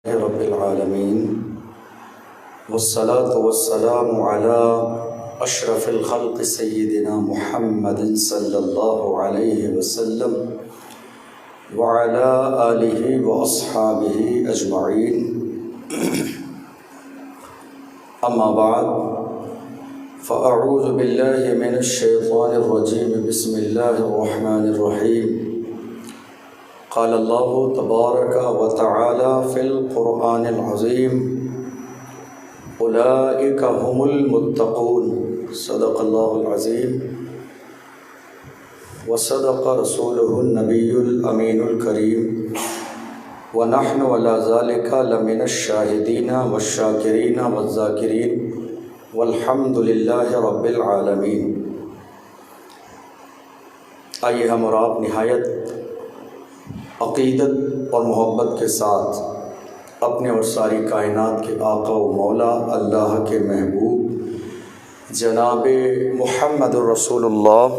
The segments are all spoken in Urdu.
رب العالمین والصلاة والسلام على اشرف الخلق سیدنا محمد صلی اللہ علیہ وسلم وعلى آلہ واصحابہ اجمعین، اما بعد فاعوذ باللہ من الشیطان الرجیم، بسم اللہ الرحمن الرحیم۔ قال اللہ تبارک و تعالی فی القرآن العظیم اولئک هم المتقون، صدق اللہ العظیم وصدق رسولہ النبی الامین الکریم، ونحن علی ذلک لمن الشاہدین والشاکرین والذاکرین والحمد للہ رب العالمین۔ آئیے ہم اور آپ نہایت عقیدت اور محبت کے ساتھ اپنے اور ساری کائنات کے آقا و مولا اللہ کے محبوب جناب محمد الرسول اللہ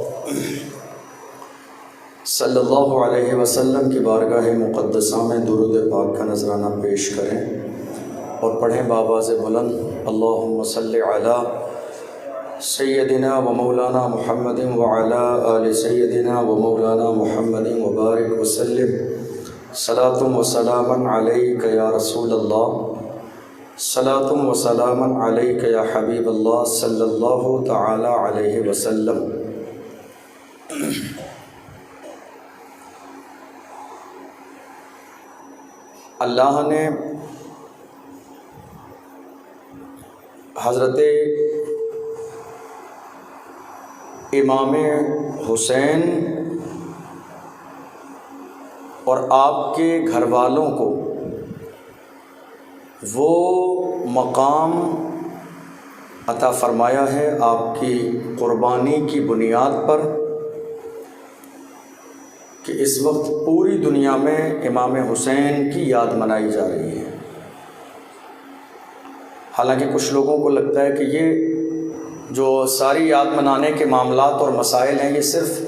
صلی اللہ علیہ وسلم کی بارگاہ مقدسہ میں درود پاک کا نذرانہ پیش کریں اور پڑھیں بآواز بلند، اللہم صلی علی سیدنا و مولانا محمد وعلی آل سیدنا و مولانا محمد وبارک وسلم، صلاۃ و سلاما علیک یا رسول اللہ، صلاۃ و سلاما علیک یا حبیب اللہ صلی اللہ تعالی علیہ وسلم۔ اللہ نے حضرت امام حسین اور آپ کے گھر والوں کو وہ مقام عطا فرمایا ہے آپ کی قربانی کی بنیاد پر کہ اس وقت پوری دنیا میں امام حسین کی یاد منائی جا رہی ہے۔ حالانکہ کچھ لوگوں کو لگتا ہے کہ یہ جو ساری یاد منانے کے معاملات اور مسائل ہیں یہ صرف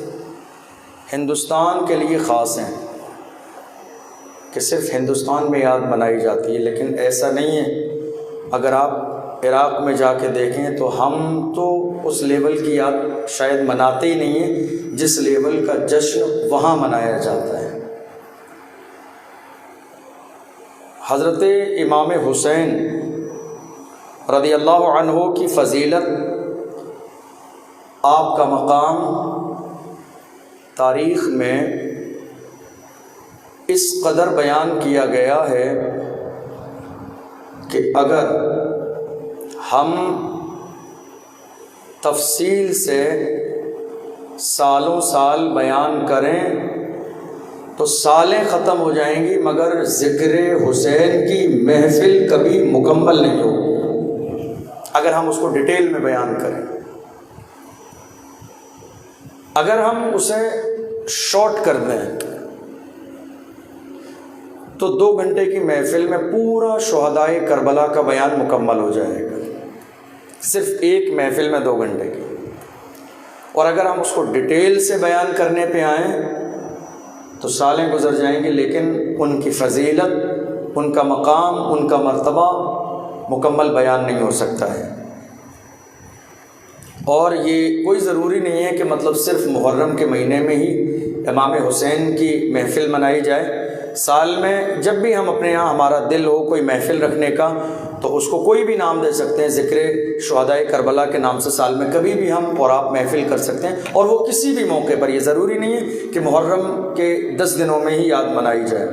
ہندوستان کے لیے خاص ہیں، کہ صرف ہندوستان میں یاد منائی جاتی ہے، لیکن ایسا نہیں ہے۔ اگر آپ عراق میں جا کے دیکھیں تو ہم تو اس لیول کی یاد شاید مناتے ہی نہیں ہیں جس لیول کا جشن وہاں منایا جاتا ہے۔ حضرت امام حسین رضی اللہ عنہ کی فضیلت، آپ کا مقام تاریخ میں اس قدر بیان کیا گیا ہے کہ اگر ہم تفصیل سے سالوں سال بیان کریں تو سالیں ختم ہو جائیں گی، مگر ذکر حسین کی محفل کبھی مکمل نہیں ہوگی اگر ہم اس کو ڈیٹیل میں بیان کریں۔ اگر ہم اسے شارٹ کر دیں تو 2 گھنٹے کی محفل میں پورا شہدائے کربلا کا بیان مکمل ہو جائے گا، صرف ایک محفل میں 2 گھنٹے کی۔ اور اگر ہم اس کو ڈیٹیل سے بیان کرنے پہ آئیں تو سالیں گزر جائیں گے، لیکن ان کی فضیلت، ان کا مقام، ان کا مرتبہ مکمل بیان نہیں ہو سکتا ہے۔ اور یہ کوئی ضروری نہیں ہے کہ مطلب صرف محرم کے مہینے میں ہی امام حسین کی محفل منائی جائے۔ سال میں جب بھی ہم اپنے یہاں ہمارا دل ہو کوئی محفل رکھنے کا تو اس کو کوئی بھی نام دے سکتے ہیں، ذکر شہدائے کربلا کے نام سے سال میں کبھی بھی ہم اور آپ محفل کر سکتے ہیں، اور وہ کسی بھی موقع پر، یہ ضروری نہیں ہے کہ محرم کے 10 دنوں میں ہی یاد منائی جائے۔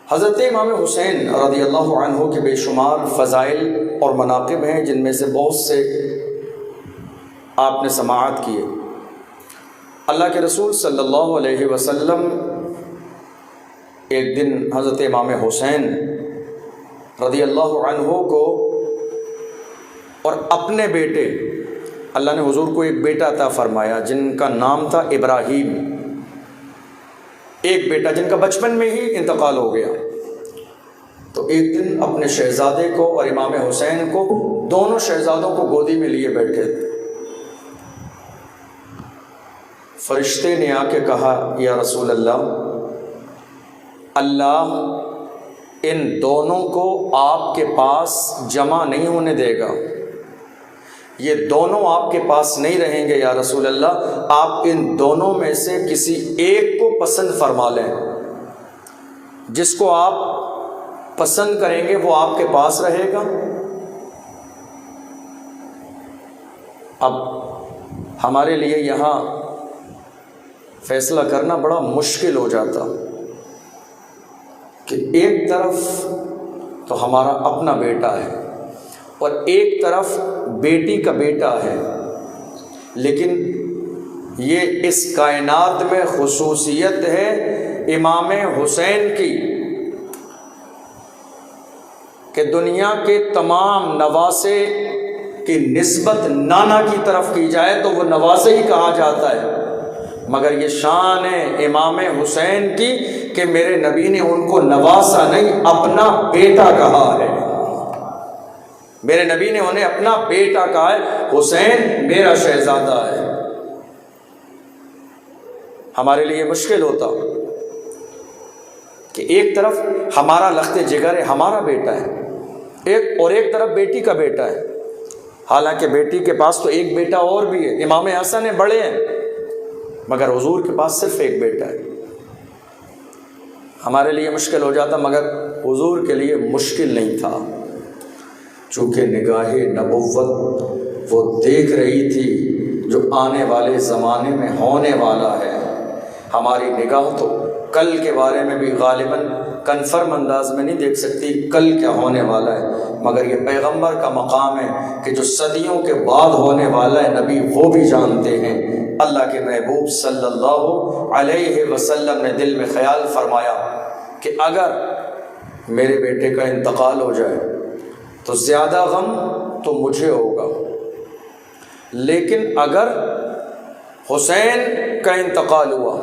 حضرت امام حسین رضی اللہ عنہ کے بے شمار فضائل اور مناقب ہیں، جن میں سے بہت سے آپ نے سماعت کیے۔ اللہ کے رسول صلی اللہ علیہ وسلم ایک دن حضرت امام حسین رضی اللہ عنہ کو اور اپنے بیٹے، اللہ نے حضور کو ایک بیٹا عطا فرمایا جن کا نام تھا ابراہیم، ایک بیٹا جن کا بچپن میں ہی انتقال ہو گیا۔ تو ایک دن اپنے شہزادے کو اور امام حسین کو، دونوں شہزادوں کو گودی میں لیے بیٹھے تھے۔ فرشتے نے آ کے کہا یا رسول اللہ، اللہ ان دونوں کو آپ کے پاس جمع نہیں ہونے دے گا، یہ دونوں آپ کے پاس نہیں رہیں گے یا رسول اللہ، آپ ان دونوں میں سے کسی ایک کو پسند فرما لیں، جس کو آپ پسند کریں گے وہ آپ کے پاس رہے گا۔ اب ہمارے لیے یہاں فیصلہ کرنا بڑا مشکل ہو جاتا کہ ایک طرف تو ہمارا اپنا بیٹا ہے اور ایک طرف بیٹی کا بیٹا ہے، لیکن یہ اس کائنات میں خصوصیت ہے امام حسین کی کہ دنیا کے تمام نواسے کی نسبت نانا کی طرف کی جائے تو وہ نواسے ہی کہا جاتا ہے، مگر یہ شان ہے امام حسین کی کہ میرے نبی نے ان کو نواسا نہیں اپنا بیٹا کہا ہے، میرے نبی نے انہیں اپنا بیٹا کہا ہے، حسین میرا شہزادہ ہے۔ ہمارے لیے مشکل ہوتا کہ ایک طرف ہمارا لخت جگر ہے، ہمارا بیٹا ہے، ایک طرف بیٹی کا بیٹا ہے، حالانکہ بیٹی کے پاس تو ایک بیٹا اور بھی ہے، امام حسن ہیں، بڑے ہیں، مگر حضور کے پاس صرف ایک بیٹا ہے۔ ہمارے لیے مشکل ہو جاتا، مگر حضور کے لیے مشکل نہیں تھا، چونکہ نگاہ نبوت وہ دیکھ رہی تھی جو آنے والے زمانے میں ہونے والا ہے۔ ہماری نگاہ تو کل کے بارے میں بھی غالباً کنفرم انداز میں نہیں دیکھ سکتی کل کیا ہونے والا ہے، مگر یہ پیغمبر کا مقام ہے کہ جو صدیوں کے بعد ہونے والا ہے نبی وہ بھی جانتے ہیں۔ اللہ کے محبوب صلی اللہ علیہ وسلم نے دل میں خیال فرمایا کہ اگر میرے بیٹے کا انتقال ہو جائے تو زیادہ غم تو مجھے ہوگا، لیکن اگر حسین کا انتقال ہوا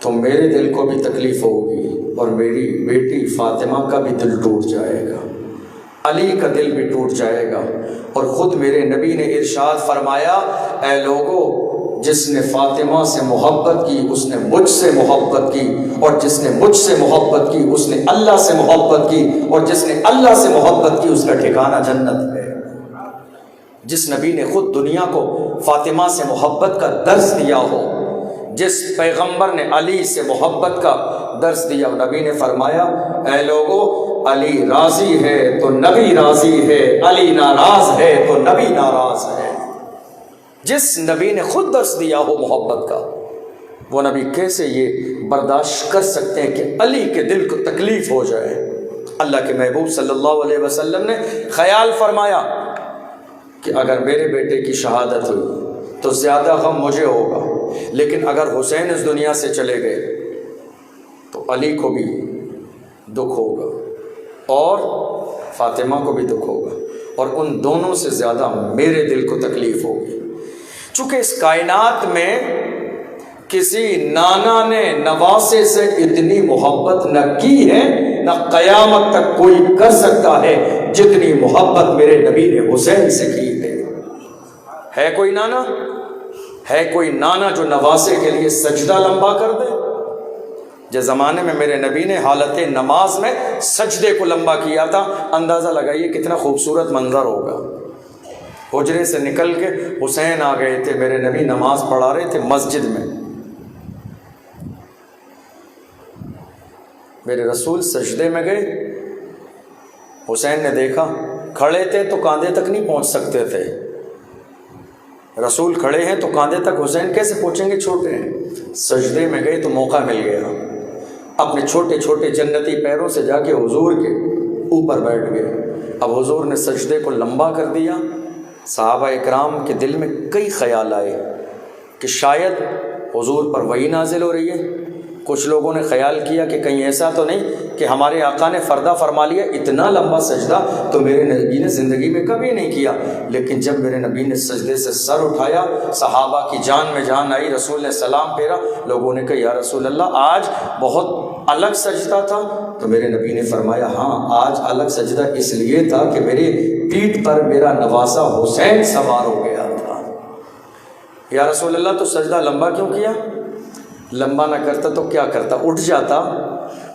تو میرے دل کو بھی تکلیف ہوگی اور میری بیٹی فاطمہ کا بھی دل ٹوٹ جائے گا، علی کا دل بھی ٹوٹ جائے گا۔ اور خود میرے نبی نے ارشاد فرمایا، اے لوگو، جس نے فاطمہ سے محبت کی اس نے مجھ سے محبت کی، اور جس نے مجھ سے محبت کی اس نے اللہ سے محبت کی، اور جس نے اللہ سے محبت کی اس کا ٹھکانہ جنت ہے۔ جس نبی نے خود دنیا کو فاطمہ سے محبت کا درس دیا ہو، جس پیغمبر نے علی سے محبت کا درس دیا، نبی نے فرمایا، اے لوگو، علی راضی ہے تو نبی راضی ہے، علی ناراض ہے تو نبی ناراض ہے۔ جس نبی نے خود درس دیا ہو محبت کا، وہ نبی کیسے یہ برداشت کر سکتے ہیں کہ علی کے دل کو تکلیف ہو جائے؟ اللہ کے محبوب صلی اللہ علیہ وسلم نے خیال فرمایا کہ اگر میرے بیٹے کی شہادت ہوئی تو زیادہ غم مجھے ہوگا، لیکن اگر حسین اس دنیا سے چلے گئے تو علی کو بھی دکھ ہوگا اور فاطمہ کو بھی دکھ ہوگا، اور ان دونوں سے زیادہ میرے دل کو تکلیف ہوگی۔ چونکہ اس کائنات میں کسی نانا نے نواسے سے اتنی محبت نہ کی ہے، نہ قیامت تک کوئی کر سکتا ہے جتنی محبت میرے نبی نے حسین سے کی ہے۔ کوئی نانا؟ ہے کوئی نانا جو نواسے کے لیے سجدہ لمبا کر دے؟ جس زمانے میں میرے نبی نے حالت نماز میں سجدے کو لمبا کیا تھا، اندازہ لگائیے کتنا خوبصورت منظر ہوگا۔ حجرے سے نکل کے حسین آ گئے تھے، میرے نبی نماز پڑھا رہے تھے مسجد میں، میرے رسول سجدے میں گئے، حسین نے دیکھا، کھڑے تھے تو کاندھے تک نہیں پہنچ سکتے تھے، رسول کھڑے ہیں تو کاندھے تک حسین کیسے پہنچیں گے، چھوٹے ہیں۔ سجدے میں گئے تو موقع مل گیا، اپنے چھوٹے چھوٹے جنتی پیروں سے جا کے حضور کے اوپر بیٹھ گئے۔ اب حضور نے سجدے کو لمبا کر دیا، صحابہ اکرام کے دل میں کئی خیال آئے کہ شاید حضور پر وحی نازل ہو رہی ہے۔ کچھ لوگوں نے خیال کیا کہ کہیں ایسا تو نہیں کہ ہمارے آقا نے فردہ فرما لیا، اتنا لمبا سجدہ تو میرے نبی نے زندگی میں کبھی نہیں کیا۔ لیکن جب میرے نبی نے سجدے سے سر اٹھایا، صحابہ کی جان میں جان آئی، رسول نے سلام پھیرا، لوگوں نے کہا یا رسول اللہ آج بہت الگ سجدہ تھا، تو میرے نبی نے فرمایا ہاں آج الگ سجدہ اس لیے تھا کہ میرے پیٹھ پر میرا نواسا حسین سوار ہو گیا تھا۔ یا رسول اللہ تو سجدہ لمبا کیوں کیا؟ لمبا نہ کرتا تو کیا کرتا؟ اٹھ جاتا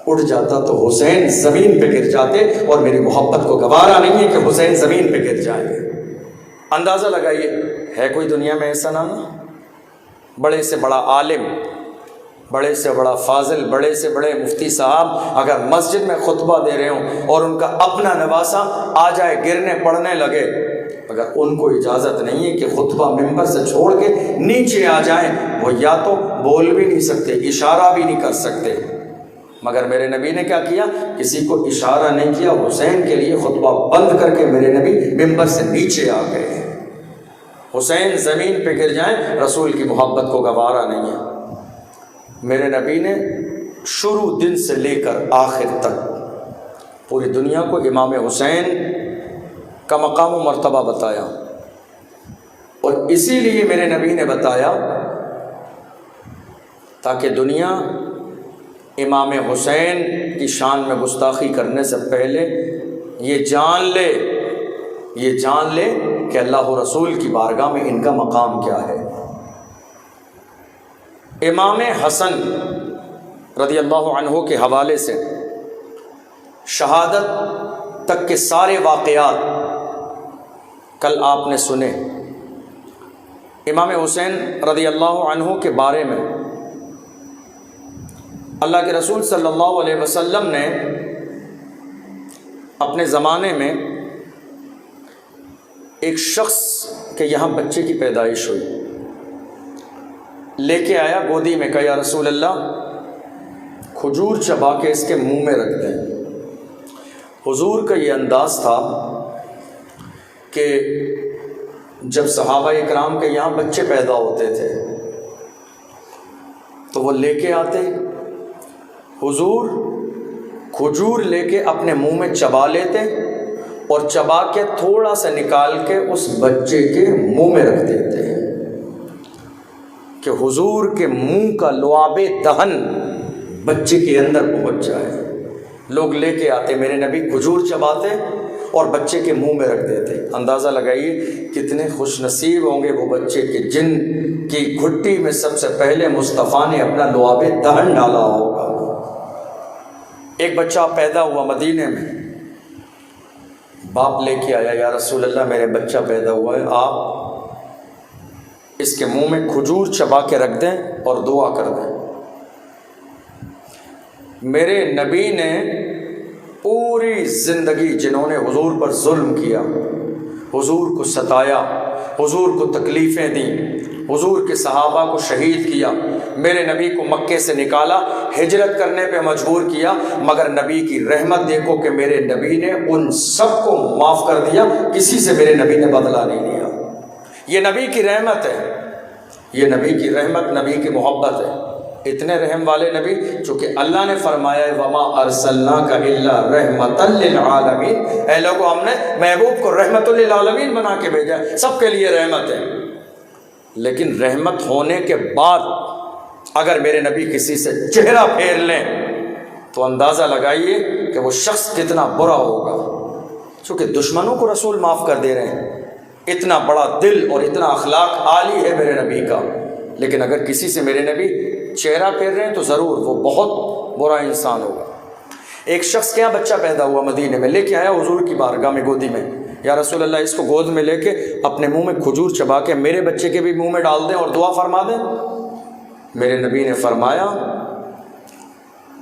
اٹھ جاتا تو حسین زمین پہ گر جاتے، اور میری محبت کو گوارا نہیں ہے کہ حسین زمین پہ گر جائیں گے۔ اندازہ لگائیے، ہے کوئی دنیا میں ایسا نانا؟ بڑے سے بڑا عالم، بڑے سے بڑا فاضل، بڑے سے بڑے مفتی صاحب اگر مسجد میں خطبہ دے رہے ہوں اور ان کا اپنا نواسا آ جائے گرنے پڑنے لگے، اگر ان کو اجازت نہیں ہے کہ خطبہ ممبر سے چھوڑ کے نیچے آ جائیں، وہ یا تو بول بھی نہیں سکتے، اشارہ بھی نہیں کر سکتے، مگر میرے نبی نے کیا کیا؟ کسی کو اشارہ نہیں کیا، حسین کے لیے خطبہ بند کر کے میرے نبی ممبر سے نیچے آ گئے۔ حسین زمین پہ گر جائیں، رسول کی محبت کو گوارا نہیں ہے۔ میرے نبی نے شروع دن سے لے کر آخر تک پوری دنیا کو امام حسین کا مقام و مرتبہ بتایا، اور اسی لیے میرے نبی نے بتایا تاکہ دنیا امام حسین کی شان میں گستاخی کرنے سے پہلے یہ جان لے کہ اللہ و رسول کی بارگاہ میں ان کا مقام کیا ہے۔ امام حسن رضی اللہ عنہ کے حوالے سے شہادت تک کے سارے واقعات کل آپ نے سنے۔ امام حسین رضی اللہ عنہ کے بارے میں اللہ کے رسول صلی اللہ علیہ وسلم نے اپنے زمانے میں ایک شخص کے یہاں بچے کی پیدائش ہوئی، لے کے آیا گودی میں، کہا یا رسول اللہ کھجور چبا کے اس کے منہ میں رکھ دیں۔ حضور کا یہ انداز تھا کہ جب صحابہ اکرام کے یہاں بچے پیدا ہوتے تھے تو وہ لے کے آتے، حضور کھجور لے کے اپنے منہ میں چبا لیتے اور چبا کے تھوڑا سا نکال کے اس بچے کے منہ میں رکھ دیتے کہ حضور کے منہ کا لعاب دہن بچے کے اندر پہنچ جائے۔ لوگ لے کے آتے، میرے نبی کھجور چباتے اور بچے کے منہ میں رکھ دیتے۔ اندازہ لگائیے کتنے خوش نصیب ہوں گے وہ بچے کہ جن کی گھٹی میں سب سے پہلے مصطفیٰ نے اپنا لعاب دہن ڈالا ہوگا۔ ایک بچہ پیدا ہوا مدینے میں، باپ لے کے آیا، یا رسول اللہ میرے بچہ پیدا ہوا ہے، آپ اس کے منہ میں کھجور چبا کے رکھ دیں اور دعا کر دیں۔ میرے نبی نے پوری زندگی جنہوں نے حضور پر ظلم کیا، حضور کو ستایا، حضور کو تکلیفیں دیں، حضور کے صحابہ کو شہید کیا، میرے نبی کو مکے سے نکالا، ہجرت کرنے پہ مجبور کیا، مگر نبی کی رحمت دیکھو کہ میرے نبی نے ان سب کو معاف کر دیا، کسی سے میرے نبی نے بدلہ نہیں لیا۔ یہ نبی کی رحمت ہے، یہ نبی کی رحمت، نبی کی محبت ہے۔ اتنے رحم والے نبی، چونکہ اللہ نے فرمایا ہے وَمَا أَرْسَلْنَاكَ إِلَّا رَحْمَةً لِّلْعَالَمِينَ، اے لوگوں ہم نے محبوب کو رحمت للعالمین بنا کے بھیجا ہے، سب کے لیے رحمت ہے۔ لیکن رحمت ہونے کے بعد اگر میرے نبی کسی سے چہرہ پھیر لیں تو اندازہ لگائیے کہ وہ شخص کتنا برا ہوگا، چونکہ دشمنوں کو رسول معاف کر دے رہے ہیں۔ اتنا بڑا دل اور اتنا اخلاق عالی ہے میرے نبی کا، لیکن اگر کسی سے میرے نبی چہرہ پھیر رہے ہیں تو ضرور وہ بہت برا انسان ہوگا۔ ایک شخص کے یہاں بچہ پیدا ہوا مدینے میں، لے کے آیا حضور کی بارگاہ میں گودی میں، یا رسول اللہ اس کو گود میں لے کے اپنے منہ میں کھجور چبا کے میرے بچے کے بھی منہ میں ڈال دیں اور دعا فرما دیں۔ میرے نبی نے فرمایا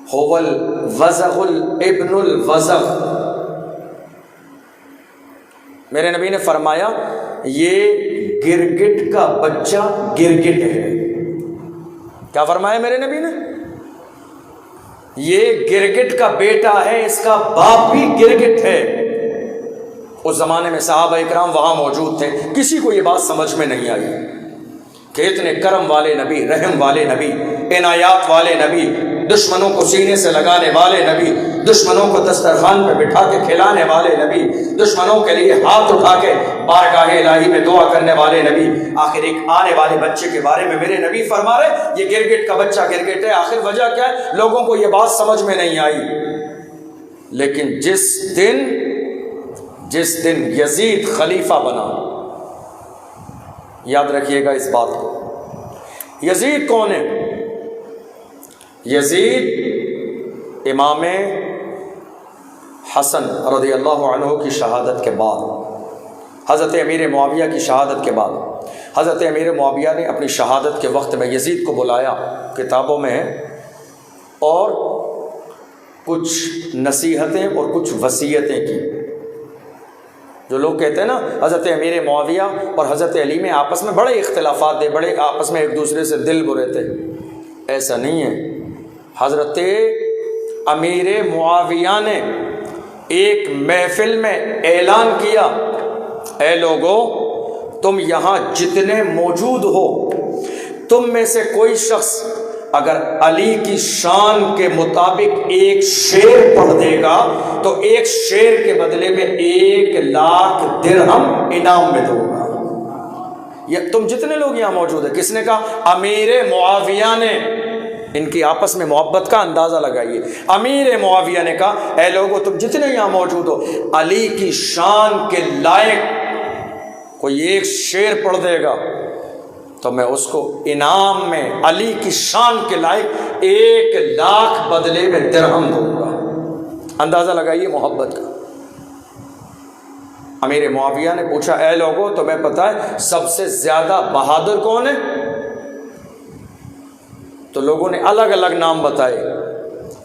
هو الوزغ الابن الوزغ، میرے نبی نے فرمایا یہ گرگٹ کا بچہ گرگٹ ہے۔ کیا فرمایا میرے نبی نے؟ یہ گرگٹ کا بیٹا ہے، اس کا باپ بھی گرگٹ ہے۔ اس زمانے میں صحابہ اکرام وہاں موجود تھے، کسی کو یہ بات سمجھ میں نہیں آئی کہ اتنے کرم والے نبی، رحم والے نبی، عنایات والے نبی، دشمنوں کو سینے سے لگانے والے نبی، دشمنوں کو دسترخوان پہ بٹھا کے کھلانے والے نبی، دشمنوں کے لیے ہاتھ اٹھا کے بارگاہ الہی میں دعا کرنے والے نبی، آخر ایک آنے والے بچے کے بارے میں میرے نبی فرما رہے یہ گرگٹ کا بچہ گرگٹ ہے۔ آخر وجہ کیا ہے؟ لوگوں کو یہ بات سمجھ میں نہیں آئی، لیکن جس دن یزید خلیفہ بنا، یاد رکھیے گا اس بات کو، یزید کون ہے؟ یزید امام حسن رضی اللہ عنہ کی شہادت کے بعد، حضرت امیر معاویہ کی شہادت کے بعد، حضرت امیر معاویہ نے اپنی شہادت کے وقت میں یزید کو بلایا، کتابوں میں ہے، اور کچھ نصیحتیں اور کچھ وصیتیں کی۔ جو لوگ کہتے ہیں نا حضرت امیر معاویہ اور حضرت علی میں آپس میں بڑے اختلافات تھے، بڑے آپس میں ایک دوسرے سے دل برے تھے، ایسا نہیں ہے۔ حضرت امیر معاویہ نے ایک محفل میں اعلان کیا، اے لوگو، تم یہاں جتنے موجود ہو، تم میں سے کوئی شخص اگر علی کی شان کے مطابق ایک شعر پڑھ دے گا تو ایک شعر کے بدلے میں 1,00,000 درہم انعام میں دوں گا۔ یہ تم جتنے لوگ یہاں موجود ہیں، کس نے کہا؟ امیر معاویہ نے۔ ان کی آپس میں محبت کا اندازہ لگائیے۔ امیر معاویہ نے کہا، اے لوگو تم جتنے یہاں موجود ہو، علی کی شان کے لائق کوئی ایک شعر پڑھ دے گا تو میں اس کو انعام میں علی کی شان کے لائق 1,00,000 بدلے میں درہم دوں گا۔ اندازہ لگائیے محبت کا۔ امیر معاویہ نے پوچھا، اے لوگو تمہیں پتہ ہے سب سے زیادہ بہادر کون ہے؟ تو لوگوں نے الگ الگ نام بتائے۔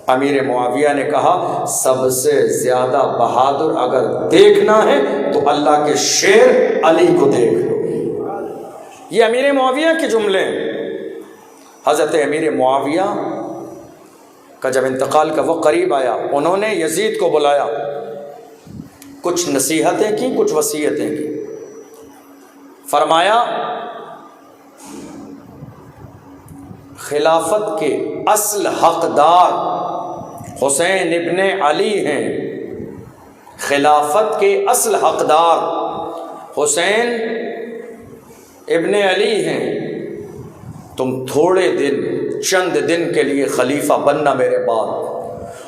امیر معاویہ نے کہا، سب سے زیادہ بہادر اگر دیکھنا ہے تو اللہ کے شیر علی کو دیکھ لو۔ یہ امیر معاویہ کے جملے ہیں۔ حضرت امیر معاویہ کا جب انتقال کا وقت قریب آیا، انہوں نے یزید کو بلایا، کچھ نصیحتیں کی، کچھ وصیتیں کی۔ فرمایا، خلافت کے اصل حقدار حسین ابن علی ہیں، خلافت کے اصل حقدار حسین ابن علی ہیں۔ تم تھوڑے دن، چند دن کے لیے خلیفہ بننا میرے بعد،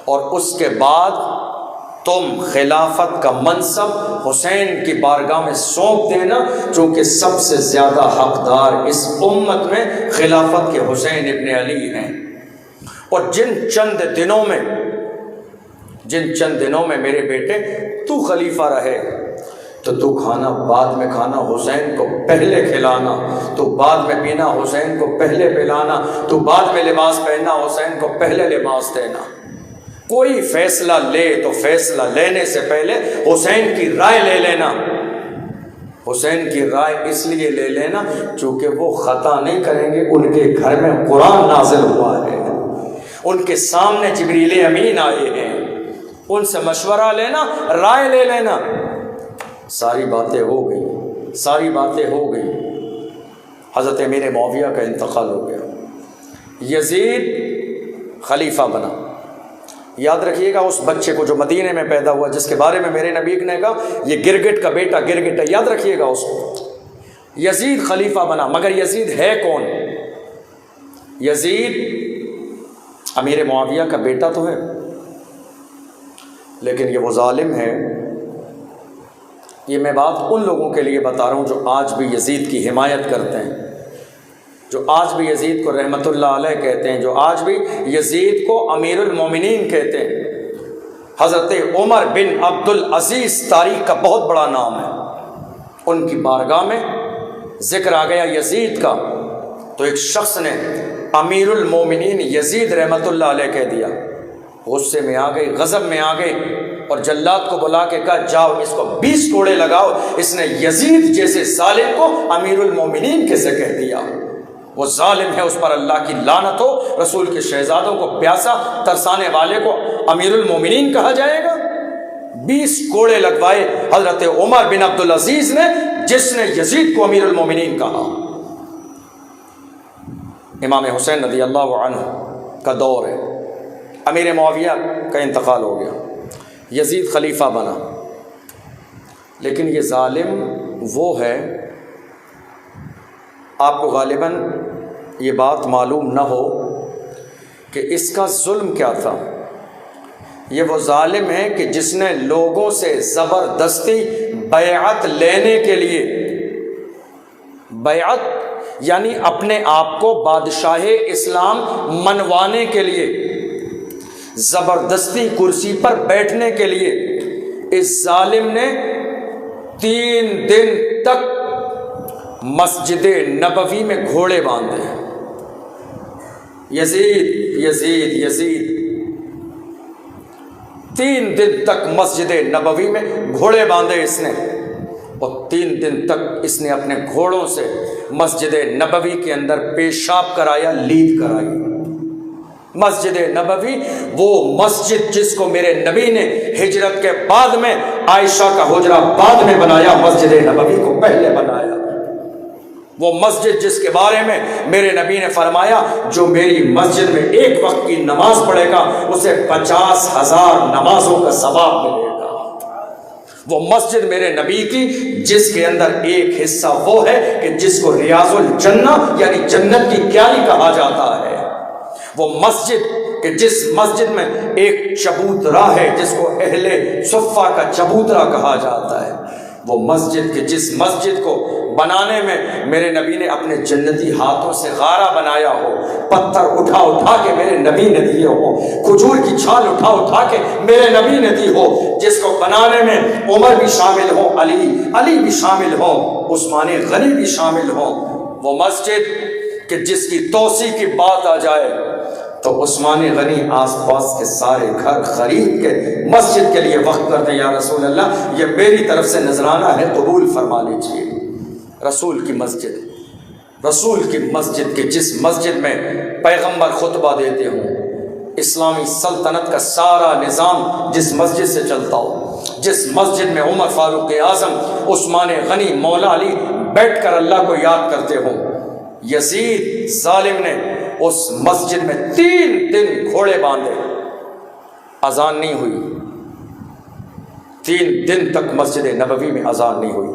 اور اس کے بعد تم خلافت کا منصب حسین کی بارگاہ میں سونپ دینا، چونکہ سب سے زیادہ حقدار اس امت میں خلافت کے حسین ابن علی ہیں۔ اور جن چند دنوں میں میرے بیٹے تو خلیفہ رہے تو تو کھانا بعد میں کھانا، حسین کو پہلے کھلانا، تو بعد میں پینا، حسین کو پہلے پلانا، تو بعد میں لباس پہننا، حسین کو پہلے لباس دینا۔ کوئی فیصلہ لے تو فیصلہ لینے سے پہلے حسین کی رائے لے لینا۔ حسین کی رائے اس لیے لے لینا چونکہ وہ خطا نہیں کریں گے، ان کے گھر میں قرآن نازل ہوا ہے، ان کے سامنے جبریل امین آئے ہیں، ان سے مشورہ لینا، رائے لے لینا۔ ساری باتیں ہو گئی۔ حضرت امیر معاویہ کا انتقال ہو گیا، یزید خلیفہ بنا۔ یاد رکھیے گا اس بچے کو جو مدینے میں پیدا ہوا، جس کے بارے میں میرے نبی نے کہا یہ گرگٹ کا بیٹا گرگٹ ہے، یاد رکھیے گا اس کو۔ یزید خلیفہ بنا، مگر یزید ہے کون؟ یزید امیر معاویہ کا بیٹا تو ہے، لیکن یہ وہ ظالم ہے۔ یہ میں بات ان لوگوں کے لیے بتا رہا ہوں جو آج بھی یزید کی حمایت کرتے ہیں، جو آج بھی یزید کو رحمت اللہ علیہ کہتے ہیں، جو آج بھی یزید کو امیر المومنین کہتے ہیں۔ حضرت عمر بن عبد العزیز تاریخ کا بہت بڑا نام ہے، ان کی بارگاہ میں ذکر آ گیا یزید کا، تو ایک شخص نے امیر المومنین یزید رحمت اللہ علیہ کہہ دیا، غصے میں آ گئے، غضب میں آ گئے، اور جلاد کو بلا کے کہا جاؤ اس کو 20 کوڑے لگاؤ، اس نے یزید جیسے ظالم کو امیر المومنین کیسے کہہ دیا؟ وہ ظالم ہے، اس پر اللہ کی لعنت ہو۔ رسول کے شہزادوں کو پیاسا ترسانے والے کو امیر المومنین کہا جائے گا؟ 20 کوڑے لگوائے حضرت عمر بن عبد العزیز نے، جس نے یزید کو امیر المومنین کہا۔ امام حسین رضی اللہ عنہ کا دور ہے، امیر معاویہ کا انتقال ہو گیا، یزید خلیفہ بنا، لیکن یہ ظالم وہ ہے، آپ کو غالباً یہ بات معلوم نہ ہو کہ اس کا ظلم کیا تھا۔ یہ وہ ظالم ہے کہ جس نے لوگوں سے زبردستی بیعت لینے کے لیے، بیعت یعنی اپنے آپ کو بادشاہ اسلام منوانے کے لیے زبردستی کرسی پر بیٹھنے کے لیے اس ظالم نے 3 دن تک مسجد نبوی میں گھوڑے باندھے. یزید 3 دن تک مسجد نبوی میں گھوڑے باندھے اس نے، اور 3 دن تک اس نے اپنے گھوڑوں سے مسجد نبوی کے اندر پیشاب کرایا، لید کرائی. مسجد نبوی وہ مسجد جس کو میرے نبی نے ہجرت کے بعد میں عائشہ کا حجرہ بعد میں بنایا، مسجد نبوی کو پہلے بنایا. وہ مسجد جس کے بارے میں میرے نبی نے فرمایا جو میری مسجد میں ایک وقت کی نماز پڑھے گا اسے 50,000 نمازوں کا ثواب ملے گا. وہ مسجد میرے نبی کی جس کے اندر ایک حصہ وہ ہے کہ جس کو ریاض الجنہ یعنی جنت کی کیالی کہا جاتا ہے. وہ مسجد کہ جس مسجد میں ایک چبوترا ہے جس کو اہل صفہ کا چبوترا کہا جاتا ہے. وہ مسجد کہ جس مسجد کو بنانے میں میرے نبی نے اپنے جنتی ہاتھوں سے غارہ بنایا ہو، پتھر اٹھا کے میرے نبی نے دیے ہو، کھجور کی چھال اٹھا کے میرے نبی نے دی ہو، جس کو بنانے میں عمر بھی شامل ہو، علی بھی شامل ہو، عثمان غنی بھی شامل ہو. وہ مسجد کہ جس کی توسیع کی بات آ جائے تو عثمان غنی آس پاس کے سارے گھر خرید کے مسجد کے لیے وقف کر دیں، یا رسول اللہ یہ میری طرف سے نذرانہ ہے، قبول فرما لیجیے. رسول کی مسجد کے جس مسجد میں پیغمبر خطبہ دیتے ہوں، اسلامی سلطنت کا سارا نظام جس مسجد سے چلتا ہو، جس مسجد میں عمر فاروق اعظم، عثمان غنی، مولا علی بیٹھ کر اللہ کو یاد کرتے ہوں، یزید ظالم نے اس مسجد میں 3 دن گھوڑے باندھے، اذان نہیں ہوئی. 3 دن تک مسجد نبوی میں اذان نہیں ہوئی.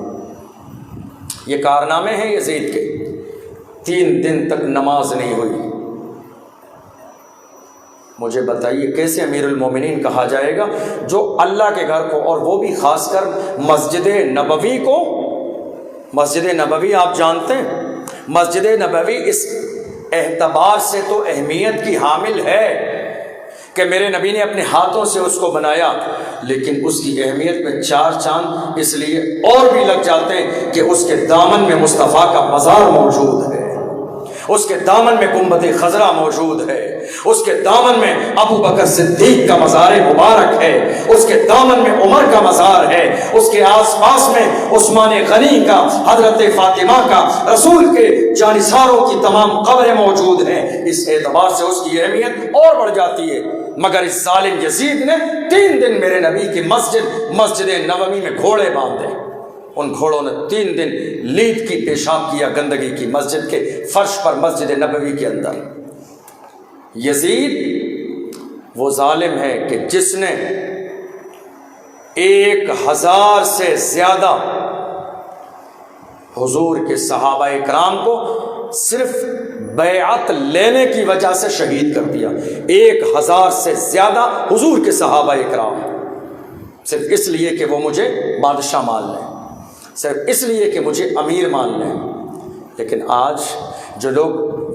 یہ کارنامے ہیں یزید کے. 3 دن تک نماز نہیں ہوئی. مجھے بتائیے کیسے امیر المومنین کہا جائے گا جو اللہ کے گھر کو، اور وہ بھی خاص کر مسجد نبوی کو. مسجد نبوی آپ جانتے ہیں، مسجد نبوی اس اعتبار سے تو اہمیت کی حامل ہے کہ میرے نبی نے اپنے ہاتھوں سے اس کو بنایا، لیکن اس کی اہمیت میں 4 چاند اس لیے اور بھی لگ جاتے ہیں کہ اس کے دامن میں مصطفیٰ کا مزار موجود ہے، اس کے دامن میں گنبد خضرا موجود ہے، اس کے دامن میں ابو بکر صدیق کا مزار مبارک ہے، اس کے دامن میں عمر کا مزار ہے، اس کے آس پاس میں عثمان غنی کا، حضرت فاطمہ کا، رسول کے جانثاروں کی تمام قبریں موجود ہیں. اس اعتبار سے اس کی اہمیت اور بڑھ جاتی ہے. مگر اس ظالم یزید نے 3 دن میرے نبی کی مسجد نبوی میں گھوڑے باندھے. ان گھوڑوں نے 3 دن لید کی پیشاب کیا گندگی کی مسجد کے فرش پر، مسجد نبوی کے اندر. یزید وہ ظالم ہے کہ جس نے 1000 سے زیادہ حضور کے صحابہ اکرام کو صرف بیعت لینے کی وجہ سے شہید کر دیا. 1000 سے زیادہ حضور کے صحابہ اکرام، صرف اس لیے کہ وہ مجھے بادشاہ مان لیں، صرف اس لیے کہ مجھے امیر مان لیں. لیکن آج جو لوگ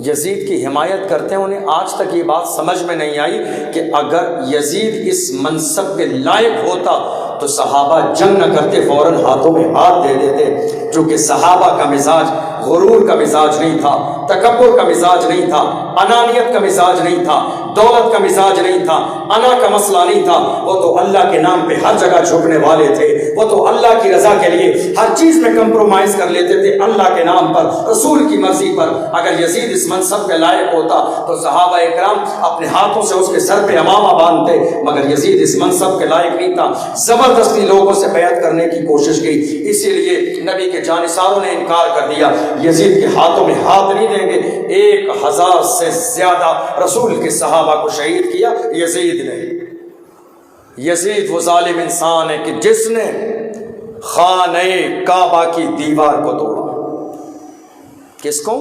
یزید کی حمایت کرتے ہیں انہیں آج تک یہ بات سمجھ میں نہیں آئی کہ اگر یزید اس منصب کے لائق ہوتا تو صحابہ جنگ نہ کرتے، فوراً ہاتھوں میں ہاتھ دے دیتے. چونکہ صحابہ کا مزاج غرور کا مزاج نہیں تھا، تکبر کا مزاج نہیں تھا، انانیت کا مزاج نہیں تھا، دولت کا مزاج نہیں تھا، انا کا مسئلہ نہیں تھا. وہ تو اللہ کے نام پہ ہر جگہ جھکنے والے تھے، وہ تو اللہ کی رضا کے لیے ہر چیز میں کمپرومائز کر لیتے تھے اللہ کے نام پر، رسول کی مرضی پر. اگر یزید اس منصب کے لائق ہوتا تو صحابہ اکرام اپنے ہاتھوں سے اس کے سر پہ امامہ باندھتے، مگر یزید اس منصب کے لائق نہیں تھا. زبردستی لوگوں سے بیعت کرنے کی کوشش کی، اسی لیے نبی کے جانثاروں نے انکار کر دیا، یزید کے ہاتھوں میں ہاتھ نہیں دیں گے. 1000 سے زیادہ رسول کے صحابہ کو شہید کیا یزید نے. یزید وہ ظالم انسان ہے کہ جس نے خانہ کعبہ کی دیوار کو توڑا. کس کو؟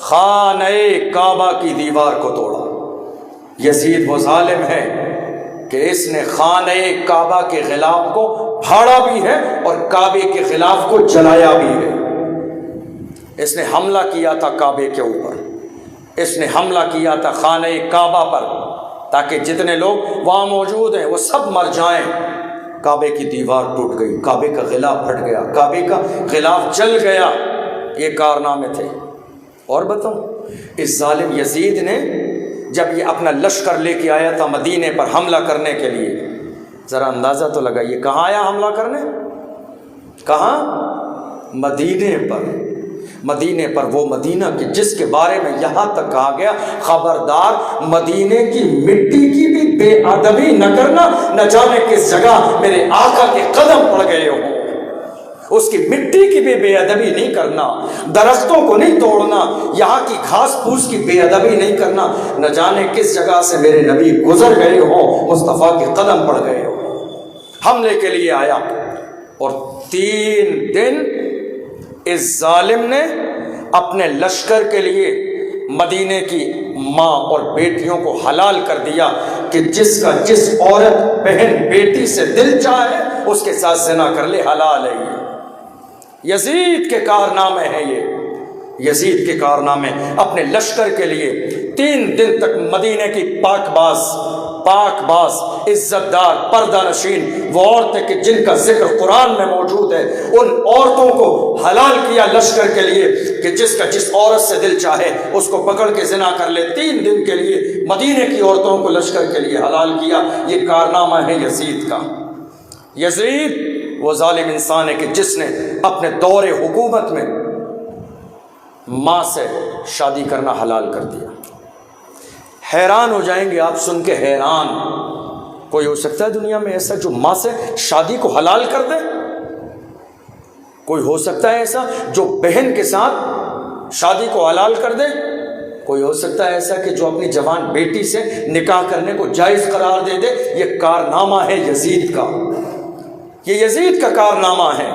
خانہ کعبہ کی دیوار کو توڑا. یزید وہ ظالم ہے کہ اس نے خانہ کعبہ کے غلاف کو پھاڑا بھی ہے اور کعبے کے غلاف کو جلایا بھی ہے. اس نے حملہ کیا تھا کعبے کے اوپر، اس نے حملہ کیا تھا خانہ کعبہ پر، تاکہ جتنے لوگ وہاں موجود ہیں وہ سب مر جائیں۔ کعبے کی دیوار ٹوٹ گئی، کعبے کا غلاف پھٹ گیا، کعبے کا غلاف جل گیا، یہ کارنامے تھے۔ اور بتاؤں، اس ظالم یزید نے جب یہ اپنا لشکر لے کے آیا تھا مدینے پر حملہ کرنے کے لیے، ذرا اندازہ تو لگائیے کہاں آیا حملہ کرنے؟ کہاں؟ مدینے پر۔ مدینے پر، وہ مدینہ کہ جس کے بارے میں یہاں تک کہا گیا خبردار مدینے کی مٹی کی بھی بے ادبی نہ کرنا، نہ جانے کس جگہ میرے آقا کے قدم پڑ گئے ہوں۔ اس کی مٹی کی بھی بے ادبی نہیں کرنا، درختوں کو نہیں توڑنا، یہاں کی گھاس پھوس کی بے ادبی نہیں کرنا، نہ جانے کس جگہ سے میرے نبی گزر گئے ہوں، مصطفیٰ کے قدم پڑ گئے ہوں۔ حملے کے لیے آیا، اور 3 دن اس ظالم نے اپنے لشکر کے لیے مدینے کی ماں اور بیٹیوں کو حلال کر دیا کہ جس کا جس عورت بہن بیٹی سے دل چاہے اس کے ساتھ زنا کر لے، حلال ہے یہ۔ یزید کے کارنامے ہیں یہ، یزید کے کارنامے۔ اپنے لشکر کے لیے 3 دن تک مدینے کی پاک باز عزت دار پردہ نشین وہ عورتیں کہ جن کا ذکر قرآن میں موجود ہے، ان عورتوں کو حلال کیا لشکر کے لیے کہ جس کا جس عورت سے دل چاہے اس کو پکڑ کے زنا کر لے۔ 3 دن کے لیے مدینے کی عورتوں کو لشکر کے لیے حلال کیا۔ یہ کارنامہ ہے یزید کا۔ یزید وہ ظالم انسان ہے کہ جس نے اپنے دور حکومت میں ماں سے شادی کرنا حلال کر دیا۔ حیران ہو جائیں گے آپ سن کے، حیران۔ کوئی ہو سکتا ہے دنیا میں ایسا جو ماں سے شادی کو حلال کر دے؟ کوئی ہو سکتا ہے ایسا جو بہن کے ساتھ شادی کو حلال کر دے؟ کوئی ہو سکتا ہے ایسا کہ جو اپنی جوان بیٹی سے نکاح کرنے کو جائز قرار دے دے؟ یہ کارنامہ ہے یزید کا، یہ یزید کا کارنامہ ہے۔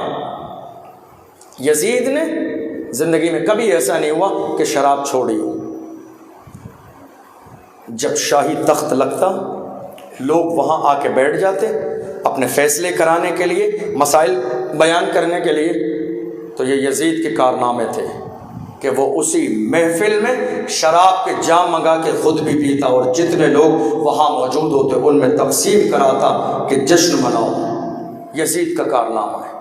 یزید نے زندگی میں کبھی ایسا نہیں ہوا کہ شراب چھوڑی ہو۔ جب شاہی تخت لگتا لوگ وہاں آ کے بیٹھ جاتے اپنے فیصلے کرانے کے لیے، مسائل بیان کرنے کے لیے، تو یہ یزید کے کارنامے تھے کہ وہ اسی محفل میں شراب کے جام منگا کے خود بھی پیتا اور جتنے لوگ وہاں موجود ہوتے ان میں تقسیم کراتا کہ جشن مناؤ۔ یزید کا کارنامہ ہے۔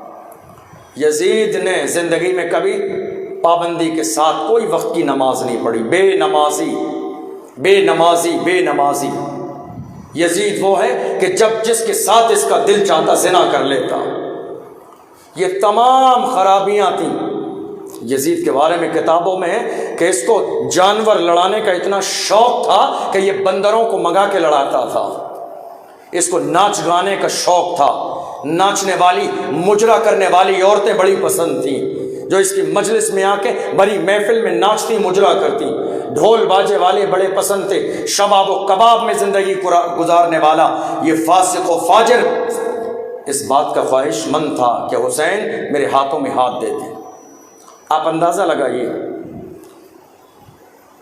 یزید نے زندگی میں کبھی پابندی کے ساتھ کوئی وقت کی نماز نہیں پڑھی، بے نمازی۔ یزید وہ ہے کہ جب جس کے ساتھ اس کا دل چاہتا زنا کر لیتا۔ یہ تمام خرابیاں تھیں۔ یزید کے بارے میں کتابوں میں ہے کہ اس کو جانور لڑانے کا اتنا شوق تھا کہ یہ بندروں کو منگا کے لڑاتا تھا۔ اس کو ناچ گانے کا شوق تھا، ناچنے والی مجرا کرنے والی عورتیں بڑی پسند تھیں، جو اس کی مجلس میں آ کے بڑی محفل میں ناچتی مجرا کرتی۔ ڈھول باجے والے بڑے پسند تھے۔ شباب و کباب میں زندگی گزارنے والا یہ فاسق و فاجر اس بات کا خواہش مند تھا کہ حسین میرے ہاتھوں میں ہاتھ دے دیں۔ آپ اندازہ لگائیے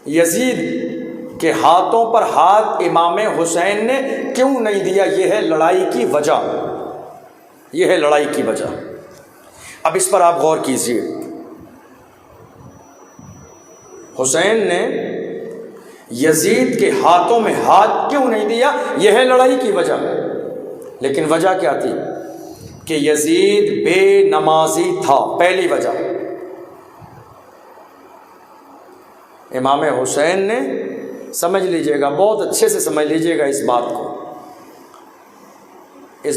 یزید کے ہاتھوں پر ہاتھ امام حسین نے کیوں نہیں دیا؟ یہ ہے لڑائی کی وجہ، یہ ہے لڑائی کی وجہ۔ اب اس پر آپ غور کیجیے، حسین نے یزید کے ہاتھوں میں ہاتھ کیوں نہیں دیا؟ یہ ہے لڑائی کی وجہ۔ لیکن وجہ کیا تھی؟ کہ یزید بے نمازی تھا، پہلی وجہ۔ امام حسین نے، سمجھ لیجئے گا، بہت اچھے سے سمجھ لیجئے گا اس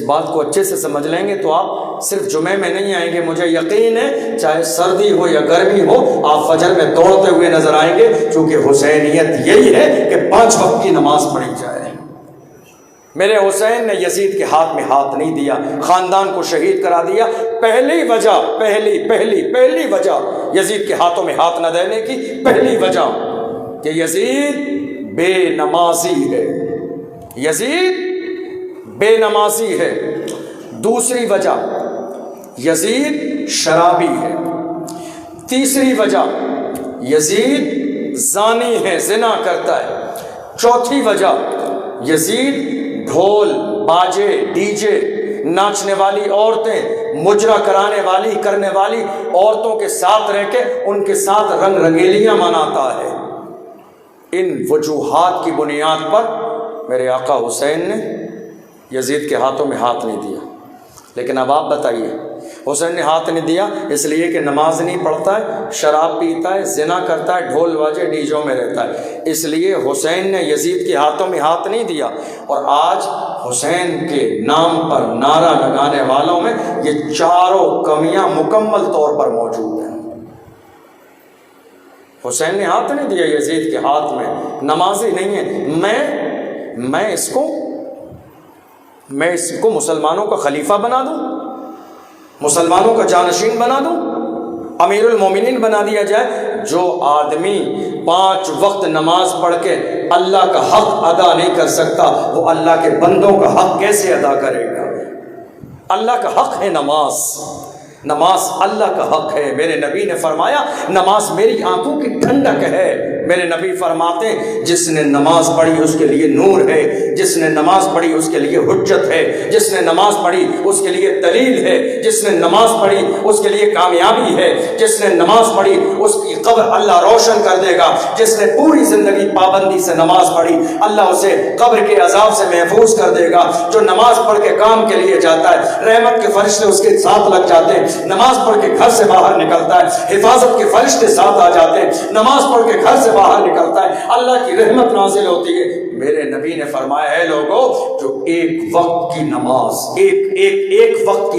بات کو اچھے سے سمجھ لیں گے تو آپ صرف جمعے میں نہیں آئیں گے، مجھے یقین ہے چاہے سردی ہو یا گرمی ہو آپ فجر میں دوڑتے ہوئے نظر آئیں گے، کیونکہ حسینیت یہی ہے کہ 5 وقت کی نماز پڑھی جائے۔ میرے حسین نے یزید کے ہاتھ میں ہاتھ نہیں دیا، خاندان کو شہید کرا دیا۔ پہلی وجہ یزید کے ہاتھوں میں ہاتھ نہ دینے کی پہلی وجہ کہ یزید بے نمازی ہے، یزید بے نمازی ہے۔ دوسری وجہ یزید شرابی ہے۔ تیسری وجہ یزید زانی ہے، زنا کرتا ہے۔ چوتھی وجہ یزید ڈھول باجے ڈی جے ناچنے والی عورتیں، مجرا کرنے والی عورتوں کے ساتھ رہ کے ان کے ساتھ رنگ رنگیلیاں مناتا ہے۔ ان وجوہات کی بنیاد پر میرے آقا حسین نے یزید کے ہاتھوں میں ہاتھ نہیں دیا. لیکن اب آپ بتائیے، حسین نے ہاتھ نہیں دیا اس لیے کہ نماز نہیں پڑھتا ہے، شراب پیتا ہے، زنا کرتا ہے، ڈھول باجے ڈیجوں میں رہتا ہے، اس لیے حسین نے یزید کے ہاتھوں میں ہاتھ نہیں دیا. اور آج حسین کے نام پر نعرہ لگانے والوں میں یہ چاروں کمیاں مکمل طور پر موجود ہیں. حسین نے ہاتھ نہیں دیا یزید کے ہاتھ میں، نمازی نہیں ہے. میں اس کو مسلمانوں کا خلیفہ بنا دوں، مسلمانوں کا جانشین بنا دوں، امیر المومنین بنا دیا جائے؟ جو آدمی 5 وقت نماز پڑھ کے اللہ کا حق ادا نہیں کر سکتا، وہ اللہ کے بندوں کا حق کیسے ادا کرے گا؟ اللہ کا حق ہے نماز، نماز اللہ کا حق ہے. میرے نبی نے فرمایا نماز میری آنکھوں کی ٹھنڈک ہے. میرے نبی فرماتے ہیں جس نے نماز پڑھی اس کے لیے نور ہے، جس نے نماز پڑھی اس کے لیے حجت ہے، جس نے نماز پڑھی اس کے لیے دلیل ہے، جس نے نماز پڑھی اس کے لیے کامیابی ہے، جس نے نماز پڑھی اس کی قبر اللہ روشن کر دے گا. جس نے پوری زندگی پابندی سے نماز پڑھی اللہ اسے قبر کے عذاب سے محفوظ کر دے گا. جو نماز پڑھ کے کام کے لیے جاتا ہے رحمت کے فرشتے اس کے ساتھ لگ جاتے ہیں. نماز پڑھ کے گھر سے باہر نکلتا ہے حفاظت کے فرشتے ساتھ آ جاتے ہیں. نماز پڑھ کے گھر سے باہر نکلتا ہے اللہ کی رحمت نازل ہوتی ہے. میرے نبی نے فرمایا ہے لوگوں جو ایک وقت کی نماز ایک وقت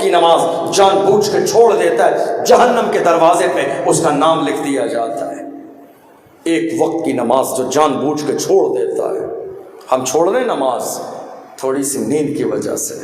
کی نماز جان بوجھ کے چھوڑ دیتا ہے جہنم کے دروازے پہ اس کا نام لکھ دیا جاتا ہے. ایک وقت کی نماز جو جان بوجھ کے چھوڑ دیتا ہے. ہم چھوڑ رہے نماز تھوڑی سی نیند کی وجہ سے،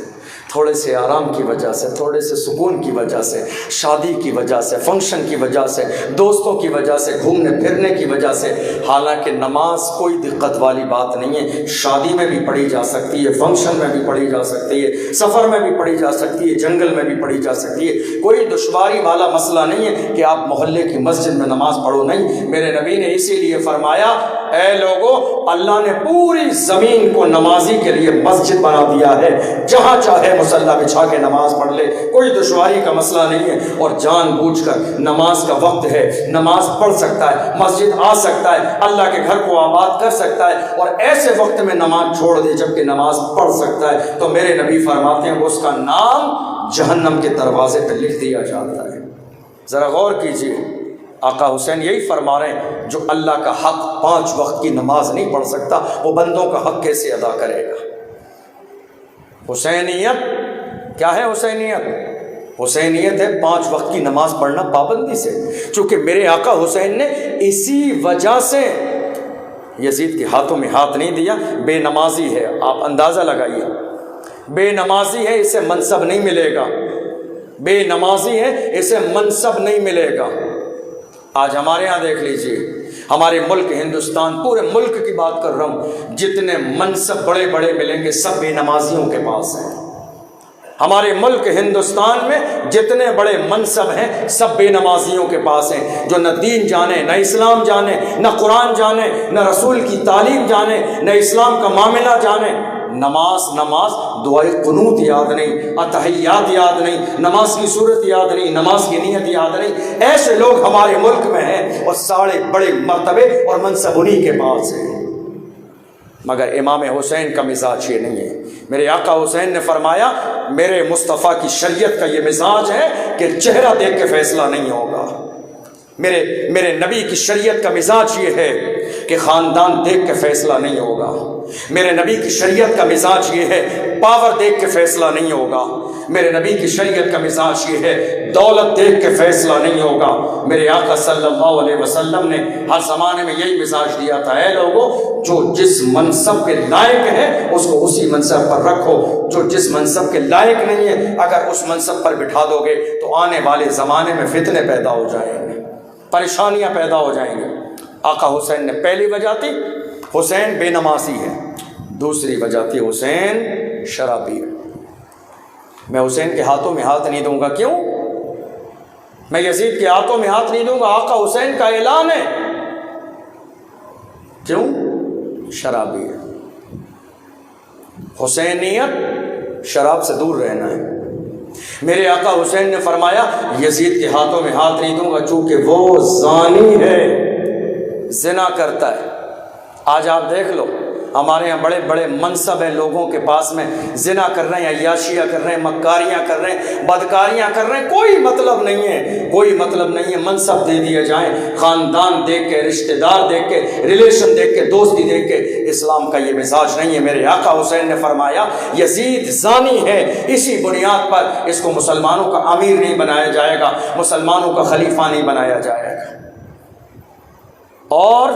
تھوڑے سے آرام کی وجہ سے، تھوڑے سے سکون کی وجہ سے، شادی کی وجہ سے، فنکشن کی وجہ سے، دوستوں کی وجہ سے، گھومنے پھرنے کی وجہ سے. حالانکہ نماز کوئی دقت والی بات نہیں ہے. شادی میں بھی پڑھی جا سکتی ہے، فنکشن میں بھی پڑھی جا سکتی ہے، سفر میں بھی پڑھی جا سکتی ہے، جنگل میں بھی پڑھی جا سکتی ہے. کوئی دشواری والا مسئلہ نہیں ہے کہ آپ محلے کی مسجد میں نماز پڑھو. نہیں، میرے نبی نے اسی لیے فرمایا اے لوگوں اللہ نے پوری زمین کو نمازی کے لیے مسجد بنا دیا ہے. جہاں چاہے مصلی بچھا کے نماز پڑھ لے، کوئی دشواری کا مسئلہ نہیں ہے. اور جان بوجھ کر نماز کا وقت ہے نماز پڑھ سکتا ہے، مسجد آ سکتا ہے، اللہ کے گھر کو آباد کر سکتا ہے اور ایسے وقت میں نماز چھوڑ دے جبکہ نماز پڑھ سکتا ہے تو میرے نبی فرماتے ہیں اس کا نام جہنم کے دروازے پہ لکھ دیا جاتا ہے. ذرا غور کیجیے، آقا حسین یہی فرما رہے ہیں جو اللہ کا حق 5 وقت کی نماز نہیں پڑھ سکتا وہ بندوں کا حق کیسے ادا کرے گا؟ حسینیت کیا ہے؟ حسینیت ہے 5 وقت کی نماز پڑھنا پابندی سے. چونکہ میرے آقا حسین نے اسی وجہ سے یزید کے ہاتھوں میں ہاتھ نہیں دیا. بے نمازی ہے، آپ اندازہ لگائیے، بے نمازی ہے اسے منصب نہیں ملے گا، بے نمازی ہے اسے منصب نہیں ملے گا. آج ہمارے ہاں دیکھ لیجئے، ہمارے ملک ہندوستان، پورے ملک کی بات کر رہا ہوں، جتنے منصب بڑے بڑے ملیں گے سب بے نمازیوں کے پاس ہیں. ہمارے ملک ہندوستان میں جتنے بڑے منصب ہیں سب بے نمازیوں کے پاس ہیں، جو نہ دین جانے، نہ اسلام جانے، نہ قرآن جانے، نہ رسول کی تعلیم جانے، نہ اسلام کا معاملہ جانے. نماز دعائے قنوت یاد نہیں، اتحیات یاد نہیں، نماز کی صورت یاد نہیں، نماز کی نیت یاد نہیں. ایسے لوگ ہمارے ملک میں ہیں اور سارے بڑے مرتبے اور منصب انہی کے پاس ہیں. مگر امام حسین کا مزاج یہ نہیں ہے. میرے آقا حسین نے فرمایا میرے مصطفیٰ کی شریعت کا یہ مزاج ہے کہ چہرہ دیکھ کے فیصلہ نہیں ہوگا. میرے نبی کی شریعت کا مزاج یہ ہے کہ خاندان دیکھ کے فیصلہ نہیں ہوگا. میرے نبی کی شریعت کا مزاج یہ ہے پاور دیکھ کے فیصلہ نہیں ہوگا. میرے نبی کی شریعت کا مزاج یہ ہے دولت دیکھ کے فیصلہ نہیں ہوگا. میرے آقا صلی اللہ علیہ وسلم نے ہر زمانے میں یہی مزاج دیا تھا، اے لوگوں جو جس منصب کے لائق ہے اس کو اسی منصب پر رکھو، جو جس منصب کے لائق نہیں ہے اگر اس منصب پر بٹھا دو گے تو آنے والے زمانے میں فتنے پیدا ہو جائیں گے، پریشانیاں پیدا ہو جائیں گے. آقا حسین نے پہلی وجہ تھی حسین بے نمازی ہے، دوسری وجہ تھی حسین شرابی ہے. میں حسین کے ہاتھوں میں ہاتھ نہیں دوں گا. کیوں؟ میں یزید کے ہاتھوں میں ہاتھ نہیں دوں گا، آقا حسین کا اعلان ہے. کیوں؟ شرابی ہے. حسینیت شراب سے دور رہنا ہے. میرے آقا حسین نے فرمایا یزید کے ہاتھوں میں ہاتھ نہیں دوں گا چونکہ وہ زانی ہے، زنا کرتا ہے. آج آپ دیکھ لو ہمارے یہاں بڑے بڑے منصب ہیں لوگوں کے پاس میں، زنا کر رہے ہیں، عیاشیاں کر رہے ہیں، مکاریاں کر رہے ہیں، بدکاریاں کر رہے ہیں، کوئی مطلب نہیں ہے، کوئی مطلب نہیں ہے۔ منصب دے دیے جائیں، خاندان دیکھ کے، رشتہ دار دیکھ کے، ریلیشن دیکھ کے، دوستی دیکھ کے، اسلام کا یہ مزاج نہیں ہے۔ میرے آقا حسین نے فرمایا یزید زانی ہے، اسی بنیاد پر اس کو مسلمانوں کا امیر نہیں بنایا جائے گا، مسلمانوں کا خلیفہ نہیں بنایا جائے گا۔ اور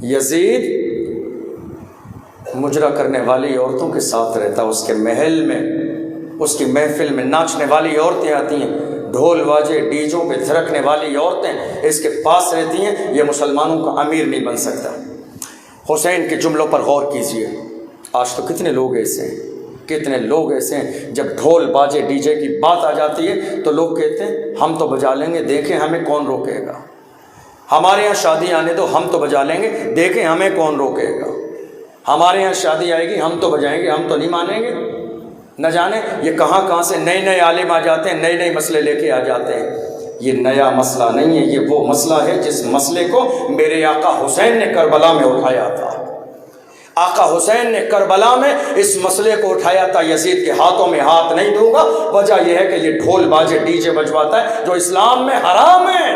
یزید مجرا کرنے والی عورتوں کے ساتھ رہتا، اس کے محل میں، اس کی محفل میں ناچنے والی عورتیں آتی ہیں، ڈھول واجے ڈیجوں پہ تھرکنے والی عورتیں اس کے پاس رہتی ہیں، یہ مسلمانوں کا امیر نہیں بن سکتا۔ حسین کے جملوں پر غور کیجئے، آج تو کتنے لوگ ایسے ہیں، کتنے لوگ ایسے ہیں، جب ڈھول باجے ڈی جے کی بات آ جاتی ہے تو لوگ کہتے ہیں ہم تو بجا لیں گے، دیکھیں ہمیں کون روکے گا، ہمارے یہاں شادی آنے دو، ہم تو بجا لیں گے، دیکھیں ہمیں کون روکے گا، ہمارے یہاں شادی آئے گی ہم تو بجائیں گے، ہم تو نہیں مانیں گے۔ نہ جانے یہ کہاں سے نئے نئے عالم آ جاتے ہیں، نئے نئے مسئلے لے کے آ جاتے ہیں۔ یہ نیا مسئلہ نہیں ہے، یہ وہ مسئلہ ہے جس مسئلے کو میرے آقا حسین نے کربلا میں اٹھایا تھا۔ آقا حسین نے کربلا میں اس مسئلے کو اٹھایا تھا، یزید کے ہاتھوں میں ہاتھ نہیں دوں گا۔ وجہ یہ ہے کہ یہ ڈھول باجے ڈی جے بجواتا ہے جو اسلام میں حرام ہے،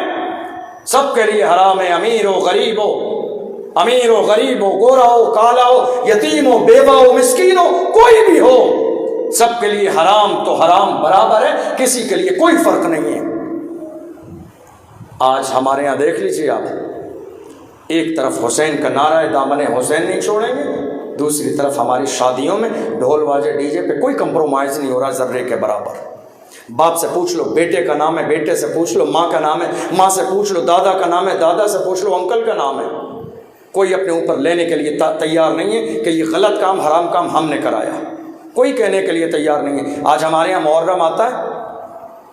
سب کے لیے حرام ہے، امیر ہو غریب ہو، امیر ہو غریب ہو، گورا ہو کالا ہو، یتیم ہو بیوہ ہو مسکین ہو، کوئی بھی ہو، سب کے لیے حرام تو حرام برابر ہے، کسی کے لیے کوئی فرق نہیں ہے۔ آج ہمارے ہاں دیکھ لیجیے آپ، ایک طرف حسین کا نعرہ ہے، دامن حسین نہیں چھوڑیں گے، دوسری طرف ہماری شادیوں میں ڈھول باجے ڈی جے پہ کوئی کمپرومائز نہیں ہو رہا ذرے کے برابر۔ باپ سے پوچھ لو بیٹے کا نام ہے، بیٹے سے پوچھ لو ماں کا نام ہے، ماں سے پوچھ لو دادا کا نام ہے، دادا سے پوچھ لو انکل کا نام ہے۔ کوئی اپنے اوپر لینے کے لیے تیار نہیں ہے کہ یہ غلط کام حرام کام ہم نے کرایا، کوئی کہنے کے لیے تیار نہیں ہے۔ آج ہمارے یہاں محرم آتا ہے،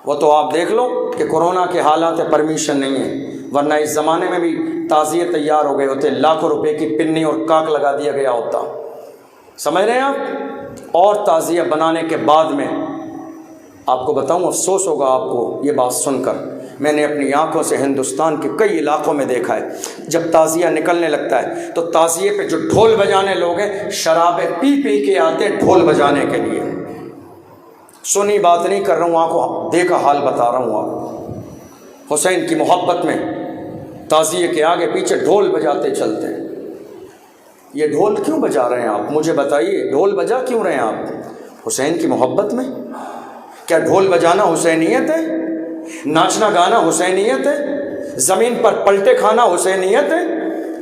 وہ تو آپ دیکھ لو کہ کورونا کے حالات پرمیشن نہیں ہے، ورنہ اس زمانے میں بھی تعزیے تیار ہو گئے ہوتے، لاکھوں روپے کی پنی اور کاک لگا دیا گیا ہوتا، سمجھ رہے ہیں آپ۔ اور تعزیہ بنانے کے بعد میں آپ کو بتاؤں، افسوس ہوگا آپ کو یہ بات سن کر، میں نے اپنی آنکھوں سے ہندوستان کے کئی علاقوں میں دیکھا ہے، جب تعزیہ نکلنے لگتا ہے تو تعزیے پہ جو ڈھول بجانے لوگ ہیں شرابیں پی پی کے آتے ہیں ڈھول بجانے کے لیے۔ سنی بات نہیں کر رہا ہوں، آنکھوں دیکھا حال بتا رہا ہوں آپ۔ حسین کی محبت میں تعزیے کے آگے پیچھے ڈھول بجاتے چلتے ہیں۔ یہ ڈھول کیوں بجا رہے ہیں آپ؟ مجھے بتائیے، ڈھول بجا کیوں رہے ہیں آپ؟ حسین کی محبت میں؟ کیا ڈھول بجانا حسینیت ہے؟ ناچنا گانا حسینیت ہے؟ زمین پر پلٹے کھانا حسینیت ہے؟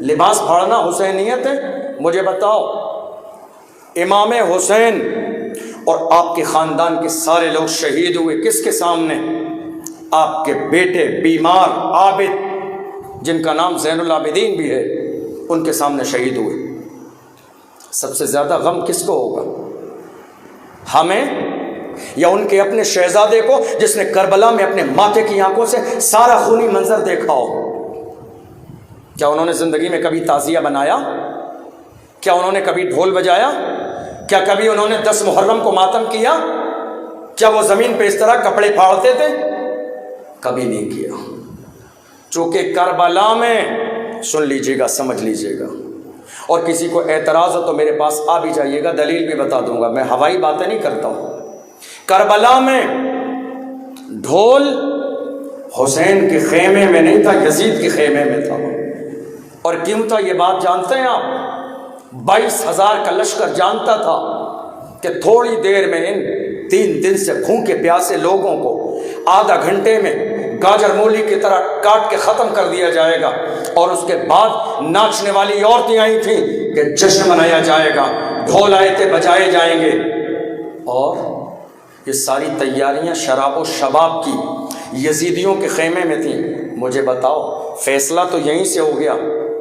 لباس پھاڑنا حسینیت ہے؟ مجھے بتاؤ، امام حسین اور آپ کے خاندان کے سارے لوگ شہید ہوئے کس کے سامنے؟ آپ کے بیٹے بیمار عابد جن کا نام زین العابدین بھی ہے، ان کے سامنے شہید ہوئے۔ سب سے زیادہ غم کس کو ہوگا؟ ہمیں یا ان کے اپنے شہزادے کو جس نے کربلا میں اپنے ماتھے کی آنکھوں سے سارا خونی منظر دیکھا ہو؟ کیا انہوں نے زندگی میں کبھی تعزیہ بنایا؟ کیا انہوں نے کبھی ڈھول بجایا؟ کیا کبھی انہوں نے 10 محرم کو ماتم کیا؟ کیا وہ زمین پہ اس طرح کپڑے پھاڑتے تھے؟ کبھی نہیں کیا۔ چونکہ کربلا میں، سن لیجیے گا سمجھ لیجیے گا، اور کسی کو اعتراض ہو تو میرے پاس آ بھی جائیے گا، دلیل بھی بتا دوں گا، میں ہوائی باتیں نہیں کرتا ہوں۔ کربلا میں ڈھول حسین کے خیمے میں نہیں تھا، یزید کے خیمے میں تھا۔ اور کیوں تھا یہ بات جانتے ہیں آپ؟ 22,000 کا لشکر جانتا تھا کہ تھوڑی دیر میں ان 3 دن سے بھوکے پیاسے لوگوں کو آدھا گھنٹے میں گاجر مولی کی طرح کاٹ کے ختم کر دیا جائے گا، اور اس کے بعد ناچنے والی عورتیں آئی تھیں کہ جشن منایا جائے گا، ڈھول آئے تھے بجائے جائیں گے۔ اور یہ ساری تیاریاں شراب و شباب کی یزیدیوں کے خیمے میں تھیں۔ مجھے بتاؤ، فیصلہ تو یہیں سے ہو گیا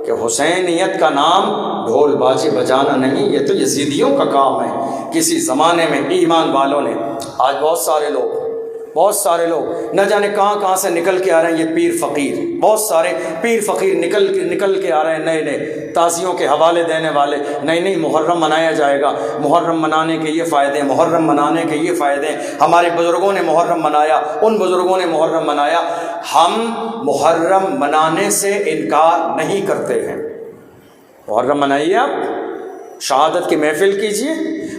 کہ حسینیت کا نام ڈھول باجے بجانا نہیں، یہ تو یزیدیوں کا کام ہے۔ کسی زمانے میں ایمان والوں نے، آج بہت سارے لوگ نہ جانے کہاں سے نکل کے آ رہے ہیں، یہ پیر فقیر، بہت سارے پیر فقیر نکل کے آ رہے ہیں، نئے تعزیوں کے حوالے دینے والے، نہیں محرم منایا جائے گا، محرم منانے کے یہ فائدے، محرم منانے کے یہ فائدے، ہمارے بزرگوں نے محرم منایا، ان بزرگوں نے محرم منایا۔ ہم محرم منانے سے انکار نہیں کرتے ہیں، محرم منائیے، آپ شہادت کی محفل کیجیے،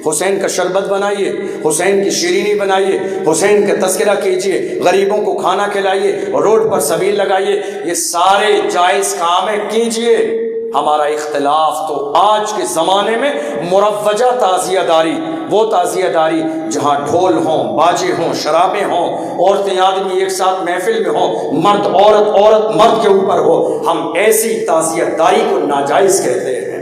حسین کا شربت بنائیے، حسین کی شیرینی بنائیے، حسین کا تذکرہ کیجیے، غریبوں کو کھانا کھلائیے، روڈ پر سبیل لگائیے، یہ سارے جائز کام ہیں، کیجیے۔ ہمارا اختلاف تو آج کے زمانے میں مروجہ تعزیہ داری، وہ تعزیہ داری جہاں ڈھول ہوں، باجے ہوں، شرابیں ہوں، عورتیں آدمی ایک ساتھ محفل میں ہوں، مرد عورت، عورت مرد کے اوپر ہو، ہم ایسی تعزیہ داری کو ناجائز کہتے ہیں۔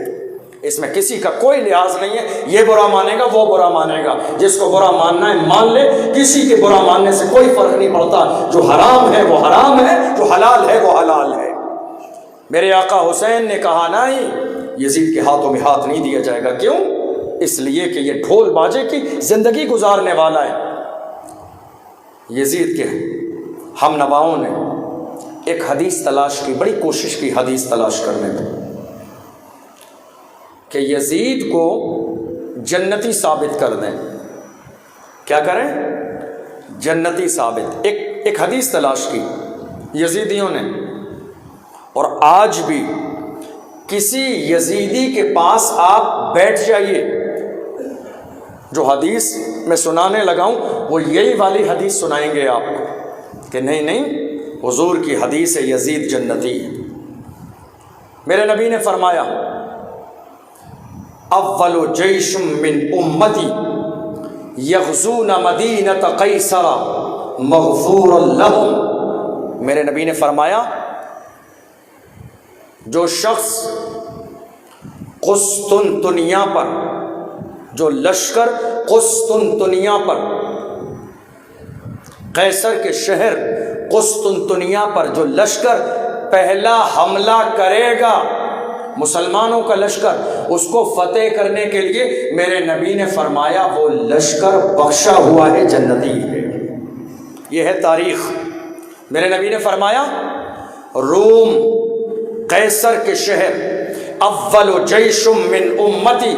اس میں کسی کا کوئی لحاظ نہیں ہے، یہ برا مانے گا وہ برا مانے گا، جس کو برا ماننا ہے مان لے، کسی کے برا ماننے سے کوئی فرق نہیں پڑتا۔ جو حرام ہے وہ حرام ہے، جو حلال ہے وہ حلال ہے۔ میرے آقا حسین نے کہا نہیں، یزید کے ہاتھوں میں ہاتھ نہیں دیا جائے گا۔ کیوں؟ اس لیے کہ یہ ڈھول باجے کی زندگی گزارنے والا ہے۔ یزید کے ہم نواؤں نے ایک حدیث تلاش کی، بڑی کوشش کی حدیث تلاش کرنے میں، کہ یزید کو جنتی ثابت کر دیں۔ کیا کریں؟ جنتی ثابت۔ ایک حدیث تلاش کی یزیدیوں نے، اور آج بھی کسی یزیدی کے پاس آپ بیٹھ جائیے، جو حدیث میں سنانے لگاؤں وہ یہی والی حدیث سنائیں گے آپ کو، کہ نہیں نہیں حضور کی حدیث ہے یزید جنتی ہے۔ میرے نبی نے فرمایا اول جیش من امتی یغزون مدینۃ قیصر مغفور لہم۔ میرے نبی نے فرمایا جو شخص قسطنطنیہ پر، جو لشکر قسطنطنیہ پر، قیصر کے شہر قسطنطنیہ پر جو لشکر پہلا حملہ کرے گا، مسلمانوں کا لشکر، اس کو فتح کرنے کے لیے میرے نبی نے فرمایا وہ لشکر بخشا ہوا ہے، جنتی ہے۔ یہ ہے تاریخ۔ میرے نبی نے فرمایا روم قیصر کے شہر، اول جیش من امتی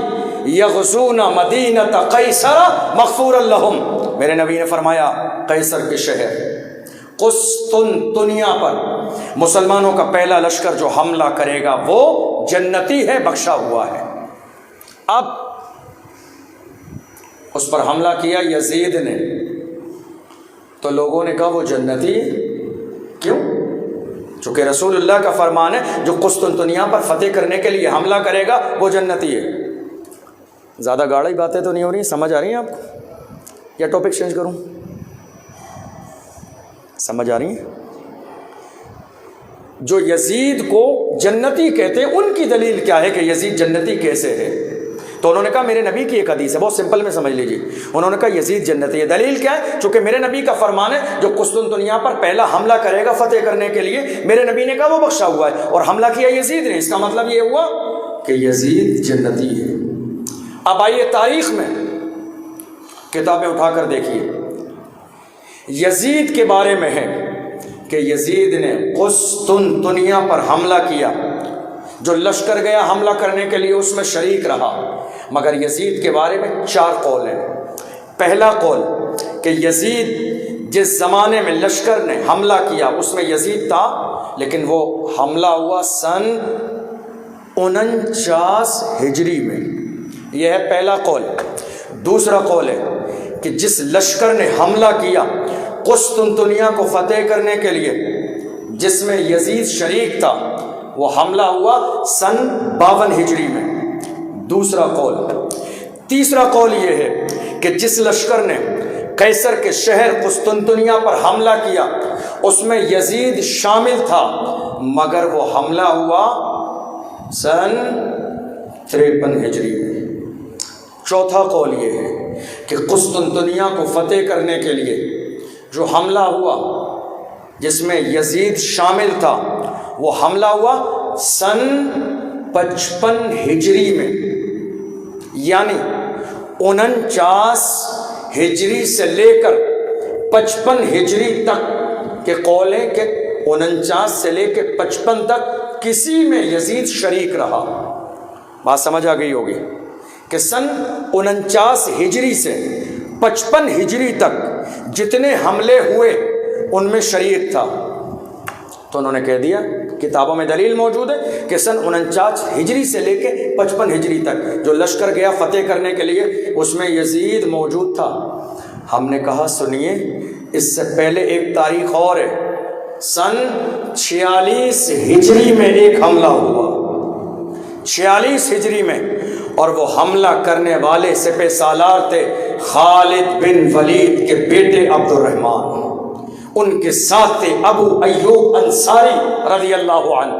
یغزون مدینۃ قیصر مغفور لہم۔ میرے نبی نے فرمایا قیصر کے شہر قسطنطنیہ پر مسلمانوں کا پہلا لشکر جو حملہ کرے گا وہ جنتی ہے، بخشا ہوا ہے۔ اب اس پر حملہ کیا یزید نے، تو لوگوں نے کہا وہ جنتی ہے۔ کیوں؟ چونکہ رسول اللہ کا فرمان ہے جو قسطنطنیہ پر فتح کرنے کے لیے حملہ کرے گا وہ جنتی ہے۔ زیادہ گاڑی باتیں تو نہیں ہو رہی، سمجھ آ رہی ہیں آپ کو؟ یا ٹاپک چینج کروں؟ سمجھ آ رہی ہیں؟ جو یزید کو جنتی کہتے ہیں ان کی دلیل کیا ہے کہ یزید جنتی کیسے ہے؟ تو انہوں نے کہا میرے نبی کی ایک حدیث ہے، بہت سمپل میں سمجھ لیجیے۔ انہوں نے کہا یزید جنتی ہے۔ دلیل کیا ہے؟ چونکہ میرے نبی کا فرمان ہے جو قسطنطنیہ پر پہلا حملہ کرے گا فتح کرنے کے لیے، میرے نبی نے کہا وہ بخشا ہوا ہے، اور حملہ کیا یزید نے، اس کا مطلب یہ ہوا کہ یزید جنتی ہے۔ اب آئیے تاریخ میں کتابیں اٹھا کر دیکھیے، یزید کے بارے میں ہے کہ یزید نے قسطنطنیہ پر حملہ کیا، جو لشکر گیا حملہ کرنے کے لیے اس میں شریک رہا، مگر یزید کے بارے میں 4 قول ہیں۔ پہلا قول کہ یزید جس زمانے میں لشکر نے حملہ کیا اس میں یزید تھا، لیکن وہ حملہ ہوا سن 49 ہجری میں، یہ ہے پہلا قول۔ دوسرا قول ہے کہ جس لشکر نے حملہ کیا قسطنطنیہ کو فتح کرنے کے لیے، جس میں یزید شریک تھا، وہ حملہ ہوا سن 52 ہجری میں، دوسرا قول۔ تیسرا قول یہ ہے کہ جس لشکر نے قیصر کے شہر قسطنطنیہ پر حملہ کیا اس میں یزید شامل تھا، مگر وہ حملہ ہوا سن 53 ہجری میں۔ چوتھا قول یہ ہے کہ قسطنطنیہ کو فتح کرنے کے لیے جو حملہ ہوا جس میں یزید شامل تھا وہ حملہ ہوا سن 55 ہجری میں، یعنی 49 ہجری سے لے کر 55 ہجری تک کے قول ہیں کہ 49 سے لے کے 55 تک کسی میں یزید شریک رہا۔ بات سمجھ آ گئی ہوگی کہ سن 49 ہجری سے 55 ہجری تک جتنے حملے ہوئے ان میں شریک تھا۔ تو انہوں نے کہہ دیا، کتابوں میں دلیل موجود ہے، کہ سن 49 ہجری سے لے کے 55 ہجری تک جو لشکر گیا فتح کرنے کے لیے اس میں یزید موجود تھا۔ ہم نے کہا سنیے اس سے پہلے ایک تاریخ اور ہے، سن 46 ہجری میں ایک حملہ ہوا، 46 ہجری میں، اور وہ حملہ کرنے والے سپہ سالار تھے خالد بن ولید کے بیٹے عبد الرحمن، ان کے ساتھ تھے ابو ایوب انصاری رضی اللہ عنہ۔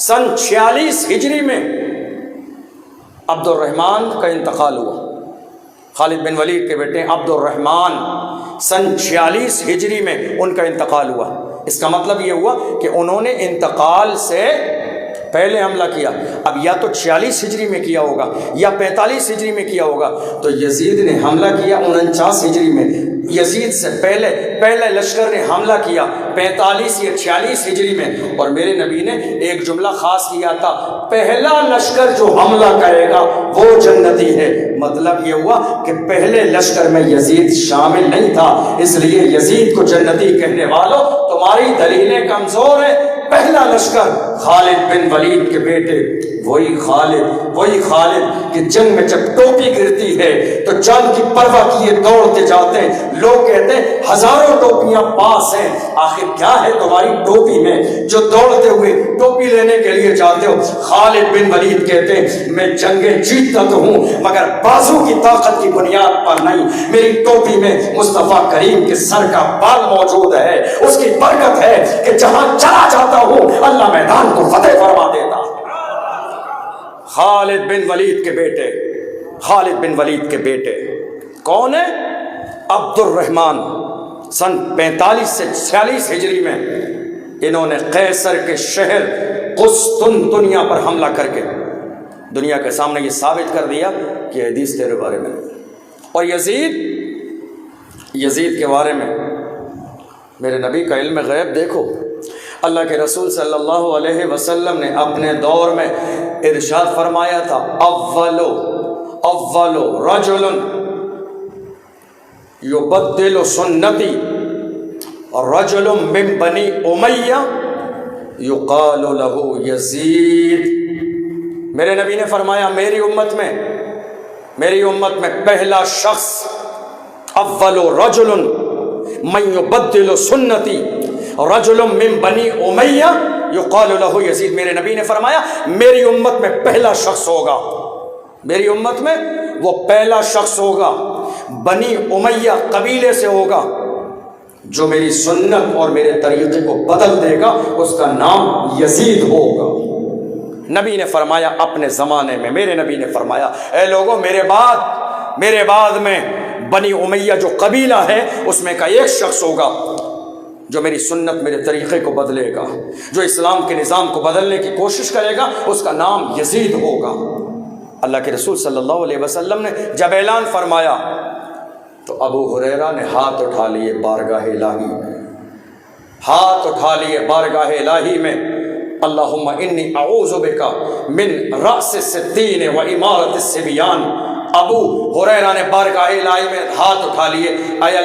سن 46 ہجری میں عبد الرحمن کا انتقال ہوا، خالد بن ولید کے بیٹے عبد الرحمن، سن 46 ہجری میں ان کا انتقال ہوا۔ اس کا مطلب یہ ہوا کہ انہوں نے انتقال سے پہلے حملہ کیا، اب یا تو 46 ہجری میں کیا ہوگا یا 45 ہجری میں کیا ہوگا، تو یزید نے حملہ کیا 49 ہجری میں، یزید سے پہلے لشکر نے حملہ کیا 45 یا 46 ہجری میں، اور میرے نبی نے ایک جملہ خاص کیا تھا، پہلا لشکر جو حملہ کرے گا وہ جنتی ہے۔ مطلب یہ ہوا کہ پہلے لشکر میں یزید شامل نہیں تھا، اس لیے یزید کو جنتی کہنے والوں تمہاری دلیلیں کمزور ہیں۔ پہلا لشکر خالد بن ولید کے بیٹے، وہی خالد کہ جنگ میں جب ٹوپی گرتی ہے تو جان کی پرواہ کیے دوڑتے جاتے ہیں، لوگ کہتے ہیں ہزاروں ٹوپیاں پاس ہیں، آخر کیا ہے تمہاری ٹوپی میں جو دوڑتے ہوئے ٹوپی لینے کے لیے جاتے ہو؟ خالد بن ولید کہتے ہیں میں جنگیں جیتتا تو ہوں مگر بازو کی طاقت کی بنیاد پر نہیں، میری ٹوپی میں مصطفیٰ کریم کے سر کا بال موجود ہے، اس کی برکت ہے کہ جہاں چلا جاتا ہوں اللہ میدان کو فتح فرما دیتا۔ خالد بن ولید کے بیٹے کون ہے؟ عبد الرحمن۔ سن 45 سے 46 ہجری میں انہوں نے قیصر کے شہر قسطنطنیہ پر حملہ کر کے دنیا کے سامنے یہ ثابت کر دیا کہ حدیث تیرے بارے میں نہیں۔ اور یزید کے بارے میں میرے نبی کا علم غیب دیکھو، اللہ کے رسول صلی اللہ علیہ وسلم نے اپنے دور میں ارشاد فرمایا تھا اولو رجل یبدل سنتی رجل من بنی امیہ یقال له یزید۔ میرے نبی نے فرمایا میری امت میں پہلا شخص اول رجل من یبدل سنتی رجل من بنی امیہ یقال له یزید۔ میرے نبی نے فرمایا میری امت میں پہلا شخص ہوگا، میری امت میں وہ پہلا شخص ہوگا بنی امیہ قبیلے سے ہوگا جو میری سنت اور میرے طریقے کو بدل دے گا، اس کا نام یزید ہوگا۔ نبی نے فرمایا اپنے زمانے میں، میرے نبی نے فرمایا اے لوگوں میرے بعد میں بنی امیہ جو قبیلہ ہے اس میں کا ایک شخص ہوگا جو میری سنت میرے طریقے کو بدلے گا، جو اسلام کے نظام کو بدلنے کی کوشش کرے گا، اس کا نام یزید ہوگا۔ اللہ کے رسول صلی اللہ علیہ وسلم نے جب اعلان فرمایا تو ابو ہریرہ نے ہاتھ اٹھا لیے بارگاہ الہی میں، اللہم انی اعوذ بک من رأس الستین و امارت الصبیان۔ ابو ہریرہ نے بارگاہ الہی میں ہاتھ اٹھا لیے، اے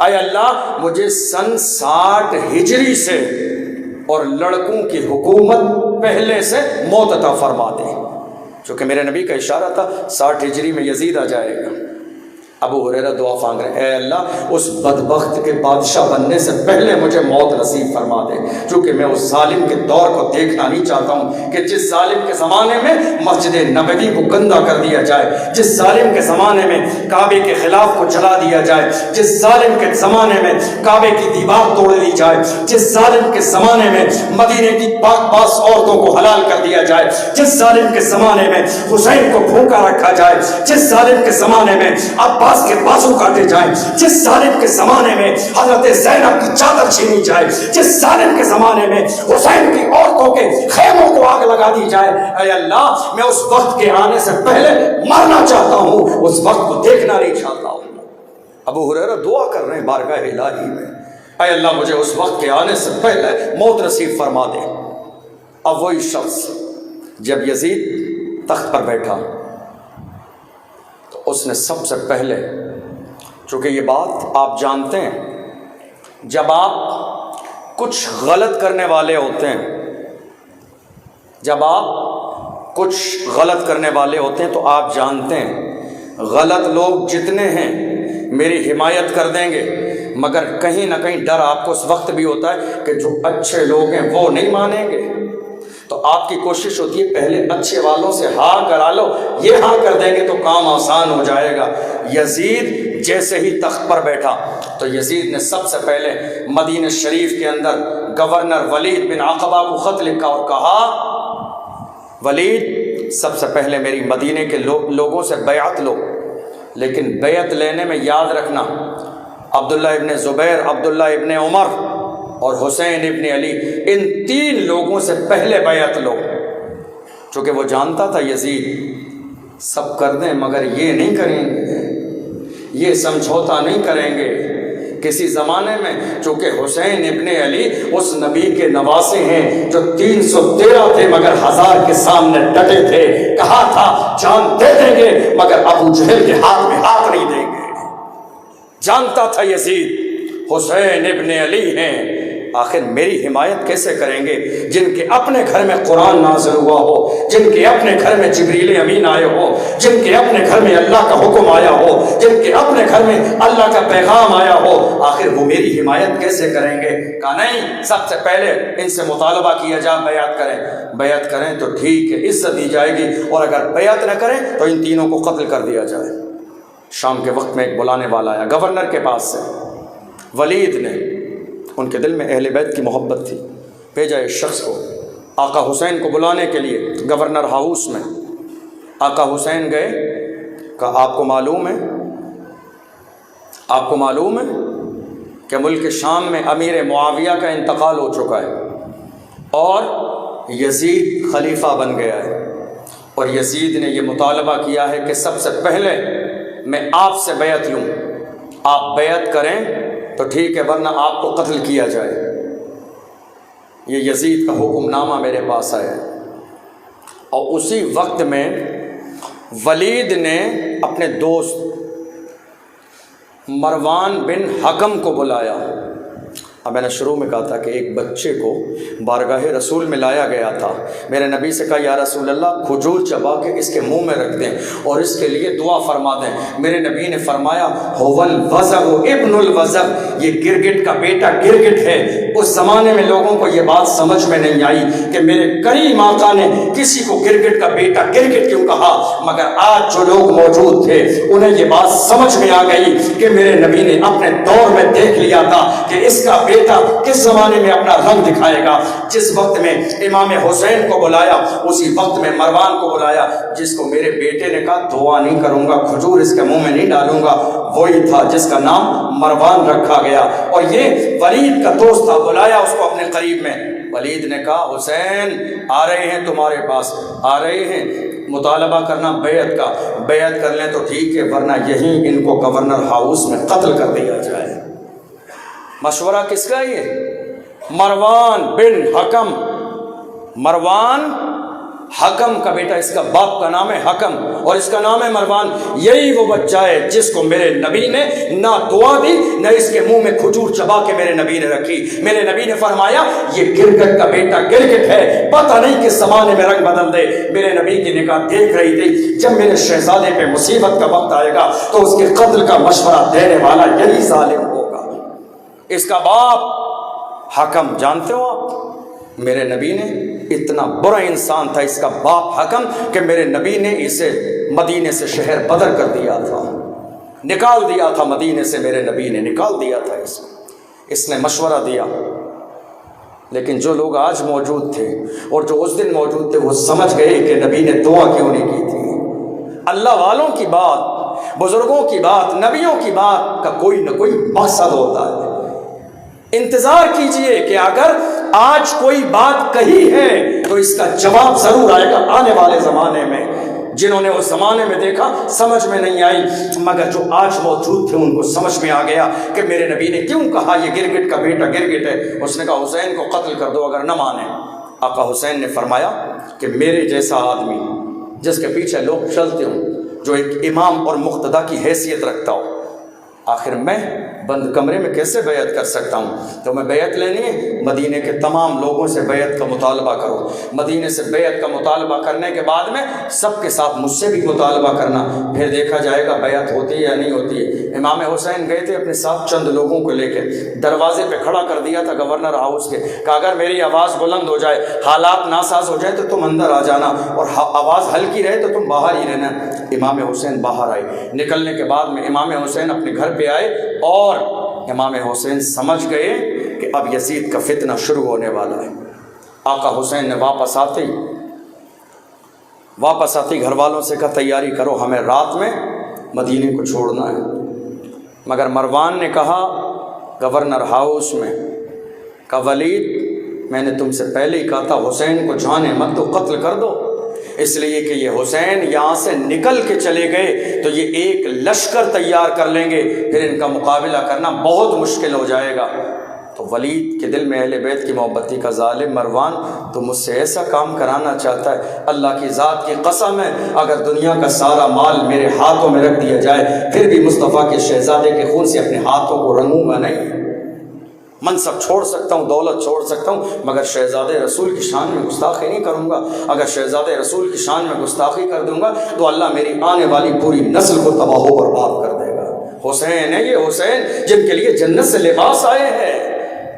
اللہ مجھے سن 60 ہجری سے اور لڑکوں کی حکومت پہلے سے موت عطا فرما دے، چونکہ میرے نبی کا اشارہ تھا 60 ہجری میں یزید آ جائے گا۔ ابو ہریرہ دعا مانگ رہے، اے اللہ اس بدبخت کے بادشاہ بننے سے پہلے مجھے موت نصیب فرما دے، چونکہ میں اس ظالم کے دور کو دیکھنا نہیں چاہتا ہوں کہ جس ظالم کے زمانے میں مسجد نبوی کو گندہ کر دیا جائے، جس ظالم کے زمانے میں کعبے کے خلاف کو جلا دیا جائے، جس ظالم کے زمانے میں کعبے کی دیوار توڑ دی جائے، جس ظالم کے زمانے میں مدینے کی پاک باز عورتوں کو حلال کر دیا جائے، جس ظالم کے زمانے میں حسین کو بھوکا رکھا جائے، جس ظالم کے زمانے میں عباس کے بازو کاٹے جائیں، جس ظالم کے زمانے میں حضرت زینب کی چادر چھینی جائے، جس ظالم کے زمانے میں حسین کی عورتوں کے خیموں کو آگ لگا دی جائے، اے اللہ میں اس وقت کے آنے سے پہلے مرنا چاہتا ہوں، اس وقت کو دیکھنا نہیں چاہتا ہوں۔ ابو ہریرہ دعا کر رہے ہیں بارگاہ الہی میں، اے اللہ مجھے اس وقت کے آنے سے پہلے موت نصیب فرما دے۔ اب وہی شخص جب یزید تخت پر بیٹھا اس نے سب سے پہلے، چونکہ یہ بات آپ جانتے ہیں جب آپ کچھ غلط کرنے والے ہوتے ہیں جب آپ کچھ غلط کرنے والے ہوتے ہیں تو آپ جانتے ہیں غلط لوگ جتنے ہیں میری حمایت کر دیں گے، مگر کہیں نہ کہیں ڈر آپ کو اس وقت بھی ہوتا ہے کہ جو اچھے لوگ ہیں وہ نہیں مانیں گے، تو آپ کی کوشش ہوتی ہے پہلے اچھے والوں سے ہاں کرا لو، یہ ہاں کر دیں گے تو کام آسان ہو جائے گا۔ یزید جیسے ہی تخت پر بیٹھا تو یزید نے سب سے پہلے مدینہ شریف کے اندر گورنر ولید بن عقبہ کو خط لکھا اور کہا ولید سب سے پہلے میری مدینے کے لوگوں سے بیعت لو، لیکن بیعت لینے میں یاد رکھنا عبداللہ ابن زبیر، عبداللہ ابن عمر اور حسین ابن علی، ان 3 لوگوں سے پہلے بیعت لو، چونکہ وہ جانتا تھا یزید سب کر دیں مگر یہ نہیں کریں گے، یہ سمجھوتا نہیں کریں گے۔ کسی زمانے میں چونکہ حسین ابن علی اس نبی کے نواسے ہیں جو 313 تھے مگر 1000 کے سامنے ڈٹے تھے، کہا تھا جان دے دیں گے مگر ابو جہل کے ہاتھ میں ہاتھ نہیں دیں گے۔ جانتا تھا یزید حسین ابن علی ہیں، آخر میری حمایت کیسے کریں گے جن کے اپنے گھر میں قرآن نازل ہوا ہو، جن کے اپنے گھر میں جبریل امین آئے ہو، جن کے اپنے گھر میں اللہ کا حکم آیا ہو، جن کے اپنے گھر میں اللہ کا پیغام آیا ہو، آخر وہ میری حمایت کیسے کریں گے؟ کہا نہیں، سب سے پہلے ان سے مطالبہ کیا جا بیعت کریں، بیعت کریں تو ٹھیک ہے عزت دی جائے گی، اور اگر بیعت نہ کریں تو ان تینوں کو قتل کر دیا جائے۔ شام کے وقت میں ایک بلانے والا آیا گورنر کے پاس سے، ولید نے، ان کے دل میں اہل بیت کی محبت تھی، بھیجا اس شخص کو آقا حسین کو بلانے کے لیے گورنر ہاؤس میں۔ آقا حسین گئے، کہا آپ کو معلوم ہے، آپ کو معلوم ہے کہ ملک شام میں امیر معاویہ کا انتقال ہو چکا ہے اور یزید خلیفہ بن گیا ہے، اور یزید نے یہ مطالبہ کیا ہے کہ سب سے پہلے میں آپ سے بیعت لوں، آپ بیعت کریں تو ٹھیک ہے ورنہ آپ کو قتل کیا جائے۔ یہ یزید کا حکم نامہ میرے پاس آیا ہے، اور اسی وقت میں ولید نے اپنے دوست مروان بن حکم کو بلایا۔ اب میں نے شروع میں کہا تھا کہ ایک بچے کو بارگاہ رسول میں لایا گیا تھا، میرے نبی سے کہا یا رسول اللہ کھجور چبا کے اس کے منہ میں رکھ دیں اور اس کے لیے دعا فرما دیں۔ میرے نبی نے فرمایا هو الوزغ ابن الوزغ، یہ گرگٹ کا بیٹا گرگٹ ہے۔ اس زمانے میں لوگوں کو یہ بات سمجھ میں نہیں آئی کہ میرے کریم آقا نے کسی کو گرگٹ کا بیٹا گرگٹ کیوں کہا، مگر آج جو لوگ موجود تھے انہیں یہ بات سمجھ میں آ گئی کہ میرے نبی نے اپنے دور میں دیکھ لیا تھا کہ اس کا بیٹا کس زمانے میں اپنا رنگ دکھائے گا۔ جس وقت میں امام حسین کو بلایا اسی وقت میں مروان کو بلایا، جس کو میرے بیٹے نے کہا دعا نہیں کروں گا، کھجور اس کے منہ میں نہیں ڈالوں گا، وہی تھا جس کا نام مروان رکھا گیا، اور یہ ولید کا دوست تھا۔ بلایا اس کو اپنے قریب میں، ولید نے کہا حسین آ رہے ہیں تمہارے پاس، آ رہے ہیں، مطالبہ کرنا بیعت کا، بیعت کر لیں تو ٹھیک ہے ورنہ یہیں ان کو گورنر ہاؤس میں قتل کر دیا جائے۔ مشورہ کس کا؟ یہ مروان بن حکم، مروان حکم کا بیٹا، اس کا باپ کا نام ہے حکم اور اس کا نام ہے مروان۔ یہی وہ بچہ ہے جس کو میرے نبی نے نہ دعا دی نہ اس کے منہ میں کھجور چبا کے میرے نبی نے رکھی۔ میرے نبی نے فرمایا یہ گرگٹ کا بیٹا گرگٹ ہے، پتہ نہیں کس زمانے میں رنگ بدل دے۔ میرے نبی کی نگاہ دیکھ رہی تھی جب میرے شہزادے پہ مصیبت کا وقت آئے گا تو اس کے قتل کا مشورہ دینے والا یہی ظالم ہوگا۔ اس کا باپ حکم جانتے ہو آپ، میرے نبی نے، اتنا برا انسان تھا اس کا باپ حکم کہ میرے نبی نے اسے مدینے سے شہر بدر کر دیا تھا، نکال دیا تھا مدینے سے، میرے نبی نے نکال دیا تھا اس نے مشورہ دیا۔ لیکن جو لوگ آج موجود تھے اور جو اس دن موجود تھے وہ سمجھ گئے کہ نبی نے دعا کیوں نہیں کی تھی۔ اللہ والوں کی بات، بزرگوں کی بات، نبیوں کی بات کا کوئی نہ کوئی مقصد ہوتا ہے۔ انتظار کیجئے کہ اگر آج کوئی بات کہی ہے تو اس کا جواب ضرور آئے گا آنے والے زمانے میں۔ جنہوں نے اس زمانے میں دیکھا سمجھ میں نہیں آئی، مگر جو آج موجود تھے ان کو سمجھ میں آ گیا کہ میرے نبی نے کیوں کہا یہ گرگٹ کا بیٹا گرگٹ ہے۔ اس نے کہا حسین کو قتل کر دو اگر نہ مانے۔ آقا حسین نے فرمایا کہ میرے جیسا آدمی جس کے پیچھے لوگ چلتے ہوں، جو ایک امام اور مقتدی کی حیثیت رکھتا ہو، آخر میں بند کمرے میں کیسے بیعت کر سکتا ہوں؟ تو میں بیعت لینی ہے، مدینے کے تمام لوگوں سے بیعت کا مطالبہ کرو، مدینے سے بیعت کا مطالبہ کرنے کے بعد میں سب کے ساتھ مجھ سے بھی مطالبہ کرنا، پھر دیکھا جائے گا بیعت ہوتی ہے یا نہیں ہوتی ہے۔ امام حسین گئے تھے اپنے ساتھ چند لوگوں کو لے کے، دروازے پہ کھڑا کر دیا تھا گورنر ہاؤس کے، کہ اگر میری آواز بلند ہو جائے، حالات ناساز ہو جائے تو تم اندر آ جانا، اور آواز ہلکی رہے تو تم باہر ہی رہنا۔ امام حسین باہر آئے، نکلنے کے بعد میں امام حسین اپنے گھر پہ آئے، اور امام حسین سمجھ گئے کہ اب یزید کا فتنہ شروع ہونے والا ہے۔ آقا حسین نے واپس آتے گھر والوں سے کہا تیاری کرو، ہمیں رات میں مدینے کو چھوڑنا ہے۔ مگر مروان نے کہا گورنر ہاؤس میں، کہا ولید میں نے تم سے پہلے ہی کہا تھا حسین کو جانے مت دو، قتل کر دو، اس لیے کہ یہ حسین یہاں سے نکل کے چلے گئے تو یہ ایک لشکر تیار کر لیں گے، پھر ان کا مقابلہ کرنا بہت مشکل ہو جائے گا۔ تو ولید کے دل میں اہل بیت کی محبت کا ظالم مروان تو مجھ سے ایسا کام کرانا چاہتا ہے، اللہ کی ذات کی قسم ہے اگر دنیا کا سارا مال میرے ہاتھوں میں رکھ دیا جائے پھر بھی مصطفیٰ کے شہزادے کے خون سے اپنے ہاتھوں کو رنگوں گا نہیں۔ منصب چھوڑ سکتا ہوں، دولت چھوڑ سکتا ہوں، مگر شہزادے رسول کی شان میں گستاخی نہیں کروں گا۔ اگر شہزادے رسول کی شان میں گستاخی کر دوں گا تو اللہ میری آنے والی پوری نسل کو تباہ و برباد کر دے گا۔ حسین ہے یہ حسین جن کے لیے جنت سے لباس آئے ہیں،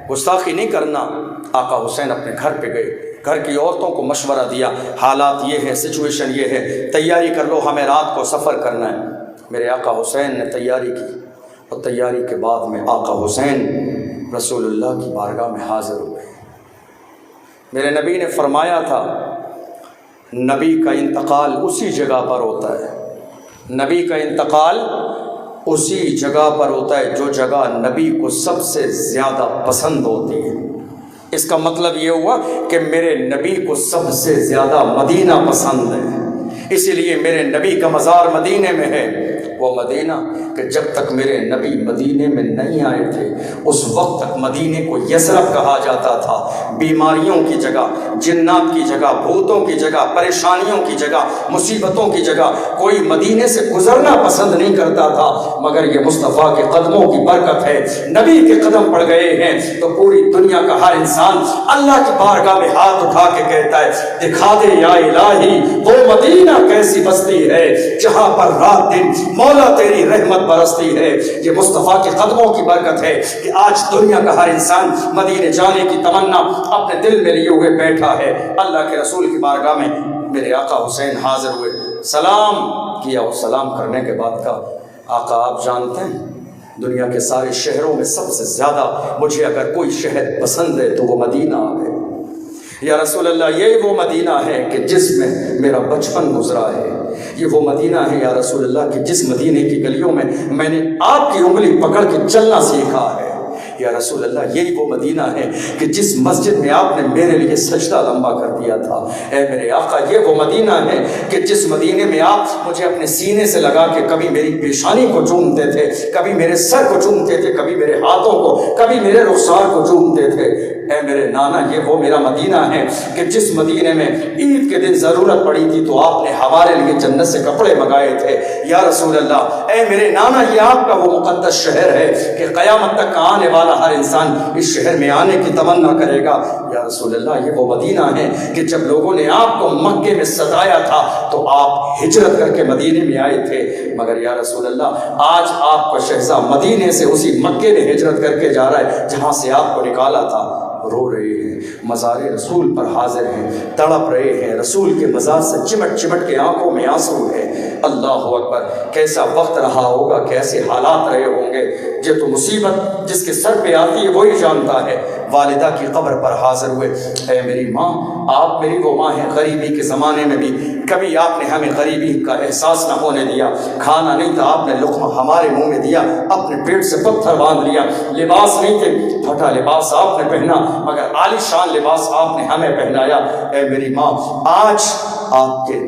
گستاخی نہیں کرنا۔ آقا حسین اپنے گھر پہ گئے، گھر کی عورتوں کو مشورہ دیا، حالات یہ ہے، سچویشن یہ ہے، تیاری کر لو، ہمیں رات کو سفر کرنا ہے۔ میرے آقا حسین نے تیاری کی، اور تیاری کے بعد میں آقا حسین رسول اللہ کی بارگاہ میں حاضر ہوئے۔ میرے نبی نے فرمایا تھا نبی کا انتقال اسی جگہ پر ہوتا ہے، نبی کا انتقال اسی جگہ پر ہوتا ہے جو جگہ نبی کو سب سے زیادہ پسند ہوتی ہے۔ اس کا مطلب یہ ہوا کہ میرے نبی کو سب سے زیادہ مدینہ پسند ہے، اسی لیے میرے نبی کا مزار مدینے میں ہے۔ وہ مدینہ کہ جب تک میرے نبی مدینے میں نہیں آئے تھے اس وقت تک مدینے کو یثرب کہا جاتا تھا، بیماریوں کی جگہ، جنات کی جگہ، بھوتوں کی جگہ، پریشانیوں کی جگہ، مصیبتوں کی جگہ، کوئی مدینے سے گزرنا پسند نہیں کرتا تھا۔ مگر یہ مصطفیٰ کے قدموں کی برکت ہے، نبی کے قدم پڑ گئے ہیں تو پوری دنیا کا ہر انسان اللہ کی بارگاہ میں ہاتھ اٹھا کے کہتا ہے دکھا دے یا الہی وہ مدینہ کیسی بستی ہے جہاں پر رات دن مولا تیری رحمت برستی ہے۔ یہ مصطفیٰ کے قدموں کی برکت ہے کہ آج دنیا کا ہر انسان مدینے جانے کی تمنا اپنے دل میں لیے ہوئے بیٹھا ہے۔ اللہ کے رسول کی بارگاہ میں میرے آقا حسین حاضر ہوئے، سلام کیا، اور سلام کرنے کے بعد کہا آقا آپ جانتے ہیں دنیا کے سارے شہروں میں سب سے زیادہ مجھے اگر کوئی شہر پسند ہے تو وہ مدینہ ہے۔ یا رسول اللہ یہ وہ مدینہ ہے کہ جس میں میرا بچپن گزرا ہے، یہ وہ مدینہ ہے یا رسول اللہ کہ جس مدینے کی گلیوں میں نے آپ کی انگلی پکڑ کے چلنا سیکھا ہے۔ یا رسول اللہ یہی وہ مدینہ ہے کہ جس مسجد میں آپ نے میرے لیے سجدہ لمبا کر دیا تھا۔ اے میرے آقا یہ وہ مدینہ ہے کہ جس مدینے میں آپ مجھے اپنے سینے سے لگا کے کبھی میری پیشانی کو چومتے تھے، کبھی میرے سر کو چومتے تھے، کبھی میرے ہاتھوں کو، کبھی میرے رخسار کو چومتے تھے۔ اے میرے نانا یہ وہ میرا مدینہ ہے کہ جس مدینے میں عید کے دن ضرورت پڑی تھی تو آپ نے ہمارے لیے جنت سے کپڑے منگائے تھے۔ یا رسول اللہ اے میرے نانا یہ آپ کا وہ مقدس شہر ہے کہ قیامت تک آنے والا ہر انسان اس شہر میں آنے کی تمنا کرے گا۔ یا رسول اللہ یہ وہ مدینہ ہے کہ جب لوگوں نے آپ کو مکے میں ستایا تھا تو آپ ہجرت کر کے مدینے میں آئے تھے، مگر یا رسول اللہ آج آپ کا شہزاد مدینے سے اسی مکے میں ہجرت کر کے جا رہا ہے جہاں سے آپ کو نکالا تھا۔ رو رہے ہیں، مزار رسول پر حاضر ہیں، تڑپ رہے ہیں، رسول کے مزار سے چمٹ چمٹ کے آنکھوں میں آنسو ہے۔ اللہ اکبر کیسا وقت رہا ہوگا، کیسے حالات رہے ہوں گے۔ یہ تو مصیبت جس کے سر پہ آتی ہے وہی جانتا ہے۔ والدہ کی قبر پر حاضر ہوئے، اے میری ماں آپ میری وہ ماں ہیں، غریبی کے زمانے میں بھی کبھی آپ نے ہمیں غریبی کا احساس نہ ہونے دیا، کھانا نہیں تھا آپ نے لقمہ ہمارے منہ میں دیا، اپنے پیٹ سے پتھر باندھ لیا، لباس نہیں تھے پھٹا لباس آپ نے پہنا مگر عالی شان لباس آپ نے ہمیں پہنایا۔ اے میری ماں آج آپ کے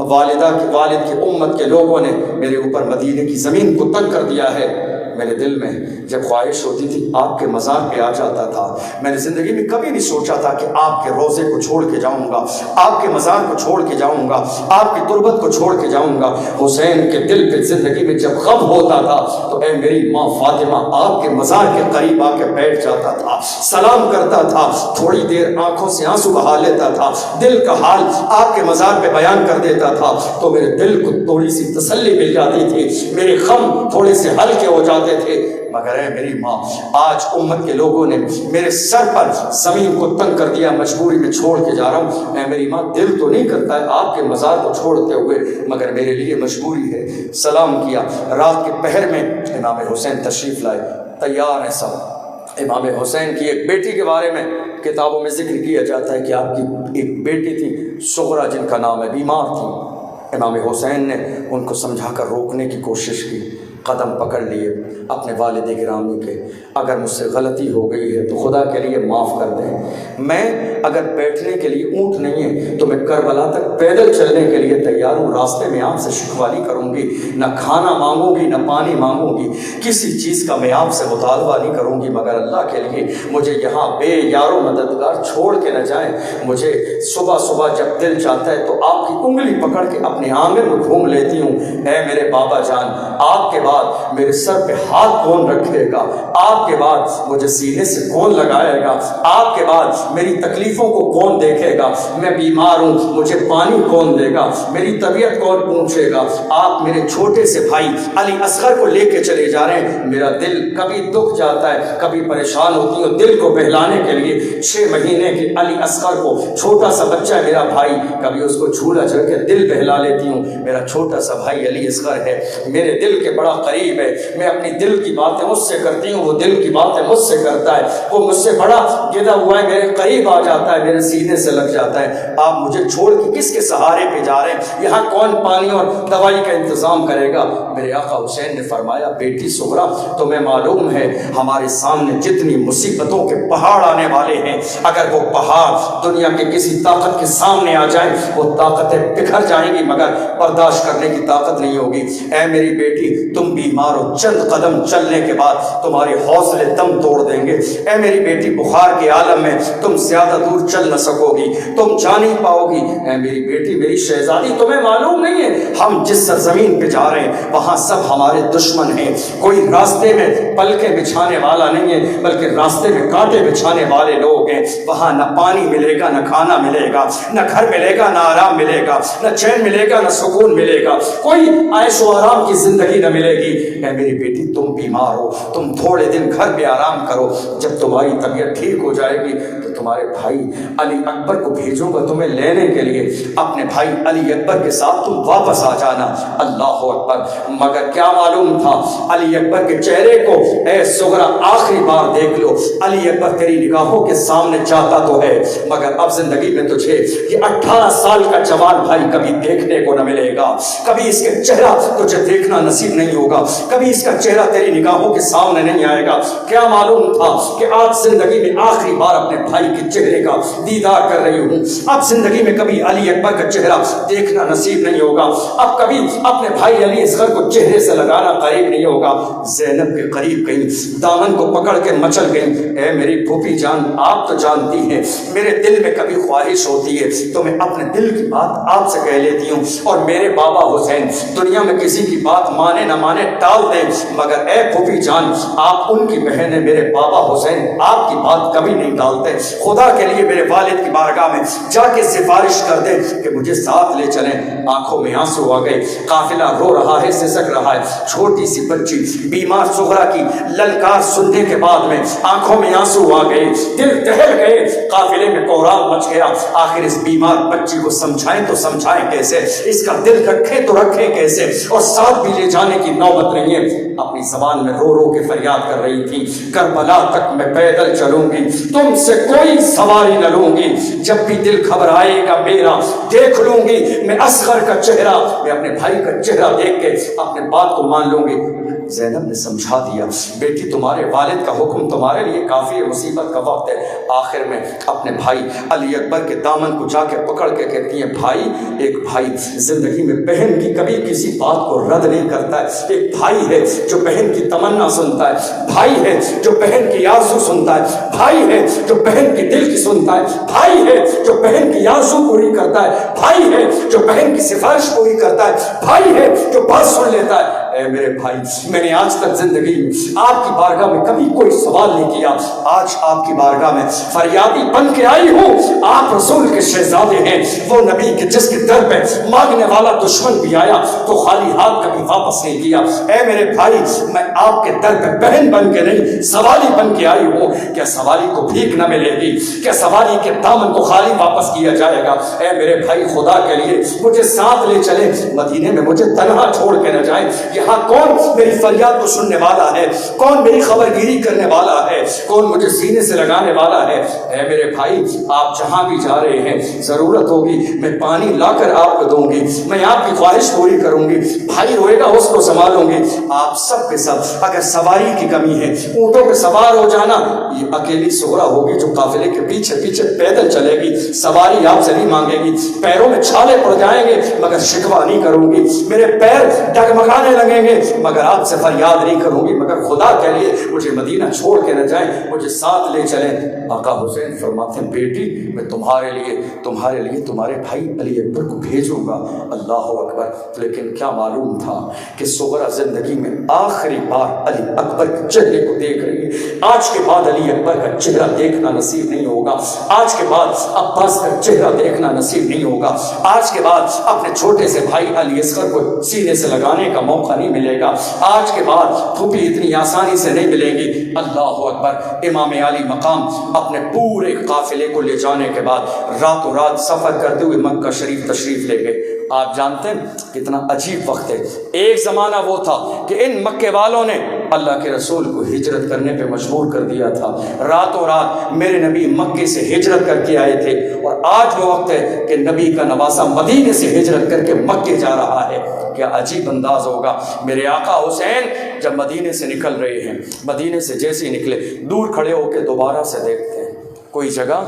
والد کی امت کے لوگوں نے میرے اوپر مدینے کی زمین کو تنگ کر دیا ہے، میرے دل میں جب خواہش ہوتی تھی آپ کے مزار پہ آ جاتا تھا۔ میں نے زندگی میں کبھی نہیں سوچا تھا کہ آپ کے روضے کو چھوڑ کے جاؤں گا، آپ کے مزار کو چھوڑ کے جاؤں گا، آپ کی تربت کو چھوڑ کے جاؤں گا۔ حسین کے دل پہ زندگی میں جب غم ہوتا تھا تو اے میری ماں فاطمہ آپ کے مزار کے قریب آ کے بیٹھ جاتا تھا، سلام کرتا تھا، تھوڑی دیر آنکھوں سے آنسو بہا لیتا تھا، دل کا حال آپ کے مزار پہ بیان کر دیتا تھا تو میرے دل کو تھوڑی سی تسلی مل جاتی تھی، میرے غم تھوڑے سے ہلکے ہو جاتے تھے۔ مگر اے میری ماں، آج امت کے لوگوں نے میرے سر پر زمین کو تنگ کر دیا، مجبوری میں چھوڑ کے جا رہا ہوں۔ اے میری ماں، دل تو نہیں کرتا ہے آپ کے مزار کو چھوڑتے ہوئے، مگر میرے لیے مجبوری ہے۔ سلام کیا، رات کے پہر میں امام حسین تشریف لائے، تیار ہیں سب۔ امام حسین کی ایک بیٹی کے بارے میں کتابوں میں ذکر کیا جاتا ہے کہ آپ کی ایک بیٹی تھی سغرا، جن کا نام ہے، بیمار تھی۔ امام حسین نے ان کو سمجھا کر روکنے کی کوشش کی، قدم پکڑ لیے اپنے والد گرامی کے، اگر مجھ سے غلطی ہو گئی ہے تو خدا کے لیے معاف کر دیں، میں اگر بیٹھنے کے لیے اونٹ نہیں ہے تو میں کربلا تک پیدل چلنے کے لیے تیار ہوں، راستے میں آپ سے شکواری کروں گی، نہ کھانا مانگوں گی نہ پانی مانگوں گی، کسی چیز کا میں آپ سے مطالبہ نہیں کروں گی، مگر اللہ کے لیے مجھے یہاں بے یار و مددگار چھوڑ کے نہ جائیں۔ مجھے صبح صبح جب دل چاہتا ہے تو آپ کی انگلی پکڑ کے اپنے آنگن میں گھوم لیتی ہوں۔ اے میرے بابا جان، آپ کے بعد میرے سر پہ ہاتھ کون رکھے گا؟ آپ کے بعد مجھے سینے سے کون لگائے گا؟ آپ کے بعد میری تکلیفوں کو کون دیکھے گا؟ میں بیمار ہوں، مجھے پانی کون دے گا؟ میری طبیعت کون پوچھے گا؟ آپ میرے چھوٹے سے بھائی علی اصغر کو لے کے چلے جا رہے ہیں، میرا دل کبھی دکھ جاتا ہے، کبھی پریشان ہوتی ہوں۔ دل کو بہلانے کے لیے 6 مہینے کے علی اصغر کو، چھوٹا سا بچہ ہے میرا بھائی، کبھی اس کو جھولا چڑھ کے دل بہلا لیتی ہوں۔ میرا چھوٹا سا بھائی علی اصغر ہے، میرے دل کے بڑا قریب ہے، میں اپنی دل کی باتیں اس سے کرتی ہوں، وہ دل کی باتیں مجھ سے کرتا ہے، وہ مجھ سے بڑا گدا ہوا ہے، میرے قریب آ جاتا ہے، میرے سینے سے لگ جاتا ہے۔ آپ مجھے چھوڑ کے کس کے سہارے پہ جا رہے ہیں؟ یہاں کون پانی اور دوائی کا انتظام کرے گا؟ میرے آقا حسین نے فرمایا، بیٹی سغرا، تمہیں معلوم ہے ہمارے سامنے جتنی مصیبتوں کے پہاڑ آنے والے ہیں، اگر وہ پہاڑ دنیا کے کسی طاقت کے سامنے آ جائیں وہ طاقتیں بکھر جائیں گی، مگر برداشت کرنے کی طاقت نہیں ہوگی۔ اے میری بیٹی، تم بیمار ہو، چند قدم چلنے کے بعد تمہارے حوصلے دم توڑ دیں گے۔ اے میری بیٹی، بخار کے عالم میں تم زیادہ دور چل نہ سکو گی، تم جا نہیں پاؤ گی۔ اے میری بیٹی، میری شہزادی، تمہیں معلوم نہیں ہے ہم جس سرزمین پہ جا رہے ہیں وہاں سب ہمارے دشمن ہیں، کوئی راستے میں پلکیں بچھانے والا نہیں ہے، بلکہ راستے میں کانٹے بچھانے والے لوگ ہیں۔ وہاں نہ پانی ملے گا، نہ کھانا ملے گا، نہ گھر ملے گا، نہ آرام ملے گا، نہ چین ملے گا، نہ سکون ملے گا، کوئی عیش و آرام کی زندگی نہ ملے گی۔ اے میری بیٹی، تم بیمار ہو، تم تھوڑے دن گھر پہ آرام کرو، جب تمہاری طبیعت ٹھیک ہو جائے گی تو تمہارے بھائی علی اکبر کو بھیجوں گا تمہیں لینے کے لیے، اپنے بھائی علی اکبر کے ساتھ تم واپس آ جانا۔ اللہ اکبر! مگر کیا معلوم تھا علی اکبر کے چہرے کو؟ اے سغرا، آخری بار دیکھ لو، علی اکبر تیری نگاہوں کے سامنے چاہتا تو ہے، مگر اب زندگی میں تجھے یہ 18 سال کا جوان بھائی کبھی دیکھنے کو نہ ملے گا، کبھی اس کے چہرہ تجھے دیکھنا نصیب نہیں ہوگا، کبھی اس کا چہرہ تیری نگاہوں کے سامنے نہیں آئے گا۔ کیا معلوم تھا کہ آج زندگی میں آخری بار اپنے بھائی کے چہرے کا دیدار کر رہی ہوں، اب زندگی میں کبھی علی اکبر کا چہرہ دیکھنا نصیب نہیں ہوگا، اب کبھی اپنے بھائی علی اصغر کو چہرے سے لگانا قریب نہیں ہوگا۔ زینب کے قریب گئی، دامن کو پکڑ کے مچل گئی۔ اے میری پھوپھی جان، آپ تو جانتی ہیں میرے دل میں کبھی خواہش ہوتی ہے تو میں اپنے دل کی بات آپ سے کہہ لیتی ہوں، اور میرے بابا حسین دنیا میں کسی کی بات مانے نہ مانے ٹال دیں، مگر اے پھوپھی جان، آپ ان کی بہن ہیں، میرے بابا حسین آپ کی بات کبھی نہیں ٹالتے۔ خدا کے لیے میرے والد کی بارگاہ میں جا کے سفارش کر دیں کہ مجھے ساتھ لے چلیں۔ آنکھوں میں آنسو آ گئے، قافلہ رو رہا ہے، سسک رہا ہے، چھوٹی سی بچی بیمار سغرا کی للکار سننے کے بعد میں آنکھوں میں آنسو آ گئے، دل دہل گئے، قافلے میں کوہرام مچ گیا۔ آخر اس بیمار بچی کو سمجھائیں تو سمجھائیں کیسے، اس کا دل رکھیں تو رکھیں کیسے، اور ساتھ بھی لے جانے کی نوبت نہیں ہے۔ اپنی زبان میں رو رو کے فریاد کر رہی تھی، کربلا تک میں پیدل چلوں گی، تم سے کوئی سواری نہ لوں گی، جب بھی دل گھبرائے گا میرا دیکھ لوں گی میں اصغر کا چہرہ، میں اپنے بھائی کا چہرہ دیکھ کے اپنے بات کو مان لوں گی۔ زینب نے سمجھا دیا بیٹی تمہارے والد کا حکم تمہارے لیے کافی ہے، مصیبت کا وقت ہے۔ آخر میں اپنے بھائی علی اکبر کے دامن کو جا کے پکڑ کے کہتی ہیں بھائی، ایک بھائی زندگی میں بہن کی کبھی کسی بات کو رد نہیں کرتا ہے، ایک بھائی ہے جو بہن کی تمنا سنتا ہے، بھائی ہے جو بہن کی آرزو سنتا ہے، بھائی ہے جو بہن کی دل کی سنتا ہے، بھائی ہے جو بہن کی آرزو پوری کرتا ہے، بھائی ہے جو بہن کی سفارش پوری کرتا ہے، بھائی ہے جو بات سن لیتا ہے۔ اے میرے بھائی، میں نے آج تک زندگی میں آپ کی بارگاہ میں کبھی کوئی سوال نہیں کیا، آج آپ کی بارگاہ میں فریادی بن کے آئی ہوں۔ آپ رسول کے شہزادے ہیں، وہ نبی کے جس کے در پہ مانگنے والا دشمن بھی آیا تو خالی ہاتھ کبھی واپس نہیں کیا۔ اے میرے بھائی، میں آپ کے در پہ بہن بن کے نہیں، سوالی بن کے آئی ہوں۔ کیا سوالی کو بھیک نہ ملے گی؟ کیا سوالی کے دامن کو خالی واپس کیا جائے گا؟ اے میرے بھائی، خدا کے لیے مجھے ساتھ لے چلے، مدینے میں مجھے تنہا چھوڑ کے نہ جائیں۔ یہاں کون میری فریاد کو سننے والا ہے؟ کون میری خبر گیری کرنے والا ہے؟ کون مجھے سینے سے لگانے والا ہے؟ اے میرے بھائی، آپ جہاں بھی جا رہے ہیں، ضرورت ہوگی میں پانی لا کر آپ کو دوں گی، میں آپ کی خواہش پوری کروں گی، بھائی روئے گا اس کو سنبھالوں گی۔ آپ سب کے سب اگر سواری کی کمی ہے، اونٹوں پہ سوار ہو جانا، یہ اکیلی سغرا ہوگی جو قافلے کے پیچھے پیچھے پیدل چلے گی، سواری آپ سے نہیں مانگے گی، پیروں میں چھالے پڑ جائیں گے مگر شکوہ نہیں کروں گی، میرے پیر ڈگمگانے لگیں گے مگر آپ سے فریاد نہیں کروں گی، مگر خدا کے لیے مجھے مدینہ چھوڑ کے نہ جائیں، مجھے ساتھ لے چلیں۔ آقا حسین فرماتے ہیں بیٹی میں تمہارے لیے تمہارے بھائی علی اکبر کو بھیجوں گا۔ اللہ اکبر! لیکن کیا معلوم تھا کہ سغرا زندگی میں آخری بار علی اکبر کے چہرے کو دیکھ رہی ہے، آج کے بعد علی اکبر کا چہرہ دیکھنا نصیب نہیں ہوگا، آج کے بعد عباس کا چہرہ دیکھنا نصیب نہیں ہوگا، آج کے بعد اپنے چھوٹے سے بھائی علی اصغر کو سینے سے لگانے کا موقع نہیں ملے گا، آج کے بعد پھوپھی اتنی آسانی سے نہیں ملے گی۔ اللہ اکبر! امام علی مقام اپنے پورے قافلے کو لے جانے کے بعد راتوں رات سفر کرتے ہوئے مکہ شریف تشریف لے گئے۔ آپ جانتے ہیں کتنا عجیب وقت ہے، ایک زمانہ وہ تھا کہ ان مکے والوں نے اللہ کے رسول کو ہجرت کرنے پہ مجبور کر دیا تھا، راتوں رات میرے نبی مکے سے ہجرت کر کے آئے تھے، اور آج وہ وقت ہے کہ نبی کا نواسہ مدینے سے ہجرت کر کے مکے جا رہا ہے۔ کیا عجیب انداز ہوگا میرے آقا حسین جب مدینے سے نکل رہے ہیں، مدینے سے جیسے ہی نکلے دور کھڑے ہو کے دوبارہ سے دیکھتے ہیں کوئی جگہ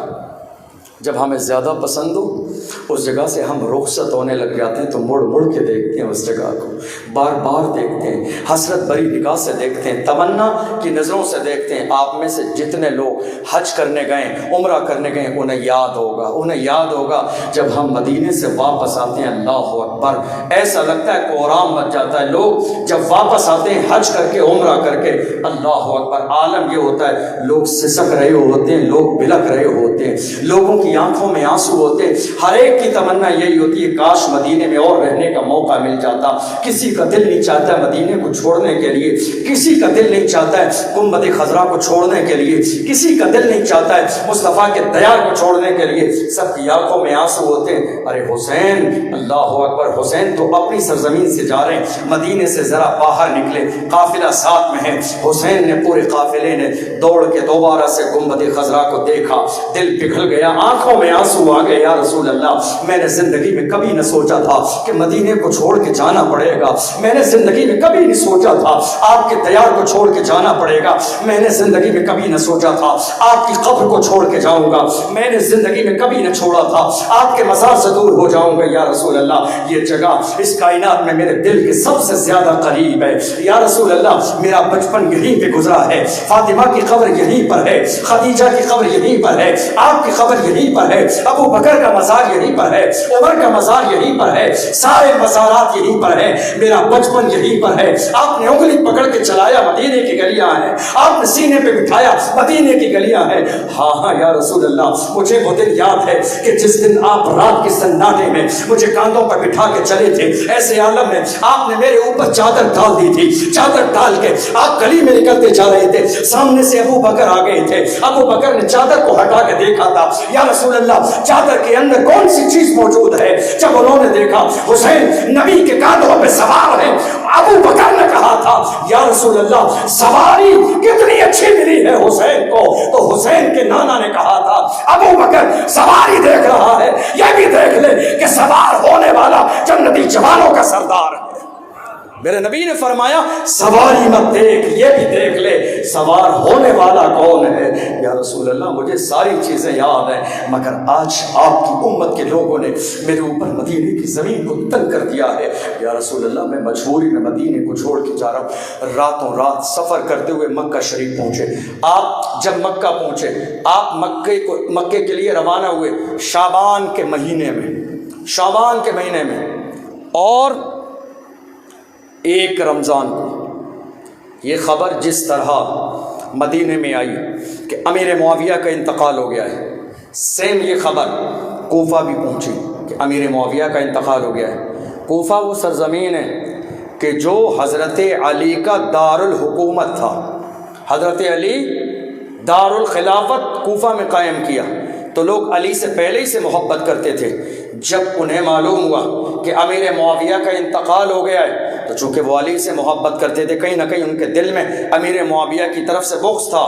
جب ہمیں زیادہ پسند ہو اس جگہ سے ہم رخصت ہونے لگ جاتے ہیں تو مڑ مڑ کے دیکھتے ہیں اس جگہ کو، بار بار دیکھتے ہیں، حسرت بری نگاہ سے دیکھتے ہیں، تمنا کی نظروں سے دیکھتے ہیں۔ آپ میں سے جتنے لوگ حج کرنے گئے، عمرہ کرنے گئے، انہیں یاد ہوگا جب ہم مدینے سے واپس آتے ہیں، اللہ اکبر، ایسا لگتا ہے کوہرام مچ جاتا ہے۔ لوگ جب واپس آتے ہیں حج کر کے، عمرہ کر کے، اللہ اکبر، عالم یہ ہوتا ہے لوگ سسک رہے ہوتے ہیں، لوگ بلک رہے ہوتے ہیں، لوگوں کی آنکھوں میں آنسو ہوتے ہیں، ہر ایک کی تمنا یہی ہوتی ہے کاش مدینے میں اور رہنے کا موقع مل جاتا۔ کسی کا دل نہیں چاہتا ہے مدینے کو چھوڑنے کے لیے، کسی کا دل نہیں چاہتا ہے گنبد خضرا کو چھوڑنے کے لیے، کسی کا دل نہیں چاہتا ہے مصطفیٰ کے دیار کو چھوڑنے کے لیے، سب کی آنکھوں میں آنسو ہوتے ہیں۔ ارے حسین، اللہ اکبر، حسین تو اپنی سرزمین سے جا رہے ہیں، مدینے سے ذرا باہر نکلے، قافلہ ساتھ میں ہے۔ حسین نے پورے قافلے نے دوڑ کے دوبارہ سے گنبد خضرا کو دیکھا، دل پگھل گیا، آنکھوں میں آنسو آ گئے۔ یا رسول اللہ، میں نے زندگی میں کبھی نہ سوچا تھا کہ مدینے کو چھوڑ کے جانا پڑے گا، میں نے زندگی میں کبھی نہیں سوچا تھا آپ کے دیار کو چھوڑ کے جانا پڑے گا، میں نے زندگی میں کبھی نہ سوچا تھا آپ کی قبر کو چھوڑ کے جاؤں گا، میں نے زندگی میں کبھی نہ چھوڑا تھا آپ کے مزار سے دور ہو جاؤں گا۔ یا رسول اللہ، یہ جگہ اس کائنات میں میرے دل کے سب سے زیادہ قریب ہے۔ یا رسول اللہ، میرا بچپن یہیں پہ گزرا ہے، فاطمہ کی قبر یہیں پر ہے، خدیجہ کی قبر یہیں پر ہے، آپ کی قبر یہیں پر ہے، ابو بکر کا مزار یہیں پر ہے، عمر کا مزار یہیں پر ہے، سارے مزارات یہیں پر ہے، میرا بچپن یہیں پر ہے۔ آپ نے انگلی پکڑ کے چلایا، مدینے کی گلیاں ہیں، آپ نے سینے پہ بٹھایا، مدینے کی گلیاں ہیں۔ ہاں یا رسول اللہ، مجھے وہ دن یاد ہے کہ جس دن آپ رات کے سناٹے میں مجھے کاندھوں پر بٹھا کے چلے تھے، ایسے عالم میں آپ نے میرے اوپر چادر ڈال دی تھی، چادر ڈال کے آپ گلی میں نکلتے جا رہے تھے، سامنے سے ابو بکر آ گئے تھے، ابو بکر نے چادر کو ہٹا کے دیکھا تھا، یا رسول اللہ چادر کے اندر کون سی چیز موجود ہے؟ جب انہوں نے دیکھا حسین نبی کے کاندھوں پہ سوار ہے، ابو بکر نے کہا تھا یا رسول اللہ سواری کتنی اچھی ملی ہے حسین کو، تو حسین کے نانا نے کہا تھا ابو بکر سواری دیکھ رہا ہے، یہ بھی دیکھ لے کہ سوار ہونے والا جنتی جوانوں کا سردار ہے۔ میرے نبی نے فرمایا سواری مت دیکھ، یہ بھی دیکھ لے سوار ہونے والا کون ہے۔ یا رسول اللہ مجھے ساری چیزیں یاد ہیں، مگر آج آپ کی امت کے لوگوں نے میرے اوپر مدینے کی زمین کو تنگ کر دیا ہے۔ یا رسول اللہ میں مجبوری میں مدینے کو چھوڑ کے جا رہا ہوں۔ راتوں رات سفر کرتے ہوئے مکہ شریف پہنچے۔ آپ جب مکہ پہنچے، آپ مکے کے لیے روانہ ہوئے شعبان کے مہینے میں، اور 1 رمضان کو یہ خبر جس طرح مدینے میں آئی کہ امیر معاویہ کا انتقال ہو گیا ہے، سیم یہ خبر کوفہ بھی پہنچی کہ امیر معاویہ کا انتقال ہو گیا ہے۔ کوفہ وہ سرزمین ہے کہ جو حضرت علی کا دارالحکومت تھا۔ حضرت علی دارالخلافت کوفہ میں قائم کیا، تو لوگ علی سے پہلے ہی سے محبت کرتے تھے۔ جب انہیں معلوم ہوا کہ امیر معاویہ کا انتقال ہو گیا ہے، تو چونکہ وہ علی سے محبت کرتے تھے، کہیں نہ کہیں ان کے دل میں امیر معاویہ کی طرف سے بغض تھا،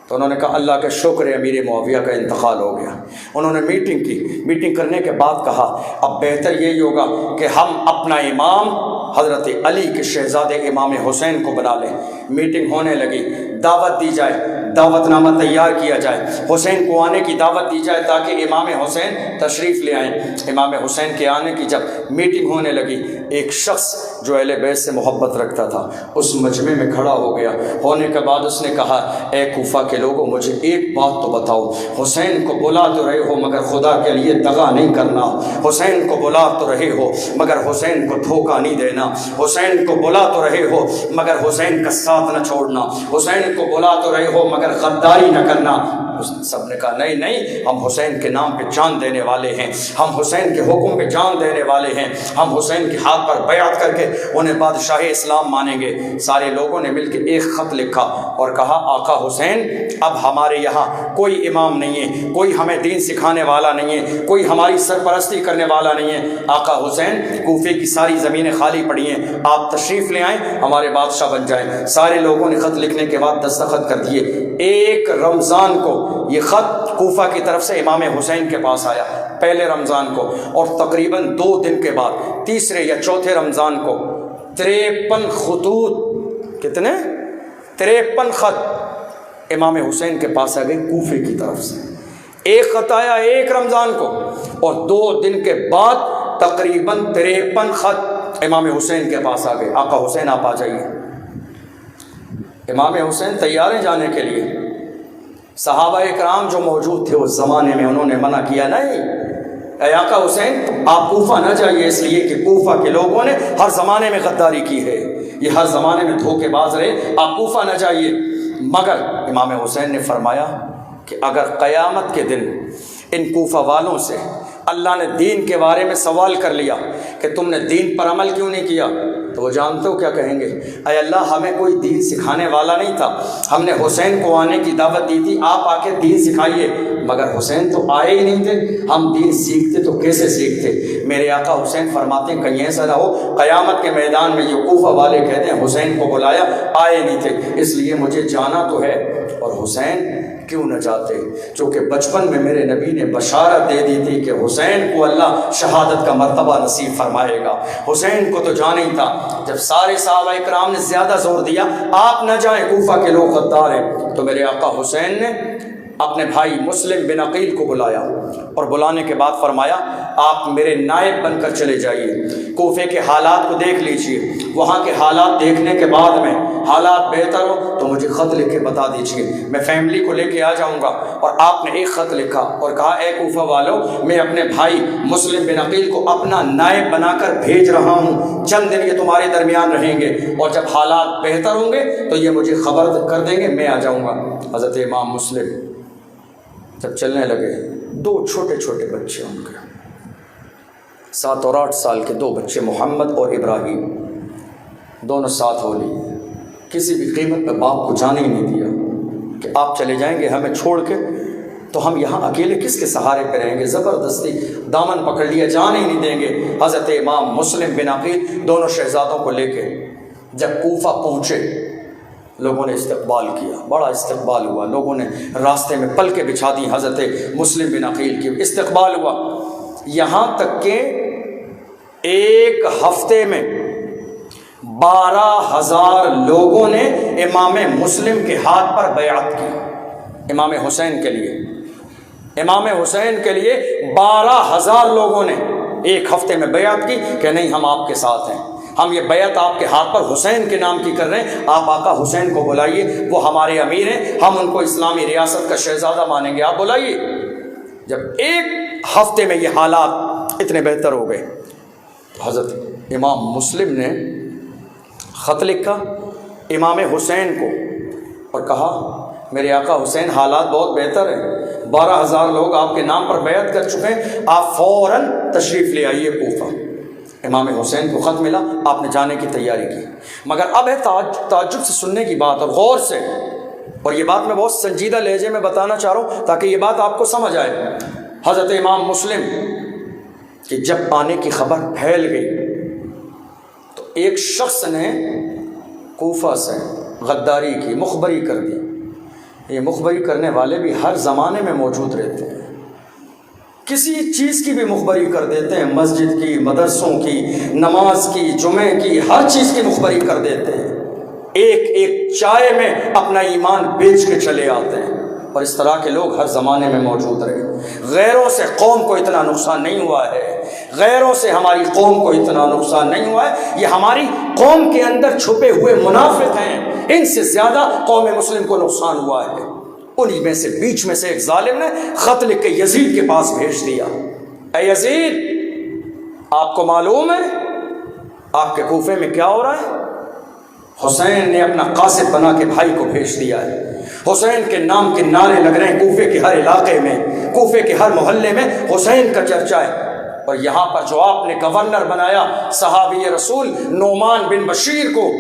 تو انہوں نے کہا اللہ کا شکر ہے امیر معاویہ کا انتقال ہو گیا۔ انہوں نے میٹنگ کی، میٹنگ کرنے کے بعد کہا اب بہتر یہی ہوگا کہ ہم اپنا امام حضرت علی کے شہزادے امام حسین کو بنا لیں۔ میٹنگ ہونے لگی، دعوت دی جائے، دعوت نامہ تیار کیا جائے، حسین کو آنے کی دعوت دی جائے تاکہ امام حسین تشریف لے آئیں۔ امام حسین کے آنے کی جب میٹنگ ہونے لگی، ایک شخص جو اہل بیت سے محبت رکھتا تھا اس مجمع میں کھڑا ہو گیا۔ ہونے کے بعد اس نے کہا اے کوفہ کے لوگوں مجھے ایک بات تو بتاؤ، حسین کو بلا تو رہے ہو مگر خدا کے لیے دغا نہیں کرنا، حسین کو بلا تو رہے ہو مگر حسین کو دھوکہ نہیں دینا، حسین کو بلا تو رہے ہو مگر حسین کا ساتھ نہ چھوڑنا، حسین کو بلا تو رہے ہو مگر غداری نہ کرنا۔ سب نے کہا نہیں نہیں، ہم حسین کے نام پہ جان دینے والے ہیں، ہم حسین کے حکم پہ جان دینے والے ہیں، ہم حسین کے ہاتھ پر بیعت کر کے انہیں بادشاہ اسلام مانیں گے۔ سارے لوگوں نے مل کے ایک خط لکھا اور کہا آقا حسین اب ہمارے یہاں کوئی امام نہیں ہے، کوئی ہمیں دین سکھانے والا نہیں ہے، کوئی ہماری سرپرستی کرنے والا نہیں ہے۔ آقا حسین کوفے کی ساری زمینیں خالی پڑی ہیں، آپ تشریف لے آئیں، ہمارے بادشاہ بن جائیں۔ سارے لوگوں نے خط لکھنے کے بعد دستخط کر دیے۔ 1 رمضان کو یہ خط کوفہ کی طرف سے امام حسین کے پاس آیا، پہلے رمضان کو، اور تقریباً 2 دن کے بعد 3 یا 4 رمضان کو 53 خطوط، کتنے 53 خط امام حسین کے پاس آ گئے کوفے کی طرف سے۔ ایک خط آیا 1 رمضان کو، اور 2 دن کے بعد تقریباً 53 خط امام حسین کے پاس آ گئے۔ آقا حسین آپ آ جائیے۔ امام حسین تیار ہیں جانے کے لیے۔ صحابہ اکرام جو موجود تھے اس زمانے میں انہوں نے منع کیا، نہیں اے آقا حسین آپ کوفہ نہ جائیے، اس لیے کہ کوفہ کے لوگوں نے ہر زمانے میں غداری کی ہے، یہ ہر زمانے میں دھوکے باز رہے، آپ کوفہ نہ جائیے۔ مگر امام حسین نے فرمایا کہ اگر قیامت کے دن ان کوفہ والوں سے اللہ نے دین کے بارے میں سوال کر لیا کہ تم نے دین پر عمل کیوں نہیں کیا، تو وہ جانتے ہو کیا کہیں گے؟ اے اللہ ہمیں کوئی دین سکھانے والا نہیں تھا، ہم نے حسین کو آنے کی دعوت دی تھی، آپ آ کے دین سکھائیے، مگر حسین تو آئے ہی نہیں تھے، ہم دین سیکھتے تو کیسے سیکھتے؟ میرے آقا حسین فرماتے ہیں کہیں ایسا نہ ہو قیامت کے میدان میں یہ کوفہ والے کہتے ہیں حسین کو بلایا آئے نہیں تھے، اس لیے مجھے جانا تو ہے، اور حسین کیوں نہ جاتے؟ چونکہ بچپن میں میرے نبی نے بشارت دے دی تھی کہ حسین کو اللہ شہادت کا مرتبہ نصیب فرمائے گا، حسین کو تو جانا ہی تھا۔ جب سارے صحابہ اکرام نے زیادہ زور دیا آپ نہ جائیں کوفہ کے لوگ غدار ہیں، تو میرے آقا حسین نے اپنے بھائی مسلم بن عقیل کو بلایا، اور بلانے کے بعد فرمایا آپ میرے نائب بن کر چلے جائیے، کوفے کے حالات کو دیکھ لیجئے، وہاں کے حالات دیکھنے کے بعد میں حالات بہتر ہو تو مجھے خط لکھ کے بتا دیجئے، میں فیملی کو لے کے آ جاؤں گا۔ اور آپ نے ایک خط لکھا اور کہا اے کوفہ والو میں اپنے بھائی مسلم بن عقیل کو اپنا نائب بنا کر بھیج رہا ہوں، چند دن یہ تمہارے درمیان رہیں گے، اور جب حالات بہتر ہوں گے تو یہ مجھے خبر کر دیں گے، میں آ جاؤں گا۔ حضرت امام مسلم جب چلنے لگے، 2 چھوٹے چھوٹے بچے ان کے 7 اور 8 سال کے 2 بچے محمد اور ابراہیم، دونوں ساتھ ہو لیے، کسی بھی قیمت پہ باپ کو جانے ہی نہیں دیا کہ آپ چلے جائیں گے ہمیں چھوڑ کے تو ہم یہاں اکیلے کس کے سہارے پہ رہیں گے، زبردستی دامن پکڑ لیا، جانے ہی نہیں دیں گے۔ حضرت امام مسلم بن عقیل دونوں شہزادوں کو لے کے جب کوفہ پہنچے، لوگوں نے استقبال کیا، بڑا استقبال ہوا، لوگوں نے راستے میں پلکیں بچھا دی، حضرت مسلم بن عقیل کی استقبال ہوا، یہاں تک کہ 1 ہفتے میں 12,000 لوگوں نے امام مسلم کے ہاتھ پر بیعت کی امام حسین کے لیے۔ امام حسین کے لیے 12,000 لوگوں نے ایک ہفتے میں بیعت کی کہ نہیں ہم آپ کے ساتھ ہیں، ہم یہ بیعت آپ کے ہاتھ پر حسین کے نام کی کر رہے ہیں، آپ آقا حسین کو بلائیے، وہ ہمارے امیر ہیں، ہم ان کو اسلامی ریاست کا شہزادہ مانیں گے، آپ بلائیے۔ جب ایک ہفتے میں یہ حالات اتنے بہتر ہو گئے تو حضرت امام مسلم نے خط لکھا امام حسین کو اور کہا میرے آقا حسین حالات بہت بہتر ہیں، 12,000 لوگ آپ کے نام پر بیعت کر چکے ہیں، آپ فوراً تشریف لے آئیے کوفہ۔ امام حسین کو خط ملا، آپ نے جانے کی تیاری کی، مگر اب ہے تعجب سے سننے کی بات اور غور سے، اور یہ بات میں بہت سنجیدہ لہجے میں بتانا چاہ رہا ہوں تاکہ یہ بات آپ کو سمجھ آئے۔ حضرت امام مسلم کہ جب آنے کی خبر پھیل گئی تو ایک شخص نے کوفہ سے غداری کی، مخبری کر دی۔ یہ مخبری کرنے والے بھی ہر زمانے میں موجود رہتے ہیں، کسی چیز کی بھی مخبری کر دیتے ہیں، مسجد کی، مدرسوں کی، نماز کی، جمعے کی، ہر چیز کی مخبری کر دیتے ہیں، ایک ایک چائے میں اپنا ایمان بیچ کے چلے آتے ہیں، اور اس طرح کے لوگ ہر زمانے میں موجود رہے۔ غیروں سے قوم کو اتنا نقصان نہیں ہوا ہے، غیروں سے ہماری قوم کو اتنا نقصان نہیں ہوا ہے، یہ ہماری قوم کے اندر چھپے ہوئے منافق ہیں، ان سے زیادہ قوم مسلم کو نقصان ہوا ہے۔ انہی میں سے بیچ میں سے ایک ظالم نے خط لکھ کے یزید کے پاس بھیج دیا، اے یزید آپ کو معلوم ہے آپ کے کوفے میں کیا ہو رہا ہے؟ حسین نے اپنا قاصد بنا کے بھائی کو بھیج دیا ہے، حسین کے نام کے نعرے لگ رہے ہیں کوفے کے ہر علاقے میں، کوفے کے ہر محلے میں حسین کا چرچا ہے، اور یہاں پر جو آپ نے گورنر بنایا صحابی رسول نعمان بن بشیر کو،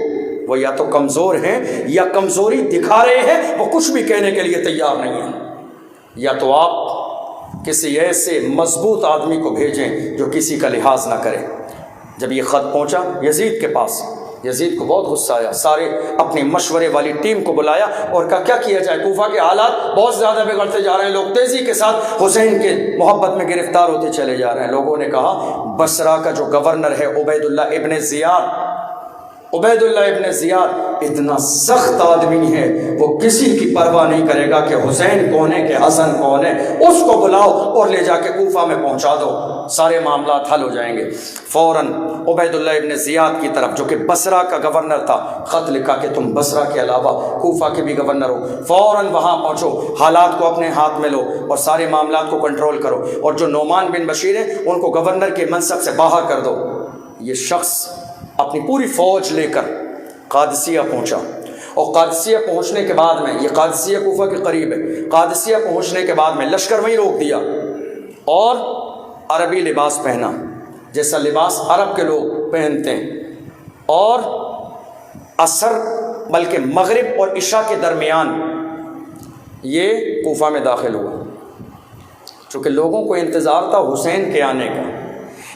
وہ یا تو کمزور ہیں یا کمزوری دکھا رہے ہیں، وہ کچھ بھی کہنے کے لیے تیار نہیں ہیں، یا تو آپ کسی ایسے مضبوط آدمی کو بھیجیں جو کسی کا لحاظ نہ کرے۔ جب یہ خط پہنچا یزید کے پاس، یزید کو بہت غصہ آیا، سارے اپنی مشورے والی ٹیم کو بلایا اور کہا کیا کیا جائے، کوفہ کے حالات بہت زیادہ بگڑتے جا رہے ہیں، لوگ تیزی کے ساتھ حسین کے محبت میں گرفتار ہوتے چلے جا رہے ہیں۔ لوگوں نے کہا بصرہ کا جو گورنر ہے عبید اللہ ابن زیاد، عبید اللہ ابن زیاد اتنا سخت آدمی ہے، وہ کسی کی پرواہ نہیں کرے گا کہ حسین کون ہے کہ حسن کون ہے، اس کو بلاؤ اور لے جا کے کوفہ میں پہنچا دو، سارے معاملات حل ہو جائیں گے۔ فوراً عبید اللہ ابن زیاد کی طرف جو کہ بصرہ کا گورنر تھا خط لکھا کہ تم بصرہ کے علاوہ کوفہ کے بھی گورنر ہو، فوراً وہاں پہنچو، حالات کو اپنے ہاتھ میں لو اور سارے معاملات کو کنٹرول کرو، اور جو نعمان بن بشیر ہیں ان کو گورنر کے منصب سے باہر کر دو۔ یہ شخص اپنی پوری فوج لے کر قادسیہ پہنچا، اور قادسیہ پہنچنے کے بعد میں، یہ قادسیہ کوفہ کے قریب ہے، قادسیہ پہنچنے کے بعد میں لشکر وہیں روک دیا اور عربی لباس پہنا جیسا لباس عرب کے لوگ پہنتے ہیں، اور عصر بلکہ مغرب اور عشاء کے درمیان یہ کوفہ میں داخل ہوا، چونکہ لوگوں کو انتظار تھا حسین کے آنے کا۔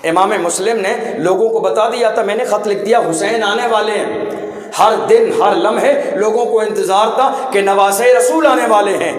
امام مسلم نے لوگوں کو بتا دیا تھا، میں نے خط لکھ دیا حسین آنے والے ہیں، ہر دن ہر لمحے لوگوں کو انتظار تھا کہ نواسے رسول آنے والے ہیں۔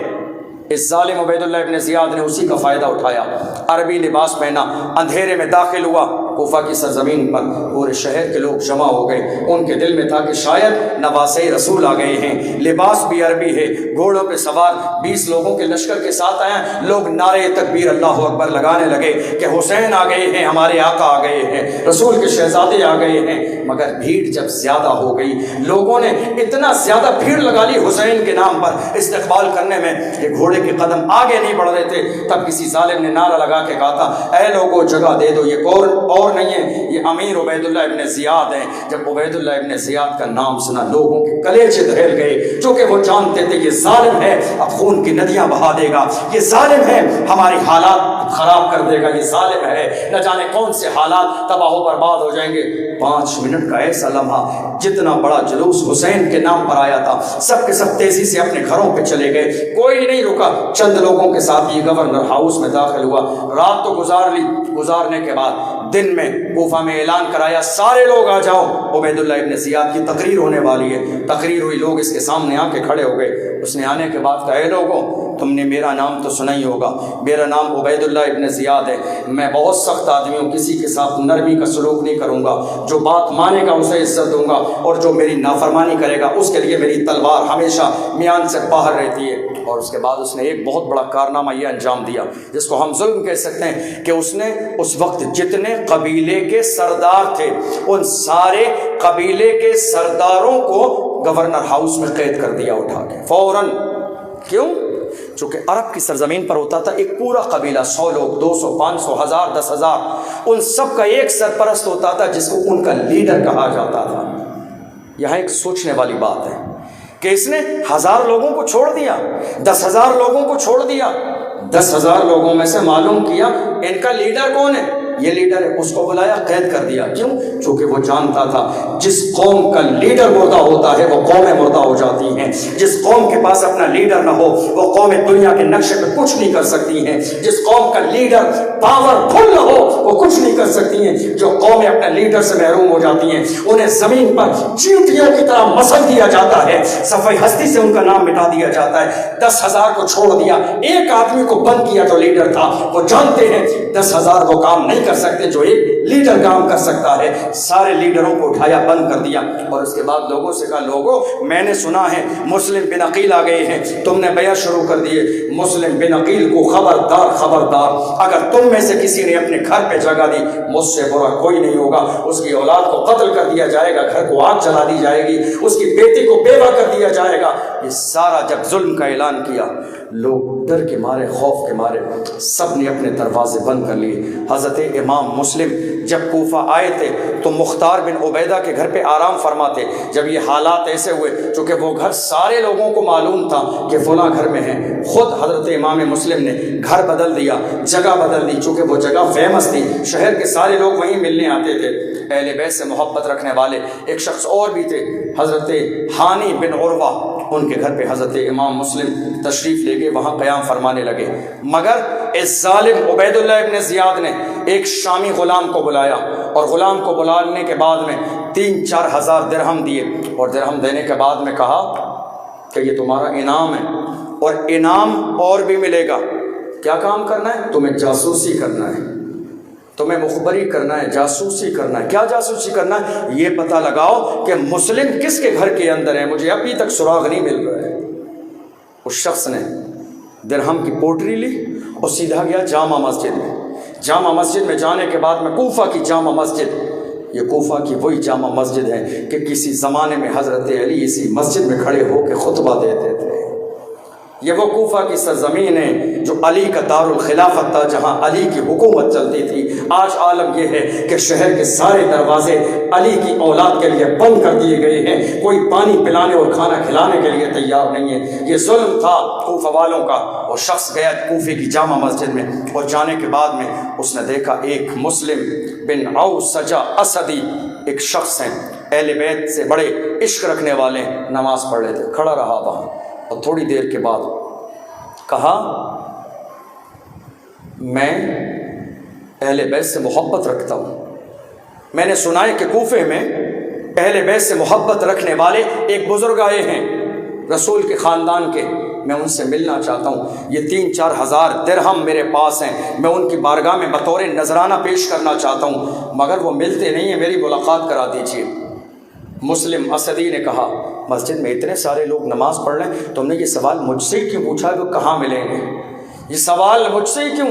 اس ظالم عبید اللہ ابن زیاد نے اسی کا فائدہ اٹھایا، عربی لباس پہنا، اندھیرے میں داخل ہوا کوفہ کی سرزمین پر، پورے شہر کے لوگ جمع ہو گئے، ان کے دل میں تھا کہ شاید نواسے رسول آ گئے ہیں، لباس بھی عربی ہے، گھوڑوں پہ سوار 20 لوگوں کے لشکر کے ساتھ آئے ہیں، لوگ نعرے تکبیر اللہ اکبر لگانے لگے کہ حسین آ گئے ہیں، ہمارے آقا آ گئے ہیں، رسول کے شہزادے آ گئے ہیں۔ مگر بھیڑ جب زیادہ ہو گئی، لوگوں نے اتنا زیادہ بھیڑ لگا لی حسین کے نام پر استقبال کرنے میں کہ گھوڑے کے قدم آگے نہیں بڑھ رہے تھے، تب کسی ظالم نے نعرہ لگا کے کہا تھا اے لوگوں جگہ دے دو، یہ اور نہیں ہے، یہ امیر عبید اللہ ابن زیاد ہیں۔ جب عبید اللہ ابن زیاد کا نام سنا لوگوں کے کلیجے دہل گئے، چونکہ وہ جانتے تھے یہ ظالم ہے، اب خون کی ندیاں بہا دے گا، یہ ظالم ہے ہماری حالات خراب کر دے گا، یہ ظالم ہے نہ جانے کون سے حالات تباہ و برباد ہو جائیں گے۔ 5 منٹ کا ایسا لمحہ، جتنا بڑا جلوس حسین کے نام پر آیا تھا سب کے سب تیزی سے اپنے گھروں پہ چلے گئے، کوئی نہیں رکا، چند لوگوں کے ساتھ یہ گورنر ہاؤس میں داخل ہوا، رات تو گزارنے کے بعد دن میں کوفہ میں اعلان کرایا سارے لوگ آ جاؤ، عبیداللہ ابن زیاد کی تقریر ہونے والی ہے۔ تقریر ہوئی، لوگ اس کے سامنے آ کے کھڑے ہو گئے۔ اس نے آنے کے بعد کہا اے لوگوں، تم نے میرا نام تو سنا ہی ہوگا، میرا نام عبیداللہ ابن زیاد ہے، میں بہت سخت آدمی ہوں، کسی کے ساتھ نرمی کا سلوک نہیں کروں گا، جو بات مانے گا اسے عزت دوں گا، اور جو میری نافرمانی کرے گا اس کے لیے میری تلوار ہمیشہ میان سے باہر رہتی ہے۔ اور اس کے بعد اس نے ایک بہت بڑا کارنامہ یہ انجام دیا جس کو ہم ظلم کہہ سکتے ہیں، کہ اس نے اس وقت جتنے قبیلے کے سردار تھے ان سارے قبیلے کے سرداروں کو گورنر ہاؤس میں قید کر دیا اٹھا کے فوراً۔ کیوں؟ چونکہ عرب کی سرزمین پر ہوتا تھا ایک پورا قبیلہ، 100 لوگ، 200، 500، 1000، 10,000، ان سب کا ایک سرپرست ہوتا تھا جس کو ان کا لیڈر کہا جاتا تھا۔ یہاں ایک سوچنے والی بات ہے کہ اس نے 1000 لوگوں کو چھوڑ دیا، 10,000 لوگوں کو چھوڑ دیا، 10,000 لوگوں میں سے معلوم کیا ان کا لیڈر کون ہے، یہ لیڈر ہے، اس کو بلایا، قید کر دیا۔ کیوں؟ چونکہ وہ جانتا تھا جس قوم کا لیڈر مردہ ہوتا ہے وہ قومیں مردہ ہو جاتی ہیں، جس قوم کے پاس اپنا لیڈر نہ ہو وہ قومیں دنیا کے نقشے پہ کچھ نہیں کر سکتی ہیں، جس قوم کا لیڈر پاورفل نہ ہو وہ کچھ نہیں کر سکتی ہیں، جو قومیں اپنے لیڈر سے محروم ہو جاتی ہیں انہیں زمین پر چیونٹیوں کی طرح مسل دیا جاتا ہے، صفحہ ہستی سے ان کا نام مٹا دیا جاتا ہے۔ 10,000 کو چھوڑ دیا، ایک آدمی کو بند کیا جو لیڈر تھا، وہ جانتے ہیں 10,000 وہ کام نہیں کر سکتے جو ایک لیڈر کام کر سکتا ہے، سارے لیڈروں کو اٹھایا، بند کر دیا۔ اور اس کے بعد لوگوں سے کہا لوگوں میں نے سنا ہے مسلم بن عقیل آ گئے ہیں، تم نے بیعت شروع کر دیے، مسلم بن عقیل کو خبردار خبردار، اگر تم میں سے کسی نے اپنے گھر پہ جگہ دی مجھ سے برا کوئی نہیں ہوگا، اس کی اولاد کو قتل کر دیا جائے گا، گھر کو آگ جلا دی جائے گی، اس کی بیٹی کو بیوہ کر دیا جائے گا۔ یہ سارا جب ظلم کا اعلان کیا لوگ ڈر کے مارے، خوف کے مارے سب نے اپنے دروازے بند کر لیے۔ حضرت امام مسلم جب کوفہ آئے تھے تو مختار بن عبیدہ کے گھر پہ آرام فرماتے۔ جب یہ حالات ایسے ہوئے چونکہ وہ گھر سارے لوگوں کو معلوم تھا کہ فلاں گھر میں ہے، خود حضرت امام مسلم نے گھر بدل دیا، جگہ بدل دی، چونکہ وہ جگہ فیمس تھی، شہر کے سارے لوگ وہیں ملنے آتے تھے۔ اہل بیت سے محبت رکھنے والے ایک شخص اور بھی تھے، حضرت ہانی بن عروہ، ان کے گھر پہ حضرت امام مسلم تشریف لے کے وہاں قیام فرمانے لگے۔ مگر اس ظالم عبیداللہ ابن زیاد نے ایک شامی غلام کو بلایا، اور غلام کو بلانے کے بعد میں 3-4 ہزار درہم دیے، اور درہم دینے کے بعد میں کہا کہ یہ تمہارا انعام ہے، اور انعام اور بھی ملے گا۔ کیا کام کرنا ہے؟ تمہیں جاسوسی کرنا ہے، تمہیں مخبری کرنا ہے، جاسوسی کرنا ہے۔ کیا جاسوسی کرنا ہے؟ یہ پتہ لگاؤ کہ مسلم کس کے گھر کے اندر ہے، مجھے ابھی تک سراغ نہیں مل رہا ہے۔ اس شخص نے درہم کی پوٹری لی اور سیدھا گیا جامع مسجد میں۔ جامع مسجد میں جانے کے بعد میں کوفہ کی جامع مسجد، یہ کوفہ کی وہی جامع مسجد ہے کہ کسی زمانے میں حضرت علی اسی مسجد میں کھڑے ہو کے خطبہ دیتے تھے۔ یہ وہ کوفہ کی سرزمین ہے جو علی کا دار الخلافت تھا، جہاں علی کی حکومت چلتی تھی۔ آج عالم یہ ہے کہ شہر کے سارے دروازے علی کی اولاد کے لیے بند کر دیے گئے ہیں، کوئی پانی پلانے اور کھانا کھلانے کے لیے تیار نہیں ہے۔ یہ ظلم تھا کوفہ والوں کا۔ اور شخص گیا کوفے کی جامع مسجد میں، اور جانے کے بعد میں اس نے دیکھا ایک مسلم بن اوسجہ اسدی ایک شخص ہیں، اہل بیت سے بڑے عشق رکھنے والے، نماز پڑھ رہے تھے، کھڑا رہا وہاں، اور تھوڑی دیر کے بعد کہا میں اہل بیت سے محبت رکھتا ہوں، میں نے سنا ہے کہ کوفے میں اہل بیت سے محبت رکھنے والے ایک بزرگ آئے ہیں رسول کے خاندان کے، میں ان سے ملنا چاہتا ہوں، یہ 3-4 ہزار درہم میرے پاس ہیں، میں ان کی بارگاہ میں بطور نذرانہ پیش کرنا چاہتا ہوں، مگر وہ ملتے نہیں ہیں، میری ملاقات کرا دیجیے۔ مسلم اسدی نے کہا مسجد میں اتنے سارے لوگ نماز پڑھ رہے ہیں، تم نے یہ سوال مجھ سے کیوں پوچھا کہ کہاں ملیں گے؟ یہ سوال مجھ سے کیوں؟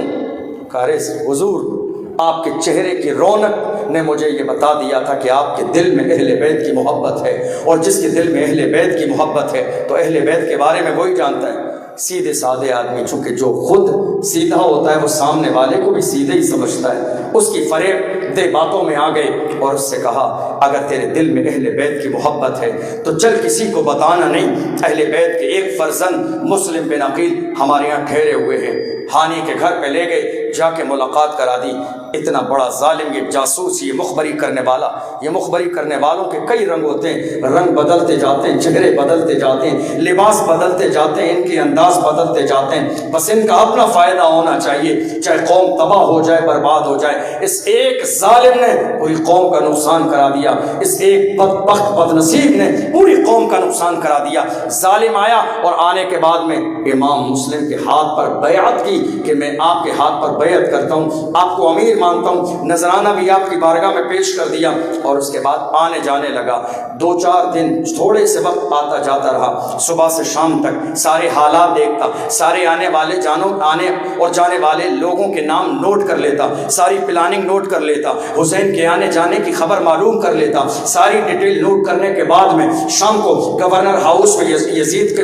کہا حضور آپ کے چہرے کی رونق نے مجھے یہ بتا دیا تھا کہ آپ کے دل میں اہل بیت کی محبت ہے، اور جس کے دل میں اہل بیت کی محبت ہے تو اہل بیت کے بارے میں وہی جانتا ہے۔ سیدھے سادے آدمی، چونکہ جو خود سیدھا ہوتا ہے وہ سامنے والے کو بھی سیدھے ہی سمجھتا ہے، اس کی فریب دے باتوں میں آ گئے اور اس سے کہا اگر تیرے دل میں اہل بیت کی محبت ہے تو چل کسی کو بتانا نہیں، اہل بیت کے ایک فرزند مسلم بن عقیل ہمارے یہاں ٹھہرے ہوئے ہیں۔ ہانی کے گھر پہ لے گئے، جا کے ملاقات کرا دی۔ اتنا بڑا ظالم، یہ جاسوس، یہ مخبری کرنے والا، یہ مخبری کرنے والوں کے کئی رنگ ہوتے ہیں، رنگ بدلتے جاتے ہیں، چہرے بدلتے جاتے ہیں، لباس بدلتے جاتے ہیں، ان کے انداز بدلتے جاتے ہیں، بس ان کا اپنا فائدہ ہونا چاہیے، چاہے قوم تباہ ہو جائے، برباد ہو جائے۔ اس ایک ظالم نے پوری قوم کا نقصان کرا دیا، اس ایک بدبخت بد نصیب نے پوری قوم کا نقصان کرا دیا۔ ظالم آیا اور آنے کے بعد میں امام مسلم کے ہاتھ پر بیعت کی کہ میں آپ کے ہاتھ پر بیعت کرتا ہوں، آپ کو امیر مانتا ہوں، نذرانہ بھی آپ کی بارگاہ میں پیش کر دیا، اور اس کے بعد آنے جانے لگا۔ 2-4 دن تھوڑے سے وقت آتا جاتا رہا، صبح سے شام تک سارے حالات دیکھتا، سارے آنے اور جانے والے لوگوں کے نام نوٹ کر لیتا، ساری پلاننگ نوٹ کر لیتا، حسین کے آنے جانے کی خبر معلوم کر لیتا، ساری ڈیٹیل نوٹ کرنے کے بعد میں شام کو گورنر ہاؤس میں یزید کے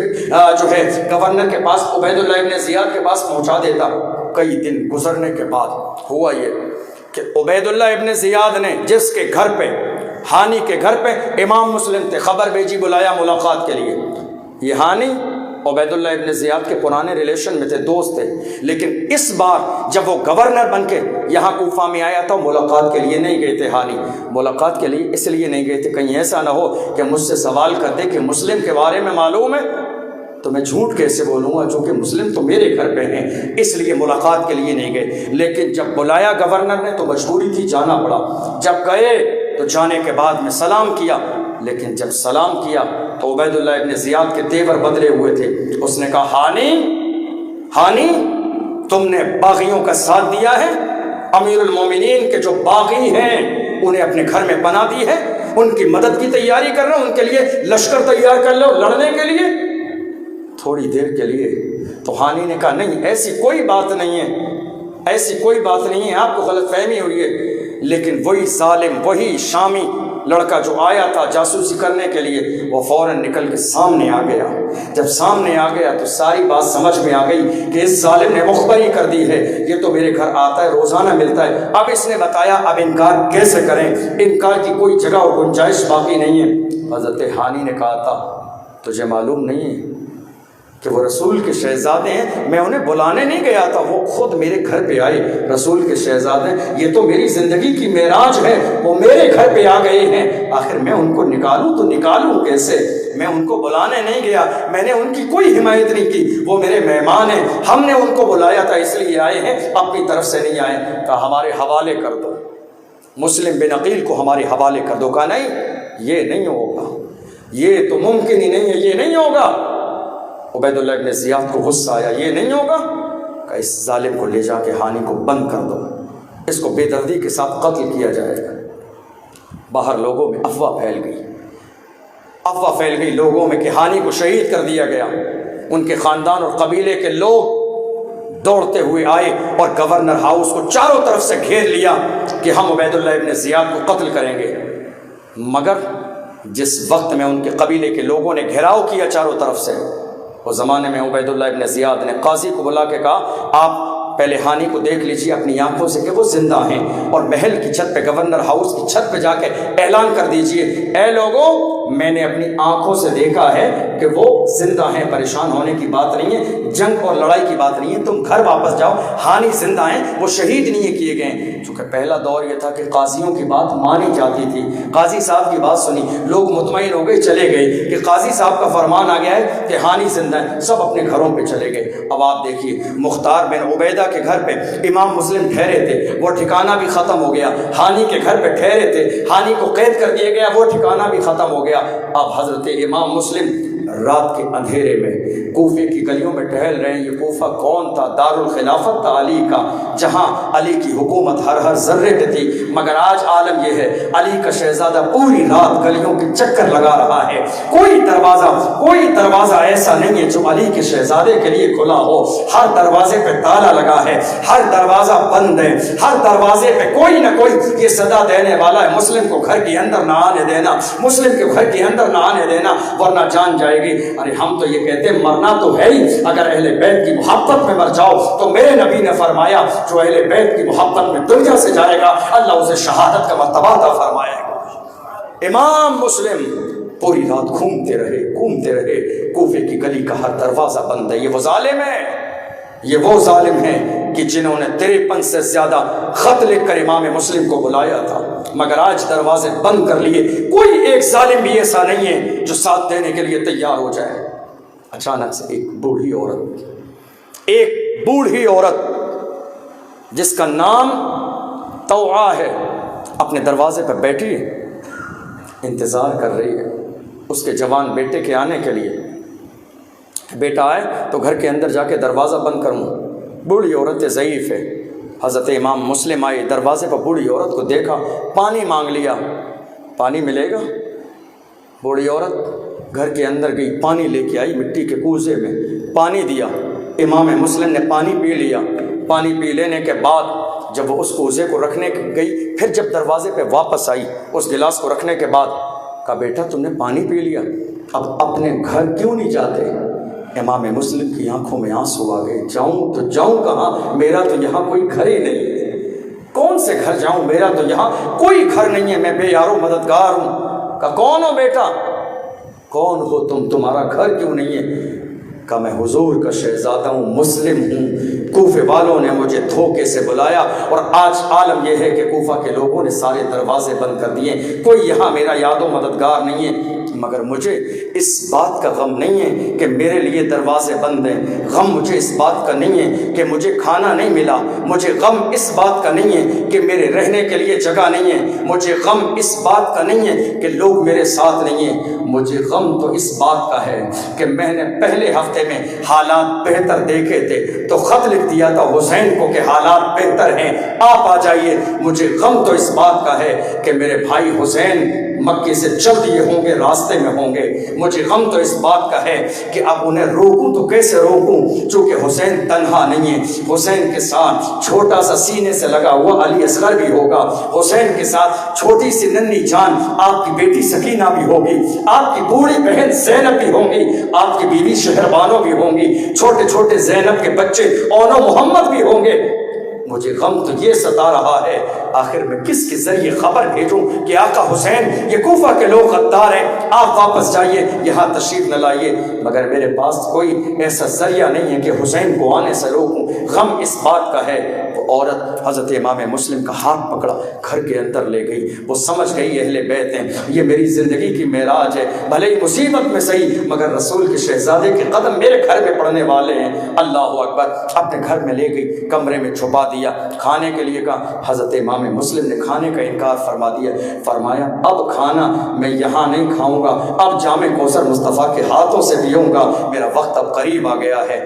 گورنر کے پاس، عبید اللہ ابن زیاد کے پاس پہنچا دیتا۔ کئی دن گزرنے کے بعد ہوا یہ کہ عبید اللہ ابن زیاد نے جس کے گھر پہ، ہانی کے گھر پہ امام مسلم تھے، خبر بھیجی، بلایا ملاقات کے لیے۔ یہ ہانی عبید اللہ ابن زیاد کے پرانے ریلیشن میں تھے، دوست تھے، لیکن اس بار جب وہ گورنر بن کے یہاں کوفہ میں آیا تو ملاقات کے لیے نہیں گئے تھے۔ ہانی ملاقات کے لیے اس لیے نہیں گئے تھے کہیں ایسا نہ ہو کہ مجھ سے سوال کر دے کہ مسلم کے بارے میں معلوم ہے تو میں جھوٹ کیسے بولوں گا، چونکہ مسلم تو میرے گھر پہ ہیں، اس لیے ملاقات کے لیے نہیں گئے۔ لیکن جب بلایا گورنر نے تو مجبوری تھی، جانا پڑا۔ جب گئے تو جانے کے بعد میں سلام کیا، لیکن جب سلام کیا تو عبید اللہ ابن زیاد کے تیور بدلے ہوئے تھے۔ اس نے کہا، ہانی تم نے باغیوں کا ساتھ دیا ہے، امیر المومنین کے جو باغی ہیں انہیں اپنے گھر میں پناہ دی ہے، ان کی مدد کی تیاری کر رہے ہو، ان کے لیے لشکر تیار کر لو لڑنے کے لیے تھوڑی دیر کے لیے۔ تو ہانی نے کہا، نہیں، ایسی کوئی بات نہیں ہے، ایسی کوئی بات نہیں ہے، آپ کو غلط فہمی ہوئی ہے۔ لیکن وہی ظالم، وہی شامی لڑکا جو آیا تھا جاسوسی کرنے کے لیے، وہ فوراً نکل کے سامنے آ گیا۔ جب سامنے آ گیا تو ساری بات سمجھ میں آ گئی کہ اس ظالم نے مخبری کر دی ہے، یہ تو میرے گھر آتا ہے، روزانہ ملتا ہے۔ اب اس نے بتایا، اب انکار کیسے کریں، انکار کی کوئی جگہ اور گنجائش باقی نہیں ہے۔ حضرت ہانی نے کہا تھا، تجھے معلوم نہیں ہے کہ وہ رسول کے شہزادے ہیں، میں انہیں بلانے نہیں گیا تھا، وہ خود میرے گھر پہ آئے، رسول کے شہزادے، یہ تو میری زندگی کی معراج ہے، وہ میرے گھر پہ آ گئے ہیں، آخر میں ان کو نکالوں تو نکالوں کیسے؟ میں ان کو بلانے نہیں گیا، میں نے ان کی کوئی حمایت نہیں کی، وہ میرے مہمان ہیں، ہم نے ان کو بلایا تھا اس لیے آئے ہیں، اپنی طرف سے نہیں آئے۔ کہا ہمارے حوالے کر دو، مسلم بن عقیل کو ہمارے حوالے کر دو۔ کہا نہیں، یہ نہیں ہوگا، یہ تو ممکن ہی نہیں ہے، یہ نہیں ہوگا۔ عبید اللہ ابن زیاد کو غصہ آیا، یہ نہیں ہوگا، کہ اس ظالم کو لے جا کے ہانی کو بند کر دو، اس کو بے دردی کے ساتھ قتل کیا جائے گا۔ باہر لوگوں میں افواہ پھیل گئی لوگوں میں کہ ہانی کو شہید کر دیا گیا۔ ان کے خاندان اور قبیلے کے لوگ دوڑتے ہوئے آئے اور گورنر ہاؤس کو چاروں طرف سے گھیر لیا کہ ہم عبید اللہ ابن زیاد کو قتل کریں گے۔ مگر جس وقت میں ان کے قبیلے کے لوگوں نے گھیراؤ کیا چاروں طرف سے، اس زمانے میں عبید اللہ ابن زیاد نے قاضی کو بلا کے کہا، آپ پہلے ہانی کو دیکھ لیجیے اپنی آنکھوں سے کہ وہ زندہ ہیں، اور محل کی چھت پہ، گورنر ہاؤس کی چھت پہ جا کے اعلان کر دیجیے، اے لوگوں، میں نے اپنی آنکھوں سے دیکھا ہے کہ وہ زندہ ہیں، پریشان ہونے کی بات نہیں ہے، جنگ اور لڑائی کی بات نہیں ہے، تم گھر واپس جاؤ، ہانی زندہ ہیں، وہ شہید نہیں کیے گئے ہیں۔ چونکہ پہلا دور یہ تھا کہ قاضیوں کی بات مانی جاتی تھی، قاضی صاحب کی بات سنی، لوگ مطمئن ہو گئے، چلے گئے کہ قاضی صاحب کا فرمان آ گیا ہے کہ ہانی زندہ ہے، سب اپنے گھروں پہ چلے گئے۔ اب آپ دیکھیے، مختار بن عبیدہ کے گھر پہ امام مسلم ٹھہرے تھے، وہ ٹھکانہ بھی ختم ہو گیا، ہانی کے گھر پہ ٹھہرے تھے، ہانی کو قید کر دیا گیا، وہ ٹھکانہ بھی ختم ہو گیا۔ اب حضرت امام مسلم رات کے اندھیرے میں کوفے کی گلیوں میں ٹہل رہے ہیں۔ یہ کوفہ کون تھا؟ دارالخلافت تھا علی کا، جہاں علی کی حکومت ہر ذرے پہ تھی۔ مگر آج عالم یہ ہے، علی کا شہزادہ پوری رات گلیوں کے چکر لگا رہا ہے، کوئی دروازہ ایسا نہیں ہے جو علی کے شہزادے کے لیے کھلا ہو، ہر دروازے پہ تالا لگا ہے، ہر دروازہ بند ہے، ہر دروازے پہ کوئی نہ کوئی یہ صدا دینے والا ہے، مسلم کو گھر کے اندر نہ آنے دینا، مسلم کے گھر کے اندر نہ آنے دینا، ورنہ جان جائے گی۔ ارے ہم تو یہ کہتے ہیں مرنا تو ہے ہی، اگر اہل بیت کی محبت میں مر جاؤ تو میرے نبی نے فرمایا جو اہل بیت کی محبت میں دنیا سے جائے گا اللہ اسے شہادت کا مرتبہ عطا فرمائے گا۔ امام مسلم پوری رات گھومتے رہے، کوفے کی گلی کا ہر دروازہ بند ہے، یہ وہ ظالم ہے یہ وہ ظالم ہیں کہ جنہوں نے 53 سے زیادہ خط لکھ کر امام مسلم کو بلایا تھا، مگر آج دروازے بند کر لیے۔ کوئی ایک ظالم بھی ایسا نہیں ہے جو ساتھ دینے کے لیے تیار ہو جائے۔ اچانک سے ایک بوڑھی عورت جس کا نام توعا ہے، اپنے دروازے پر بیٹھی ہے، انتظار کر رہی ہے اس کے جوان بیٹے کے آنے کے لیے۔ بیٹا آئے تو گھر کے اندر جا کے دروازہ بند کروں۔ بوڑھی عورت ضعیف ہے۔ حضرت امام مسلم آئی، دروازے پر بوڑھی عورت کو دیکھا، پانی مانگ لیا۔ پانی ملے گا؟ بوڑھی عورت گھر کے اندر گئی، پانی لے کے آئی، مٹی کے کوزے میں پانی دیا۔ امام مسلم نے پانی پی لیا۔ پانی پی لینے کے بعد جب وہ اس کوزے کو رکھنے گئی، پھر جب دروازے پہ واپس آئی، اس گلاس کو رکھنے کے بعد کہا، بیٹا تم نے پانی پی لیا، اب اپنے گھر کیوں نہیں جاتے؟ امام مسلم کی آنکھوں میں آنسو آ گئے۔ جاؤں تو جاؤں کہاں؟ میرا تو یہاں کوئی گھر ہی نہیں ہے، کون سے گھر جاؤں؟ میرا تو یہاں کوئی گھر نہیں ہے، میں بے یارو مددگار ہوں۔ کہا کون ہو بیٹا؟ کون ہو تم؟ تمہارا گھر کیوں نہیں ہے؟ کہا میں حضور کا شہزادہ ہوں، مسلم ہوں، کوفے والوں نے مجھے دھوکے سے بلایا، اور آج عالم یہ ہے کہ کوفہ کے لوگوں نے سارے دروازے بند کر دیے، کوئی یہاں میرا یاد و مددگار نہیں ہے۔ مگر مجھے اس بات کا غم نہیں ہے کہ میرے لیے دروازے بند ہیں، غم مجھے اس بات کا نہیں ہے کہ مجھے کھانا نہیں ملا، مجھے غم اس بات کا نہیں ہے کہ میرے رہنے کے لیے جگہ نہیں ہے، مجھے غم اس بات کا نہیں ہے کہ لوگ میرے ساتھ نہیں ہیں، مجھے غم تو اس بات کا ہے کہ میں نے پہلے ہفتے میں حالات بہتر دیکھے تھے تو خط لکھ دیا تھا حسین کو کہ حالات بہتر ہیں، آپ آ جائیے۔ مجھے غم تو اس بات کا ہے کہ میرے بھائی حسین مکے سے چل دیے ہوں گے، راستے میں ہوں گے۔ مجھے غم تو اس بات کا ہے کہ اب انہیں روکوں تو کیسے روکوں، چونکہ حسین تنہا نہیں ہے، حسین کے ساتھ چھوٹا سا سینے سے لگا ہوا علی اصغر بھی ہوگا، حسین کے ساتھ چھوٹی سی ننھی جان آپ کی بیٹی سکینہ بھی ہوگی، آپ کی بوڑھی بہن زینب بھی ہوں گی، آپ کی بیوی شہربانو بھی ہوں گی، چھوٹے چھوٹے زینب کے بچے اون و محمد بھی ہوں گے۔ مجھے غم تو یہ ستا رہا ہے آخر میں کس کے ذریعے خبر بھیجوں کہ آقا حسین یہ کوفہ کے لوگ غدار ہیں، آپ واپس جائیے، یہاں تشریف نہ لائیے۔ مگر میرے پاس کوئی ایسا ذریعہ نہیں ہے کہ حسین کو آنے سے روکوں، غم اس بات کا ہے۔ وہ عورت حضرت امام مسلم کا ہاتھ پکڑا، گھر کے اندر لے گئی۔ وہ سمجھ گئی اہل بیت ہیں، یہ میری زندگی کی معراج ہے، بھلے ہی مصیبت میں صحیح مگر رسول کے شہزادے کے قدم میرے گھر میں پڑنے والے ہیں۔ اللہ اکبر، اپنے گھر میں لے گئی، کمرے میں چھپا دیا، کھانے کے لیے کہا۔ حضرت امام مسلم نے کھانے کا انکار فرما دیا، فرمایا اب کھانا میں یہاں نہیں کھاؤں گا، اب جام کوثر مصطفیٰ کے ہاتھوں سے پیوں گا، میرا وقت اب قریب آ گیا ہے۔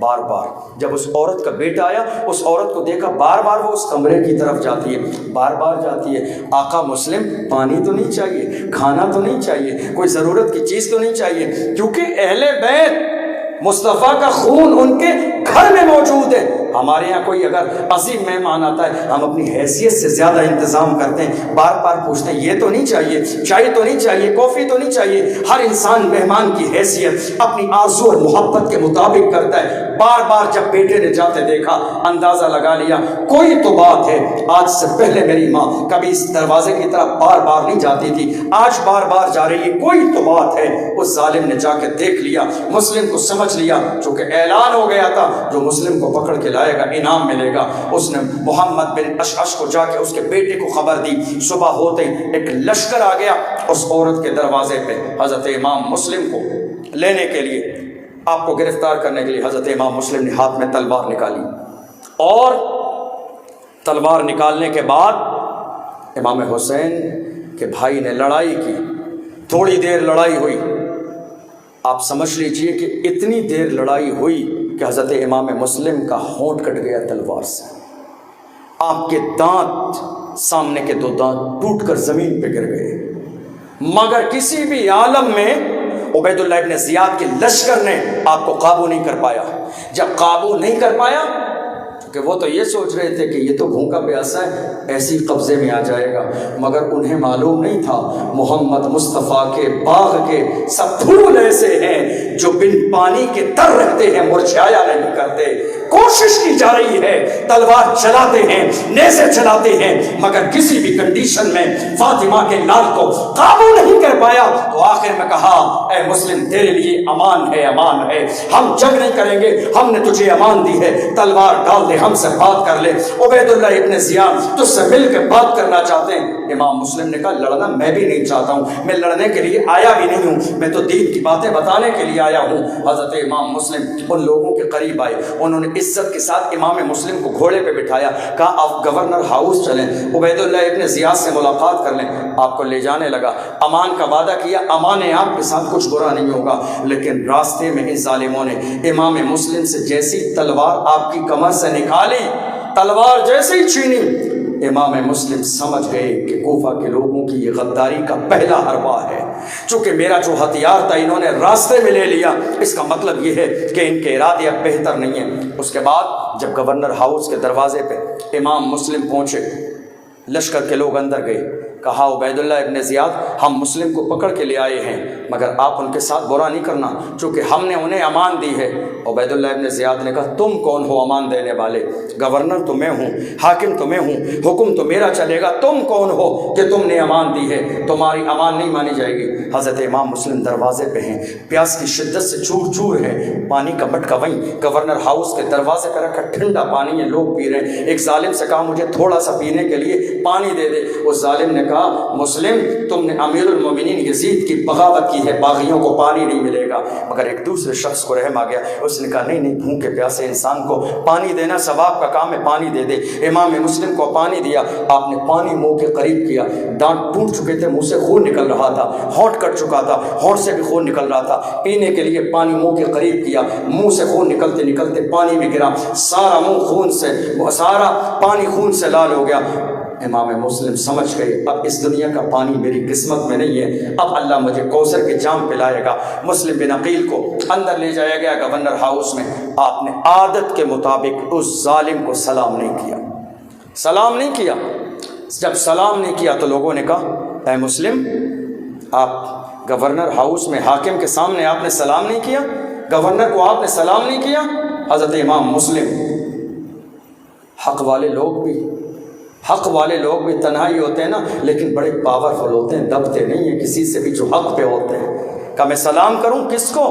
بار بار جب اس عورت کا بیٹا آیا، اس عورت کو دیکھا، بار بار وہ اس کمرے کی طرف جاتی ہے، بار بار جاتی ہے۔ آقا مسلم پانی تو نہیں چاہیے، کھانا تو نہیں چاہیے، کوئی ضرورت کی چیز تو نہیں چاہیے، کیونکہ اہل بیت مصطفیٰ کا خون ان کے گھر میں موجود ہے۔ ہمارے یہاں کوئی اگر عظیم مہمان آتا ہے، ہم اپنی حیثیت سے زیادہ انتظام کرتے ہیں، بار بار پوچھتے ہیں یہ تو نہیں چاہیے، چائے تو نہیں چاہیے، کافی تو نہیں چاہیے۔ ہر انسان مہمان کی حیثیت اپنی آرزو اور محبت کے مطابق کرتا ہے۔ بار بار جب بیٹے نے جاتے دیکھا، اندازہ لگا لیا کوئی تو بات ہے، آج سے پہلے میری ماں کبھی اس دروازے کی طرف بار بار نہیں جاتی تھی، آج بار بار جا رہی ہے، کوئی تو بات ہے۔ اس ظالم نے جا کے دیکھ لیا، مسلم کو سمجھ لیا، چونکہ اعلان ہو گیا تھا جو مسلم کو پکڑ کے لائے گا انعام ملے گا۔ اس نے محمد بن اشعث کو جا کے اس کے بیٹے کو خبر دی۔ صبح ہوتے ایک لشکر آ گیا اس عورت کے دروازے پہ حضرت امام مسلم کو لینے کے لیے، آپ کو گرفتار کرنے کے لیے۔ حضرت امام مسلم نے ہاتھ میں تلوار نکالی، اور تلوار نکالنے کے بعد امام حسین کے بھائی نے لڑائی کی، تھوڑی دیر لڑائی ہوئی۔ آپ سمجھ لیجئے کہ اتنی دیر لڑائی ہوئی کہ حضرت امام مسلم کا ہونٹ کٹ گیا تلوار سے، آپ کے دانت، سامنے کے 2 دانت ٹوٹ کر زمین پہ گر گئے، مگر کسی بھی عالم میں عبید اللہ ابن زیاد کے لشکر نے آپ کو قابو نہیں کر پایا۔ جب قابو نہیں کر پایا کہ وہ تو یہ سوچ رہے تھے کہ یہ تو بھوکا پیاسا ہے، ایسی قبضے میں آ جائے گا، مگر انہیں معلوم نہیں تھا محمد مصطفیٰ کے باغ کے سب پھول ایسے ہیں جو بن پانی کے تر رہتے ہیں، مرجھایا نہیں کرتے۔ کوشش کی جا رہی ہے، تلوار چلاتے ہیں، نیزے چلاتے ہیں، مگر کسی بھی کنڈیشن میں فاطمہ کے لال کو قابو نہیں کر پایا۔ تو آخر میں کہا اے مسلم تیرے لیے امان ہے، امان ہے، ہم جنگ نہیں کریں گے، ہم نے تجھے امان دی ہے، تلوار ڈال دے، ہم سے بات کر لے۔ عبید اللہ ابن زیاد تجھ سے مل کے بات کرنا چاہتے ہیں۔ امام مسلم نے کہا لڑنا میں بھی نہیں چاہتا ہوں، میں لڑنے کے لیے آیا بھی نہیں ہوں، میں تو دین کی باتیں بتانے کے لیے آیا ہوں۔ حضرت امام مسلم ان لوگوں کے قریب آئے، انہوں نے عزت کے ساتھ امام مسلم کو گھوڑے پہ بٹھایا، کہا آپ گورنر ہاؤس چلیں، عبید اللہ ابن زیاد سے ملاقات کر لیں۔ آپ کو لے جانے لگا، امان کا وعدہ کیا، امان آپ کے ساتھ کچھ برا نہیں ہوگا، لیکن راستے میں ان ظالموں نے امام مسلم سے جیسی تلوار آپ کی کمر سے نکالی، تلوار جیسے ہی چھینی، امام مسلم سمجھ گئے کہ کوفہ کے لوگوں کی یہ غداری کا پہلا حربہ ہے، چونکہ میرا جو ہتھیار تھا انہوں نے راستے میں لے لیا، اس کا مطلب یہ ہے کہ ان کے ارادے اب بہتر نہیں ہیں۔ اس کے بعد جب گورنر ہاؤس کے دروازے پہ امام مسلم پہنچے، لشکر کے لوگ اندر گئے، کہا عبید اللہ ابن زیاد ہم مسلم کو پکڑ کے لے آئے ہیں، مگر آپ ان کے ساتھ برا نہیں کرنا چونکہ ہم نے انہیں امان دی ہے۔ عبید اللہ ابن زیاد نے کہا تم کون ہو امان دینے والے؟ گورنر تو میں ہوں، حاکم تو میں ہوں، حکم تو میرا چلے گا، تم کون ہو کہ تم نے امان دی ہے؟ تمہاری امان نہیں مانی جائے گی۔ حضرت امام مسلم دروازے پہ ہیں، پیاس کی شدت سے چور چور ہے، پانی کا مٹکا وہیں گورنر ہاؤس کے دروازے پہ رکھا، ٹھنڈا پانی ہے، لوگ پی رہے ہیں۔ ایک ظالم سے کہا مجھے تھوڑا سا پینے کے لیے پانی دے دے۔ اس ظالم نے کہا مسلم تم نے امیر المومنین یزید کی بغاوت کی ہے، باغیوں کو پانی نہیں ملے گا۔ مگر ایک دوسرے شخص کو رحم آ گیا، اس نے کہا نہیں نہیں، بھوکے پیاسے انسان کو پانی دینا ثواب کا کام ہے، پانی دے دے۔ امام مسلم کو پانی دیا، آپ نے پانی منہ کے قریب کیا، دانت ٹوٹ چکے تھے، منہ سے خون نکل رہا تھا، ہونٹ کٹ چکا تھا، ہونٹ سے بھی خون نکل رہا تھا، پینے کے لیے پانی منہ کے قریب کیا، منہ سے خون نکلتے نکلتے پانی میں گرا، سارا منہ خون سے، سارا پانی خون سے لال ہو گیا۔ امام مسلم سمجھ گئے اب اس دنیا کا پانی میری قسمت میں نہیں ہے، اب اللہ مجھے کوثر کے جام پلائے گا۔ مسلم بن عقیل کو اندر لے جایا گیا گورنر ہاؤس میں، آپ نے عادت کے مطابق اس ظالم کو سلام نہیں کیا، سلام نہیں کیا۔ جب سلام نہیں کیا تو لوگوں نے کہا اے مسلم آپ گورنر ہاؤس میں حاکم کے سامنے آپ نے سلام نہیں کیا، گورنر کو آپ نے سلام نہیں کیا۔ حضرت امام مسلم حق والے لوگ بھی تنہائی ہوتے ہیں نا، لیکن بڑے پاورفل ہوتے ہیں، دبتے نہیں ہیں کسی سے بھی جو حق پہ ہوتے ہیں۔ کہ میں سلام کروں کس کو؟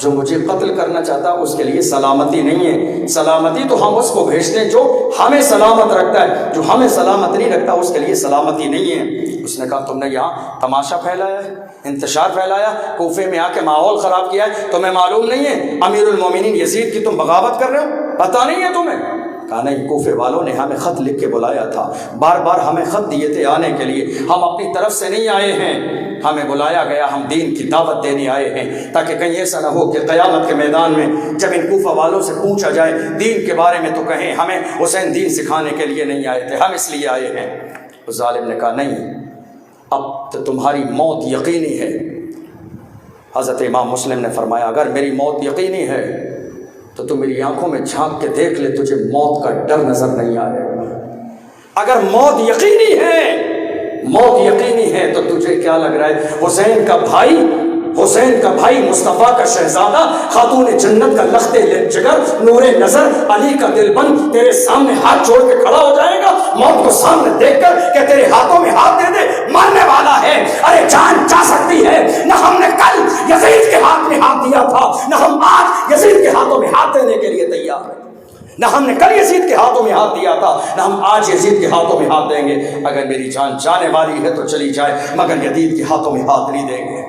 جو مجھے قتل کرنا چاہتا اس کے لیے سلامتی نہیں ہے، سلامتی تو ہم اس کو بھیجتے ہیں جو ہمیں سلامت رکھتا ہے، جو ہمیں سلامت نہیں رکھتا اس کے لیے سلامتی نہیں ہے۔ اس نے کہا تم نے یہاں تماشا پھیلایا ہے، انتشار پھیلایا، کوفے میں آ کے ماحول خراب کیا ہے، تمہیں معلوم نہیں ہے امیر المومنین یزید کی تم بغاوت کر رہے ہو، پتہ نہیں ہے تمہیں؟ کہا نہیں، کوفے والوں نے ہمیں خط لکھ کے بلایا تھا، بار بار ہمیں خط دیے تھے آنے کے لیے، ہم اپنی طرف سے نہیں آئے ہیں، ہمیں بلایا گیا، ہم دین کی دعوت دینے آئے ہیں، تاکہ کہیں ایسا نہ ہو کہ قیامت کے میدان میں جب ان کوفہ والوں سے پوچھا جائے دین کے بارے میں تو کہیں ہمیں حسین دین سکھانے کے لیے نہیں آئے تھے، ہم اس لیے آئے ہیں۔ اس ظالم نے کہا نہیں، اب تو تمہاری موت یقینی ہے۔ حضرت امام مسلم نے فرمایا اگر میری موت یقینی ہے تو تم میری آنکھوں میں جھانک کے دیکھ لے، تجھے موت کا ڈر نظر نہیں آئے گا۔ اگر موت یقینی ہے تو تجھے کیا لگ رہا ہے حسین کا بھائی مصطفیٰ کا شہزادہ، خاتون جنت کا لخت جگر، نور نظر، علی کا دل بند تیرے سامنے ہاتھ جوڑ کے کھڑا ہو جائے گا موت کو سامنے دیکھ کر کہ تیرے ہاتھوں میں ہاتھ دے دے، مرنے والا ہے، ارے جان جا سکتی ہے، نہ ہم نے کل یزید کے ہاتھ میں ہاتھ دیا تھا، نہ ہم آج یزید کے ہاتھوں میں ہاتھ دینے کے لیے تیار ہیں، نہ ہم نے کل یزید کے ہاتھوں میں ہاتھ دیا تھا، نہ ہم آج یزید کے ہاتھوں میں ہاتھ دیں گے۔ اگر میری جان جانے والی ہے تو چلی جائے، مگر یزید کے ہاتھوں میں ہاتھ نہیں دیں گے،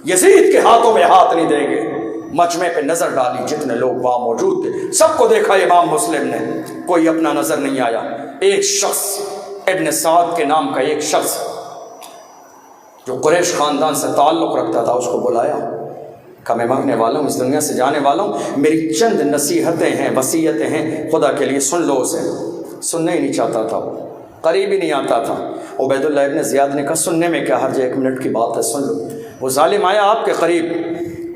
یزید کے ہاتھوں میں ہاتھ نہیں دیں گے۔ مجمع پہ نظر ڈالی، جتنے لوگ وہاں موجود تھے سب کو دیکھا امام مسلم نے، کوئی اپنا نظر نہیں آیا۔ ایک شخص ابن سعد کے نام کا ایک شخص جو قریش خاندان سے تعلق رکھتا تھا اس کو بلایا، کہ میں مرنے والا ہوں، اس دنیا سے جانے والا ہوں، میری چند نصیحتیں ہیں، وصیتیں ہیں، خدا کے لیے سن لو اسے۔ سننا ہی نہیں چاہتا تھا، وہ قریب ہی نہیں آتا تھا۔ عبید اللہ ابن زیاد نے کہا سننے میں کیا حرج ہے، 1 منٹ کی بات ہے، سن لو۔ وہ ظالم آیا آپ کے قریب،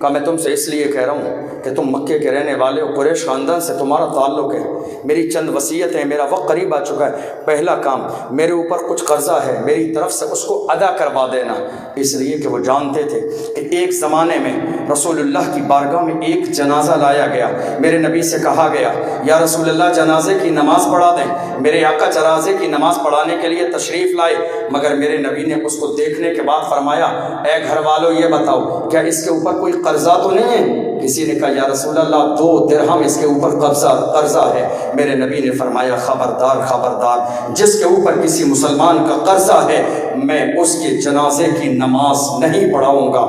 کہا میں تم سے اس لیے کہہ رہا ہوں کہ تم مکے کے رہنے والے ہو، قریش خاندان سے تمہارا تعلق ہے، میری چند وصیت ہیں، میرا وقت قریب آ چکا ہے، پہلا کام میرے اوپر کچھ قرضہ ہے، میری طرف سے اس کو ادا کروا دینا، اس لیے کہ وہ جانتے تھے کہ ایک زمانے میں رسول اللہ کی بارگاہ میں ایک جنازہ لایا گیا۔ میرے نبی سے کہا گیا یا رسول اللہ جنازے کی نماز پڑھا دیں۔ میرے آقا جنازے کی نماز پڑھانے کے لیے تشریف لائے، مگر میرے نبی نے اس کو دیکھنے کے بعد فرمایا اے گھر والوں یہ بتاؤ کیا اس کے اوپر کوئی قرضہ تو نہیں ہے؟ کسی نے کہا یا رسول اللہ 2 درہم اس کے اوپر قرضہ ہے۔ میرے نبی نے فرمایا خبردار خبردار، جس کے اوپر کسی مسلمان کا قرضہ ہے میں اس کے جنازے کی نماز نہیں پڑھاؤں گا۔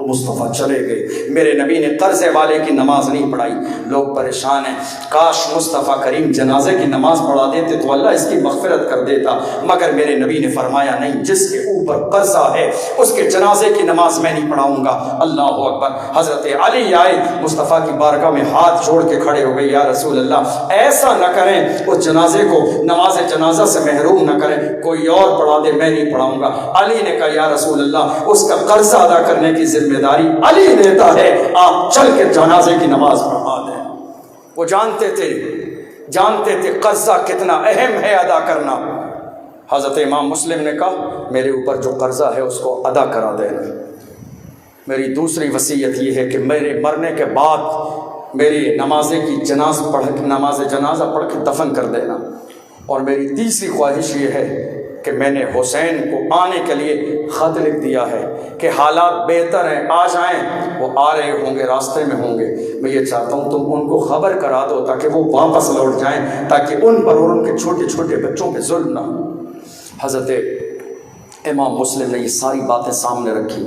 مصطفیٰ چلے گئے، میرے نبی نے قرضے والے کی نماز نہیں پڑھائی۔ لوگ پریشان ہیں، کاش مصطفیٰ کریم جنازے کی نماز پڑھا دیتے تو اللہ اس کی مغفرت کر دیتا، مگر میرے نبی نے فرمایا نہیں، جس کے اوپر قرضہ ہے اس کے جنازے کی نماز میں نہیں پڑھاؤں گا۔ اللہ اکبر۔ حضرت علی آئے مصطفیٰ کی بارگاہ میں ہاتھ جوڑ کے کھڑے ہو گئے، یا رسول اللہ ایسا نہ کریں، اس جنازے کو نماز جنازہ سے محروم نہ کریں، کوئی اور پڑھا دے میں نہیں پڑھاؤں گا۔ علی نے کہا یا رسول اللہ اس کا قرضہ ادا کرنے کی ذمہ داری علی لیتا ہے، آپ چل کے جنازے کی نماز پڑھا دیں۔ وہ جانتے تھے قرضہ کتنا اہم ہے ادا کرنا۔ حضرت امام مسلم نے کہا میرے اوپر جو قرضہ ہے اس کو ادا کرا دینا۔ میری دوسری وصیت یہ ہے کہ میرے مرنے کے بعد میری نماز جنازہ پڑھ کے دفن کر دینا۔ اور میری تیسری خواہش یہ ہے کہ میں نے حسین کو آنے کے لیے خط لکھ دیا ہے کہ حالات بہتر ہیں آ جائیں، وہ آ رہے ہوں گے، راستے میں ہوں گے، میں یہ چاہتا ہوں تم ان کو خبر کرا دو تاکہ وہ واپس لوٹ جائیں، تاکہ ان پر اور ان کے چھوٹے چھوٹے بچوں پہ ظلم نہ ہو۔ حضرت امام مسلم نے یہ ساری باتیں سامنے رکھی،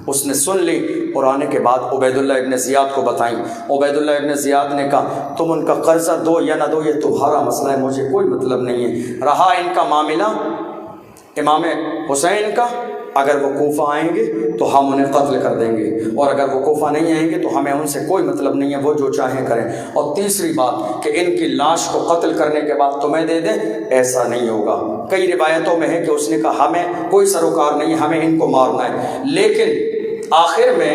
اس نے سن لی اور آنے کے بعد عبید اللہ ابن زیاد کو بتائیں۔ عبید اللہ ابن زیاد نے کہا تم ان کا قرضہ دو یا نہ دو یہ تمہارا مسئلہ ہے، مجھے کوئی مطلب نہیں ہے۔ رہا ان کا معاملہ امام حسین کا، اگر وہ کوفہ آئیں گے تو ہم انہیں قتل کر دیں گے، اور اگر وہ کوفہ نہیں آئیں گے تو ہمیں ان سے کوئی مطلب نہیں ہے، وہ جو چاہیں کریں۔ اور تیسری بات کہ ان کی لاش کو قتل کرنے کے بعد تمہیں دے دیں، ایسا نہیں ہوگا۔ کئی روایتوں میں ہے کہ اس نے کہا ہمیں کوئی سروکار نہیں، ہمیں ان کو مارنا ہے، لیکن آخر میں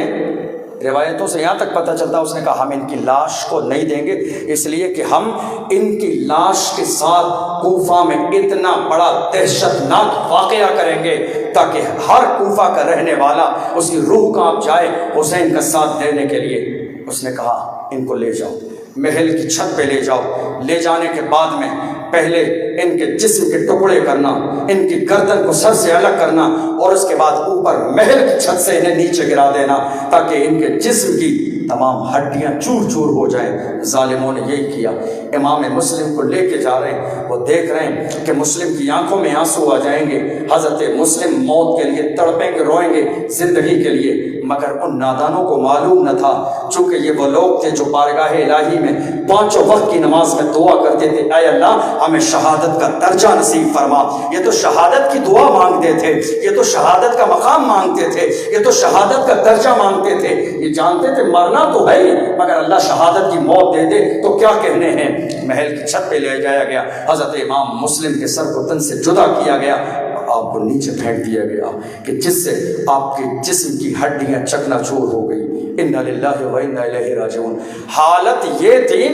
روایتوں سے یہاں تک پتہ چلتا اس نے کہا ہم ان کی لاش کو نہیں دیں گے، اس لیے کہ ہم ان کی لاش کے ساتھ کوفہ میں اتنا بڑا دہشت ناک واقعہ کریں گے تاکہ ہر کوفہ کا رہنے والا اس کی روح کانپ جائے حسین کا ساتھ دینے کے لیے۔ اس نے کہا ان کو لے جاؤ، محل کی چھت پہ لے جاؤ، لے جانے کے بعد میں پہلے ان کے جسم کے ٹکڑے کرنا، ان کی گردن کو سر سے الگ کرنا، اور اس کے بعد اوپر محل کی چھت سے انہیں نیچے گرا دینا تاکہ ان کے جسم کی تمام ہڈیاں چور چور ہو جائیں۔ ظالموں نے یہی کیا۔ امام مسلم کو لے کے جا رہے ہیں، وہ دیکھ رہے ہیں کہ مسلم کی آنکھوں میں آنسو آ جائیں گے، حضرت مسلم موت کے لیے تڑپیں گے، روئیں گے زندگی کے لیے، مگر ان نادانوں کو معلوم نہ تھا، چونکہ یہ وہ لوگ تھے جو بارگاہ الہی میں 5 وقت کی نماز میں دعا کرتے تھے اے اللہ ہمیں شہادت کا درجہ نصیب فرما۔ یہ تو شہادت کی دعا مانگتے تھے، یہ تو شہادت کا مقام مانگتے تھے، یہ تو شہادت کا درجہ مانگتے تھے، یہ جانتے تھے مرنا تو ہے ہی، مگر اللہ شہادت کی موت دے دے تو کیا کہنے ہیں۔ محل کی چھت پہ لے جایا گیا، حضرت امام مسلم کے سر کو تن سے جدا کیا گیا، آپ کو نیچے پھینک دیا گیا کہ جس سے آپ کے جسم کی ہڈیاں چکنا چور ہو گئی۔ انا للہ و انا الیہ راجعون۔ حالت یہ تھی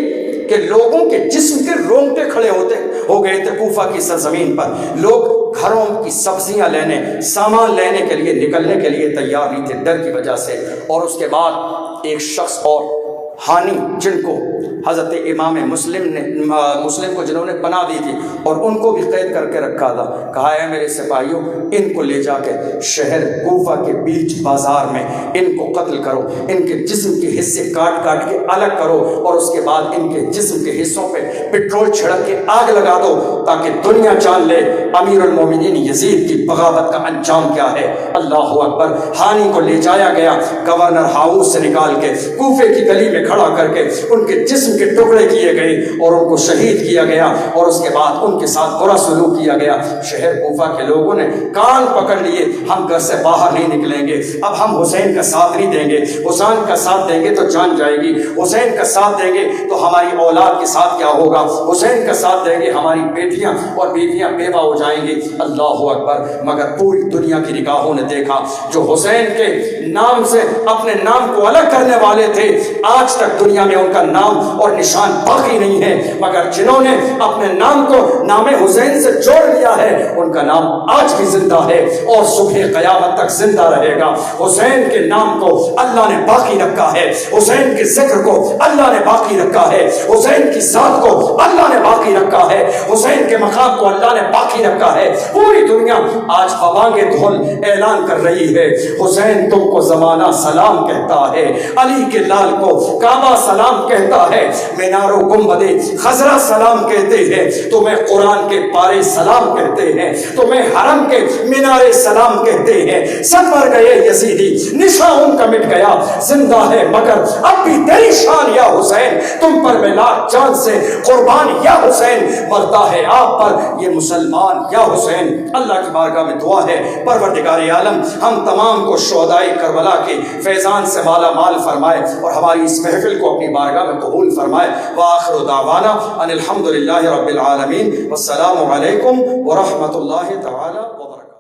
کہ لوگوں کے جسم کے رونگٹے کھڑے ہو گئے تھے کوفہ کی سرزمین پر، لوگ گھروں کی سبزیاں لینے، سامان لینے کے لیے نکلنے کے لیے تیار نہیں تھے ڈر کی وجہ سے۔ اور اس کے بعد ایک شخص اور ہانی جن کو حضرت امام مسلم کو جنہوں نے پناہ دی تھی اور ان کو بھی قید کر کے رکھا تھا، کہا ہے میرے سپاہیوں ان کو لے جا کے شہر کوفہ کے بیچ بازار میں ان کو قتل کرو، ان کے جسم کے حصے کاٹ کاٹ کے الگ کرو، اور اس کے بعد ان کے جسم کے حصوں پہ پٹرول چھڑک کے آگ لگا دو تاکہ دنیا جان لے امیر المومنین یزید کی بغاوت کا انجام کیا ہے۔ اللہ اکبر۔ ہانی کو لے جایا گیا گورنر ہاؤس سے نکال کے کوفے کی گلی میں کھڑا کر کے ان کے جسم کے ٹکڑے کیے گئے اور ان کو شہید کیا گیا، اور اس کے بعد ان کے ساتھ برا سلوک کیا گیا۔ شہر کوفہ کے لوگوں نے کان پکڑ لیے، ہم گھر سے باہر نہیں نکلیں گے، اب ہم حسین کا ساتھ نہیں دیں گے، حسین کا ساتھ دیں گے تو جان جائے گی، حسین کا ساتھ دیں گے تو ہماری اولاد کے ساتھ کیا ہوگا، حسین کا ساتھ دیں گے ہماری بیٹیاں اور بیویاں بیوہ ہو جائیں گی۔ اللہ اکبر۔ مگر پوری دنیا کی نگاہوں نے دیکھا جو حسین کے نام سے اپنے نام کو الگ کرنے والے تھے، آج آج تک دنیا میں ان کا نام اور نشان باقی نہیں ہے، مگر جنہوں نے اپنے نام کو نام حسین سے جوڑ لیا ہے ان کا نام آج بھی زندہ ہے اور صبح قیامت تک زندہ رہے گا۔ حسین کے نام کو اللہ نے باقی رکھا ہے، حسین کے ذکر کو اللہ نے باقی رکھا ہے، حسین کی ذات کو اللہ نے باقی رکھا ہے، حسین کے مقام کو اللہ نے باقی رکھا ہے۔ پوری دنیا آج خواہاں دھول اعلان کر رہی ہے، حسین تم کو زمانہ سلام کہتا ہے، علی کے لال کو کعبہ سلام کہتا ہے، مینار و گنبد خضرا سلام کہتے ہیں، تمہیں قرآن کے پارے سلام کہتے ہیں، تمہیں حرم کے مینارے سلام کہتے ہیں۔ سب مر گئے یزیدی، نشان ان کا مٹ گیا، زندہ ہے مگر اب بھی تیری شان یا حسین، تم پر میں لاکھ جان سے قربان یا حسین، مرتا ہے آپ پر یہ مسلمان یا حسین۔ اللہ کی بارگاہ میں دعا ہے پروردگار عالم ہم تمام کو شہدائے کربلا کے فیضان سے مالا مال فرمائے اور ہماری اس محفل کو اپنی بارگاہ میں قبول فرمائے۔ وآخر دعوانا ان الحمدللہ رب العالمین، والسلام علیکم ورحمۃ اللہ تعالی وبرکاتہ۔